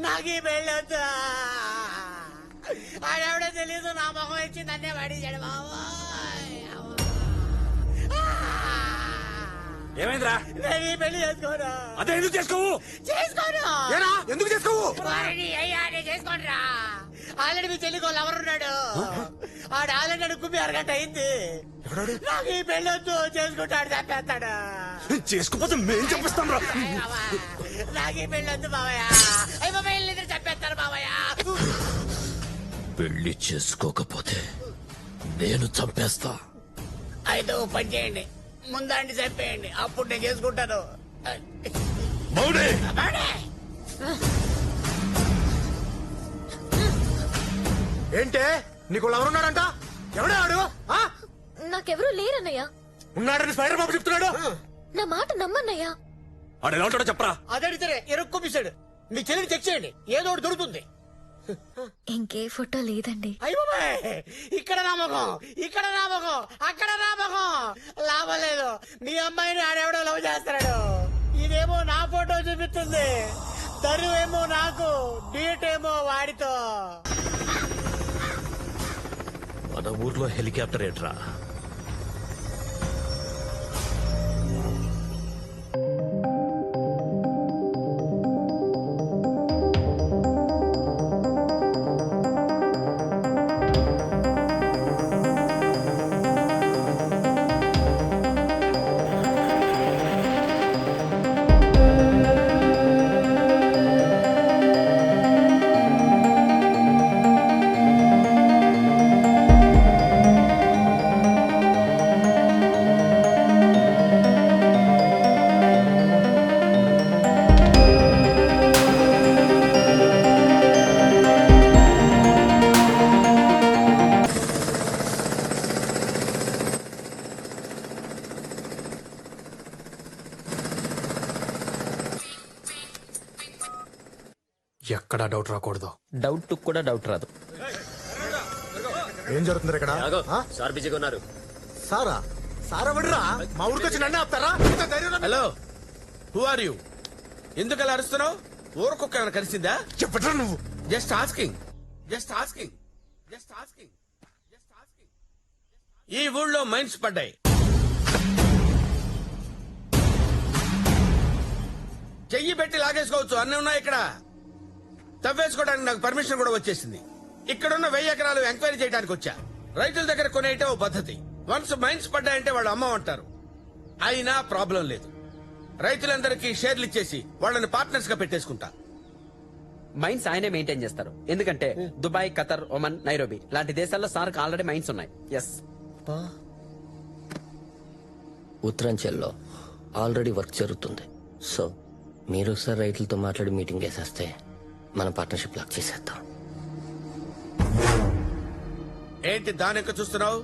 [SPEAKER 20] నాకు ఈ పెళ్ళొద్దు. ఆడెవడో తెలీదు నా మొహం ఇచ్చి నన్నే పడేశాడు బాబు.
[SPEAKER 19] ఏమైందిరా?
[SPEAKER 20] నేను ఈ పెళ్లి చేసుకోను.
[SPEAKER 19] అదే ఎందుకు చేసుకోవు?
[SPEAKER 20] చేసుకోను.
[SPEAKER 19] ఏనా ఎందుకు చేసుకోవు?
[SPEAKER 20] వారిని అయ్యా నేను చేసుకోనురా. ఆల్రెడీ మీ చెల్లికో లవర్ ఉన్నాడు. ఆడు ఆల్రెడీ నన్ను కుమ్మి అరగంట అయింది. నాకు ఈ పెళ్ళొద్దు. చేసుకుంటాడు చంపేస్తాడు.
[SPEAKER 19] చేసుకోపోతే మేం చంపిస్తాం రా.
[SPEAKER 20] నాకు ఈ పెళ్ళొద్దు బావయ్య. అయ్యి బాబాయ్ ఇద్దరు చంపేస్తారు బావయ్య.
[SPEAKER 11] పెళ్లి చేసుకోకపోతే నేను చంపేస్తా.
[SPEAKER 20] అయితే ఓ పని చేయండి, ముందాండి చంపేయండి, అప్పుడు నేను చేసుకుంటాను.
[SPEAKER 11] మౌనే
[SPEAKER 17] ఏంటే నీకు ఎవరున్నాడంట? ఎవడే ఆడు?
[SPEAKER 5] నాకెవరూ లేరన్నయ్య.
[SPEAKER 17] ఉన్నాడని స్పైడర్ బాబు చెప్తున్నాడు.
[SPEAKER 5] నా మాట నమ్మన్నయ్యా.
[SPEAKER 19] ఆడు ఎలా ఉంటాడో చెప్పరా.
[SPEAKER 20] అదడితే ఎరుక్కొప్పిస్తాడు. మీ చెల్లిని చెక్ చేయండి, ఏదో ఒకటి దొరుకుతుంది.
[SPEAKER 5] ఇంకే ఫోటో లేదండి.
[SPEAKER 20] అయ్య బాబాయ్, ఇక్కడ నామకం, ఇక్కడ నామకం, అక్కడ నామకం. లాభం లేదు. మీ అమ్మాయిని ఆడెవడో లవ్ చేస్తాడు. ఇదేమో నా ఫోటో చూపిస్తుంది. తరువేమో నాకు, డీట్ ఏమో వాడితో.
[SPEAKER 11] మన ఊర్లో హెలికాప్టర్ ఏంట్రా?
[SPEAKER 17] ఎక్కడా డౌట్ రాకూడదు.
[SPEAKER 18] డౌట్ కూడా డౌట్ రాదు.
[SPEAKER 17] ఏం జరుగుతుంది ఇక్కడ?
[SPEAKER 18] సార్ బిజీగా ఉన్నారు.
[SPEAKER 17] సారా? సారా విడరా? మా ఊరికి వచ్చి నన్ను ఆపుతారా?
[SPEAKER 4] Hello,
[SPEAKER 21] who are you? ఎందుకలా అరుస్తున్నావు? ఊరకొక్క ఏమైనా కలిసిందా?
[SPEAKER 9] చెప్పట్రా నువ్వు.
[SPEAKER 21] Just asking, just asking, just asking, just asking. ఈ ఊళ్ళో మైన్స్ పడ్డాయి. చెయ్యి పెట్టి లాగేసుకోవచ్చు, అన్నీ ఉన్నాయి ఇక్కడ. తవ్వేసుకోవడానికి నాకు పర్మిషన్ కూడా వచ్చేసింది. ఇక్కడున్న 1000 ఎకరాలు ఎంక్వైరీ చేయడానికి వచ్చా. రైతుల దగ్గర కొనేయటం ఓ పద్ధతి. వన్స్ మైన్స్ పడ్డాయంటే వాళ్ళు అమ్మమంటారు. అయినా ప్రాబ్లం లేదు. రైతులందరికీ షేర్లు ఇచ్చేసి వాళ్ళని పార్ట్నర్స్ గా పెట్టేసుకుంటా.
[SPEAKER 18] మైన్స్ ఆయనే మెయింటైన్ చేస్తారు. ఎందుకంటే దుబాయ్, ఖతర్, ఒమన్, నైరోబి లాంటి దేశాల్లో సార్కి ఆల్రెడీ మైన్స్ ఉన్నాయి. ఎస్.
[SPEAKER 22] ఉత్తరాంచల్లో ఆల్రెడీ వర్క్ జరుగుతుంది. సో మీరు ఒకసారి రైతులతో మాట్లాడి మీటింగ్ వేసేస్తే మన పార్ట్నర్షిప్ లాక్ చేసేద్దాం.
[SPEAKER 21] ఏంటి దానెక్క చూస్తున్నావు?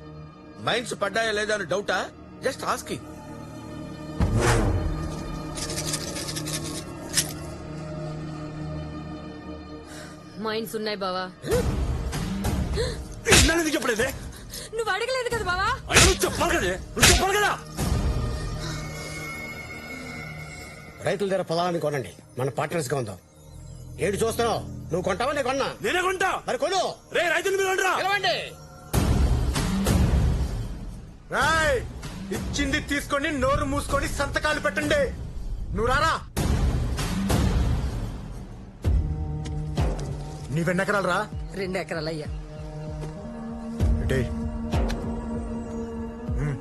[SPEAKER 21] మైన్స్ పడ్డాయా లేదా అని డౌటా? Just asking.
[SPEAKER 14] మైండ్స్ ఉన్నాయి బావా.
[SPEAKER 19] చెప్పలేదే?
[SPEAKER 14] నువ్వు అడగలేదు కదా బావా.
[SPEAKER 19] చెప్పాలి కదే, చెప్పాలి కదా.
[SPEAKER 20] రైతుల దగ్గర పొలాన్ని కొనండి, మన పార్ట్నర్స్ గా ఉందాం. ఏడు చూస్తున్నావు? నువ్వు కొంటావా? నేను కొన్నా.
[SPEAKER 19] నేనే కొంటా.
[SPEAKER 20] మరి కొను.
[SPEAKER 19] రే రైతులు మీరు
[SPEAKER 20] పిలవండి.
[SPEAKER 9] రాయ్, ఇచ్చింది తీసుకొని నోరు మూసుకొని సంతకాలు పెట్టండి. నువ్వు రారా. నీవెన్ని ఎకరాలు రా?
[SPEAKER 2] 2 ఎకరాలు అయ్యా.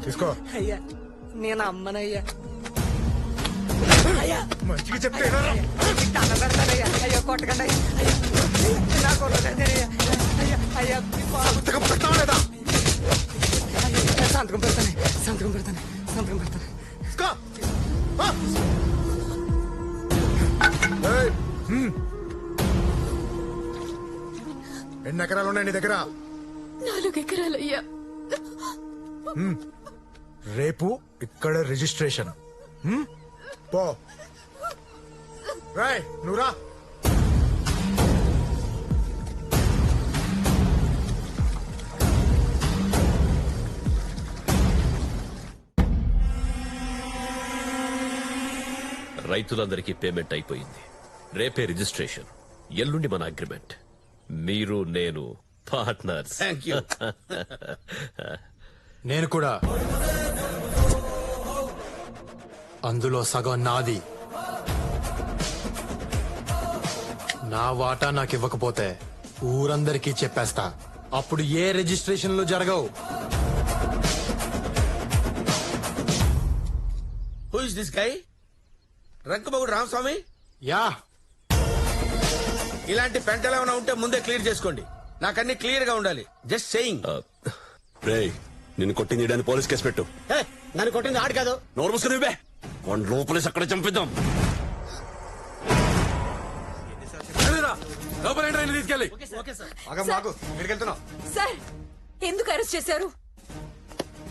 [SPEAKER 9] తీసుకో.
[SPEAKER 2] అయ్యా నేను అమ్మనయ్యా.
[SPEAKER 9] మంచిగా చెప్తే
[SPEAKER 2] దండం పెడతానయ్యా. అయ్యో కొట్టకండి అయ్యా. నాకు అయ్యా
[SPEAKER 9] సంతకం పెట్టావా లేదా?
[SPEAKER 2] సంతకం పెడతాను, సంతకం పెడతాను, సంతకం పెడతాను.
[SPEAKER 9] ఎన్ని ఎకరాలు ఉన్నాయి నీ దగ్గర?
[SPEAKER 5] 4 ఎకరాలయ్యా.
[SPEAKER 9] రేపు ఇక్కడ రిజిస్ట్రేషన్. పో. రాయ్ నువ్వు రా.
[SPEAKER 11] రైతులందరికీ పేమెంట్ అయిపోయింది. రేపే రిజిస్ట్రేషన్, ఎల్లుండి మన అగ్రిమెంట్. మీరు నేను పార్ట్నర్స్.
[SPEAKER 21] Thank you.
[SPEAKER 17] నేను కూడా. అందులో సగం నాది. నా వాటా నాకు ఇవ్వకపోతే ఊరందరికీ చెప్పేస్తా. అప్పుడు ఏ రిజిస్ట్రేషన్లు జరగవు.
[SPEAKER 21] Who is this guy? రంకమగుడు రామస్వామి?
[SPEAKER 17] యా.
[SPEAKER 21] ఇలాంటి పెంటలు ఏమైనా ఉంటే ముందే క్లియర్ చేసుకోండి. నాకన్నీ క్లియర్ గా ఉండాలి. Just saying.
[SPEAKER 19] రే నిన్ను కొట్టింది పోలీస్ కేసు పెట్టు.
[SPEAKER 20] నన్ను కొట్టింది ఆడు కాదు.
[SPEAKER 19] నోరు మూసుకుని వన్ లోపలేసి అక్కడ చంపిద్దాం.
[SPEAKER 15] లోపల తీసుకెళ్ళి.
[SPEAKER 2] సార్ ఎందుకు అరెస్ట్ చేశారు?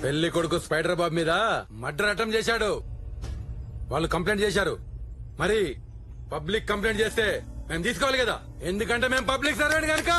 [SPEAKER 15] పెళ్లి కొడుకు స్పైడర్ బాబు మీద మర్డర్ అటెంప్ట్ చేశాడు. వాళ్ళు కంప్లైంట్ చేశారు. మరి పబ్లిక్ కంప్లైంట్ చేస్తే మేము తీసుకోవాలి కదా, ఎందుకంటే మేము పబ్లిక్ సర్వెంట్ కనుక.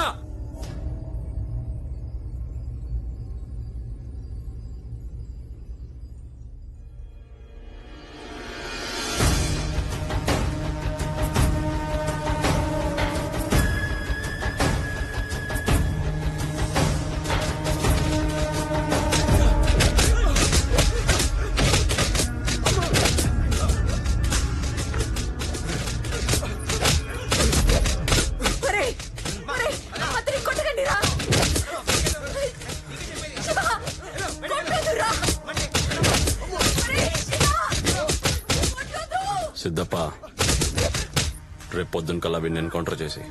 [SPEAKER 19] సిద్ధప్ప, రేపు పొద్దున కల్లా వీడిని ఎన్కౌంటర్ చేసి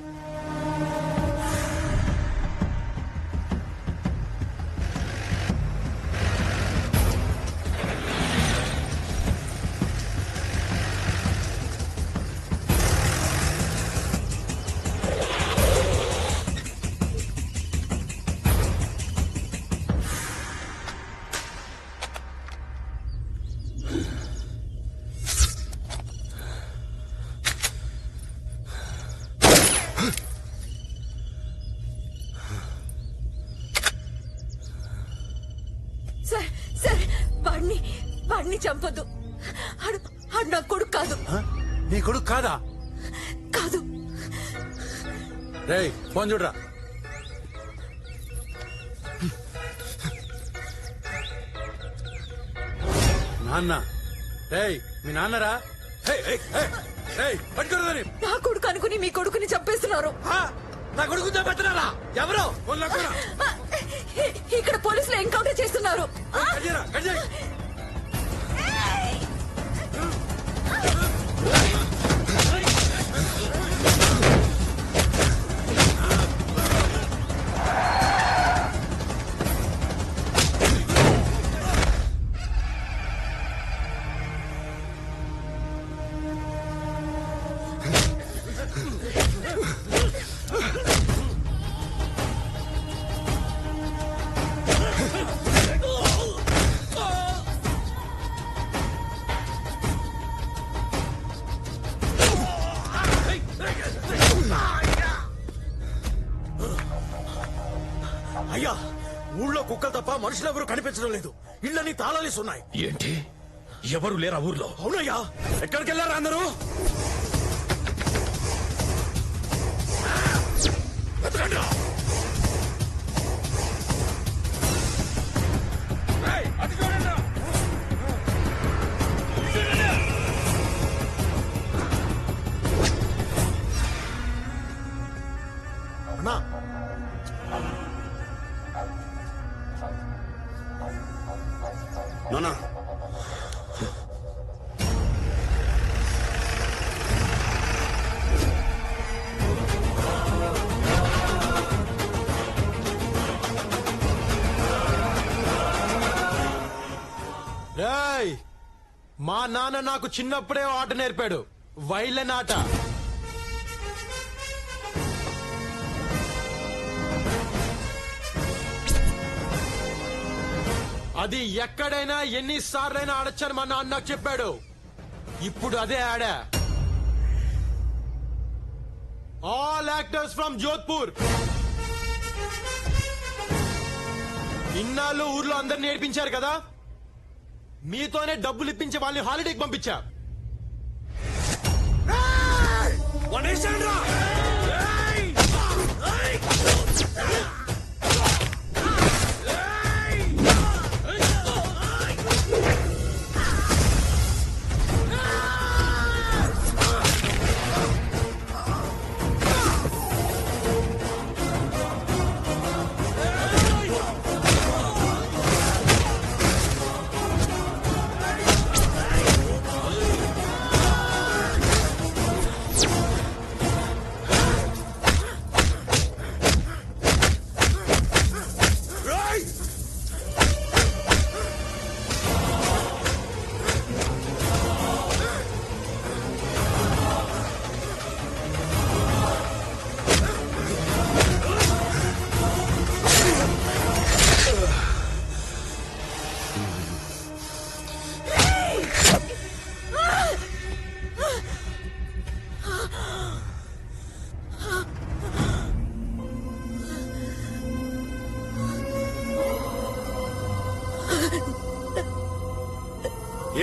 [SPEAKER 2] వాడిని చంపొద్దు. ఆడు నా కొడుకు కాదు.
[SPEAKER 15] నీ కొడుకు కాదా?
[SPEAKER 2] కాదు.
[SPEAKER 15] రేయ్ ఫోన్ చూడరా. నాన్న రేయ్ మీ నాన్నరా? పట్టుకోరు.
[SPEAKER 2] నా కొడుకు అనుకుని మీ కొడుకుని చంపేస్తున్నారు.
[SPEAKER 1] నా కొడుకు చంపేస్తున్నారా? ఎవరు?
[SPEAKER 2] ఇక్కడ పోలీసులు ఎన్కౌంటర్ చేస్తున్నారు.
[SPEAKER 6] అయ్యా, ఊళ్ళో కుక్కలు తప్ప మనుషులెవరూ కనిపించడం లేదు. ఇళ్ళని తాళాలేసి ఉన్నాయి.
[SPEAKER 11] ఏంటి? ఎవరు లేరా ఊర్లో?
[SPEAKER 6] అవునయ్యా. ఎక్కడికి వెళ్ళారా అందరూ? అన్నా,
[SPEAKER 12] నానా
[SPEAKER 17] రేయ్, మా నాన్న నాకు చిన్నప్పుడే ఆట నేర్పాడు. వైలెన్ ఆట. అది ఎక్కడైనా ఎన్నిసార్లైనా ఆడొచ్చని మా నాన్న నాకు చెప్పాడు. ఇప్పుడు అదే ఆడా. All actors from Jodhpur. ఇన్నాళ్ళు ఊర్లో అందరిని నేర్పించారు కదా, మీతోనే డబ్బులు ఇప్పించి వాళ్ళని హాలిడేకి పంపించా.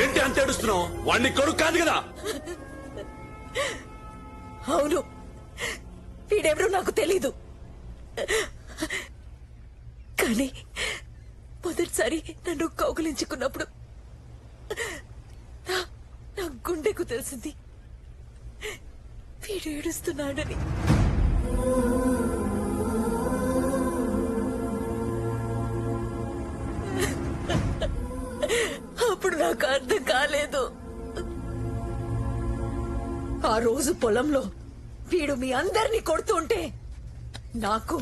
[SPEAKER 12] ఏంటి అంత ఏడుస్తున్నావు? వాడిని కొడుకు కాదు కదా?
[SPEAKER 2] అవును, వీడెవరో నాకు తెలీదు. కానీ మొదటిసారి నన్ను కౌగిలించుకున్నప్పుడు నా గుండెకు తెలిసింది వీడు ఏడుస్తున్నాడని. అప్పుడు నాకు అర్థం కాలేదు. ఆ రోజు పొలంలో వీడు మీ అందరినీ కొడుతూ ఉంటే నాకు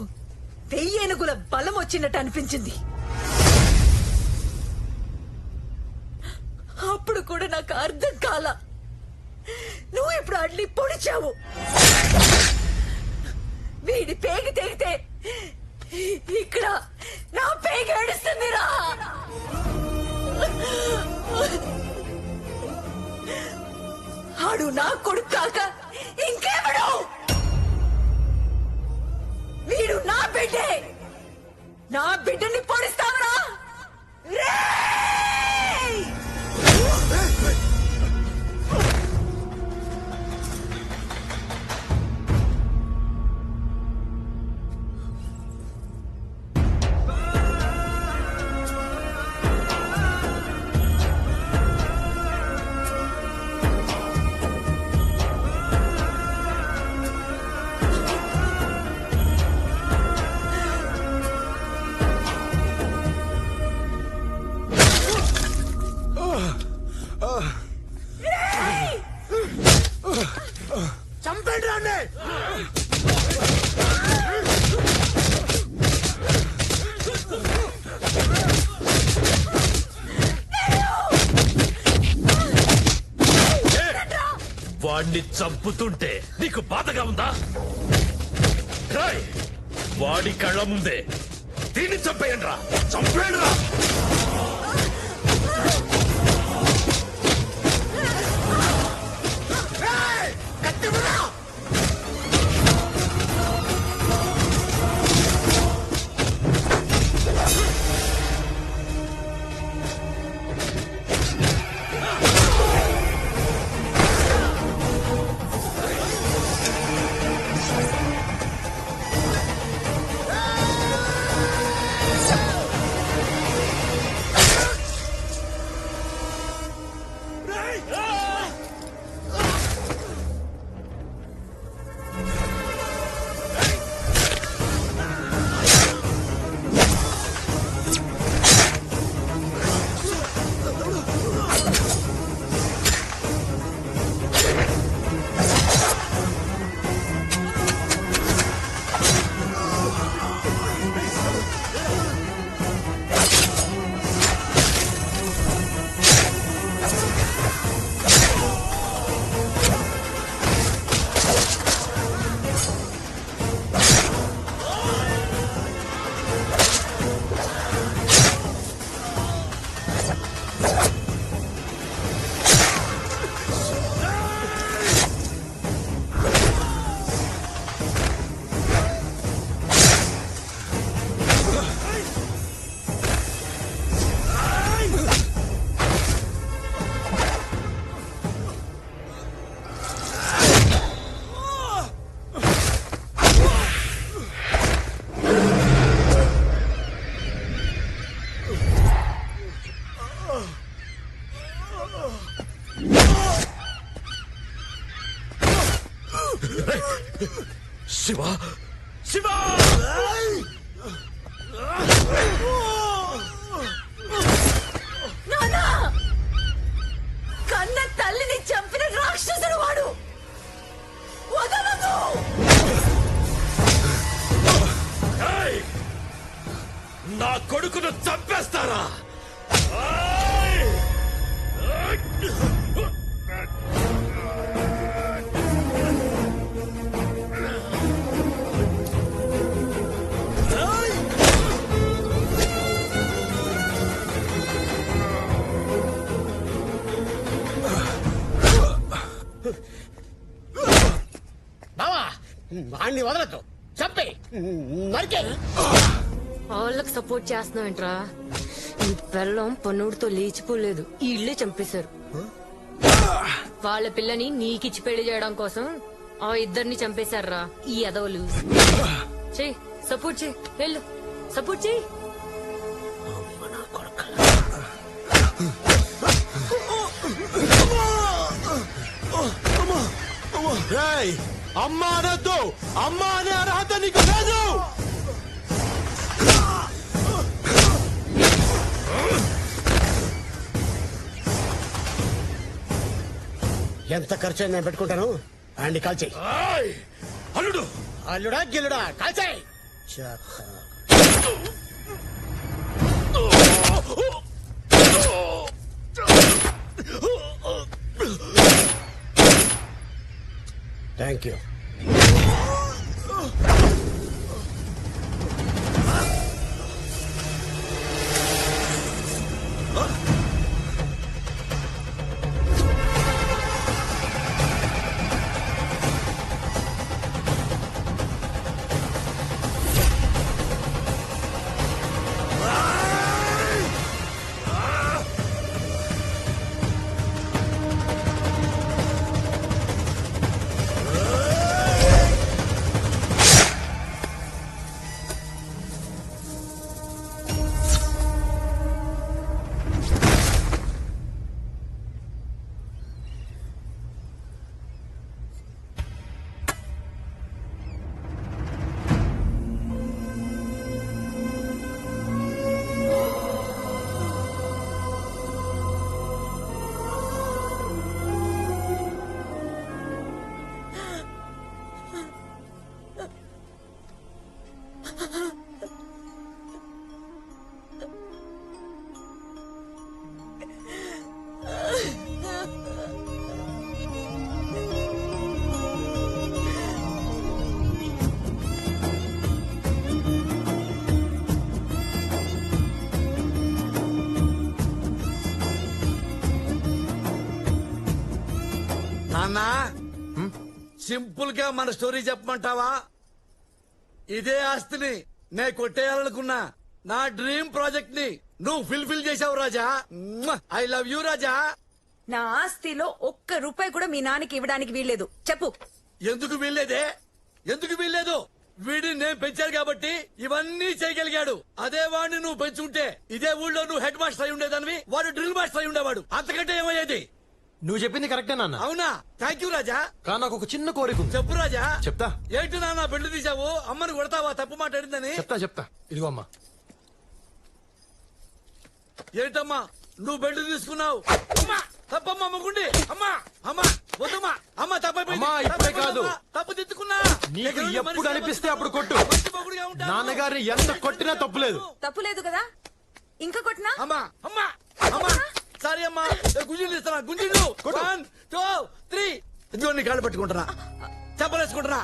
[SPEAKER 2] 1000 ఏనుగుల బలం వచ్చినట్టు అనిపించింది. అప్పుడు కూడా నాకు అర్థం కాల. నువ్వు ఇప్పుడు అడ్లీ పొడిచావు. వీడి పేగి తెగితే ఇక్కడ నా పేగి ఏడుస్తుందిరా. ఆడు నా కొడుకు కాక ఇంకేమడు? వీడు నా బిడ్డే. నా బిడ్డని పొడిస్తావరా? రేయ్!
[SPEAKER 11] వాణ్ణి చంపుతుంటే నీకు బాధగా ఉందా? రాయ్, వాడి కళ్ళ ముందే దీన్ని చంపేయండి రా, చంపేయండి రా. శివ, శివ!
[SPEAKER 2] నాన్నా! కన్న తల్లిని చంపిన రాక్షసుడు వాడు. వదలదు.
[SPEAKER 11] ఏయ్! నా కొడుకును చంపేస్తారా?
[SPEAKER 20] బావా వాణ్ణి వదలద్దు, చంపే నరికే.
[SPEAKER 14] వాళ్ళకి సపోర్ట్ చేస్తున్నావేంట్రా? ఈ పిల్లం పన్నుడితో లేచిపోలేదు, ఈ ఇల్లే చంపేశారు. వాళ్ళ పిల్లని నీకిచ్చి పెళ్లి చేయడం కోసం ఆ ఇద్దరిని చంపేశారా ఈ ఎదవలు. చెయ్యి, సపోర్ట్ చెయ్యి, వెళ్ళు, సపోర్ట్ చెయ్యి.
[SPEAKER 17] రేయ్, అమ్మా అనొద్దు, అమ్మా అనే అర్హత నీకు లేదు.
[SPEAKER 20] ఎంత ఖర్చు అయింది నేను పెట్టుకుంటాను. అండి కాల్చేయి.
[SPEAKER 11] అల్లుడు,
[SPEAKER 20] అల్లుడా గిల్లుడా కాల్చేయి. Thank you.
[SPEAKER 1] నాన్న సింపుల్ గా మన స్టోరీ చెప్పమంటావా? ఇదే ఆస్తిని నే కొట్టేయాలనుకున్నా నా డ్రీమ్ ప్రాజెక్ట్ ని నువ్వు ఫుల్ఫిల్ చేసావు రాజా. ఐ లవ్ యూ రాజా.
[SPEAKER 2] నా ఆస్తిలో ఒక్క రూపాయి కూడా మీ నాన్నకి ఇవ్వడానికి వీల్లేదు. చెప్పు.
[SPEAKER 1] ఎందుకు వీల్లేదే? ఎందుకు వీల్లేదు? వీడిని నేను పెంచాను కాబట్టి ఇవన్నీ చేయగలిగాడు. అదే వాడిని నువ్వు పెంచుంటే ఇదే ఊళ్ళో నువ్వు హెడ్ మాస్టర్ అయి ఉండేదానివి, వాడు డ్రిల్ మాస్టర్ అయి ఉండేవాడు. అంతకంటే ఏమయ్యేది?
[SPEAKER 13] నువ్వు చెప్పింది కరెక్టే నాన్న.
[SPEAKER 1] అవునా? థ్యాంక్ యూ రాజా.
[SPEAKER 13] కానీ నాకు ఒక చిన్న కోరిక ఉంది.
[SPEAKER 1] చెప్పు రాజా.
[SPEAKER 13] చెప్తా.
[SPEAKER 1] ఏంటి నాన్న బెల్ట్ తీసావు? అమ్మని కొడతావా తప్పు మాట్లాడిందని?
[SPEAKER 13] చెప్తా ఇదిగో అమ్మా.
[SPEAKER 1] ఏంటమ్మా నువ్వు బెల్ట్ తీసుకున్నావు? అమ్మా తప్పమ్మా అమ్మకుండి. అమ్మా అమ్మా వద్దమ్మా. అమ్మ
[SPEAKER 13] అమ్మా, ఇప్పుడే కాదు.
[SPEAKER 1] తప్పు తిట్టుకున్నా.
[SPEAKER 13] నీకు ఎప్పుడు అనిపిస్తే అప్పుడు కొట్టు. నాన్నగారిని ఎంత కొట్టినా తప్పులేదు.
[SPEAKER 2] తప్పులేదు కదా? ఇంకా కొట్టినా?
[SPEAKER 1] అమ్మా అమ్మా అమ్మా సారీ అమ్మా. గుంజిండు ఇస్తానా? గుంజిండు. 1 2 3 ఇదిగో నీ కాళ్ళు పట్టుకుంటున్నా, చెప్పలేసుకుంటున్నా.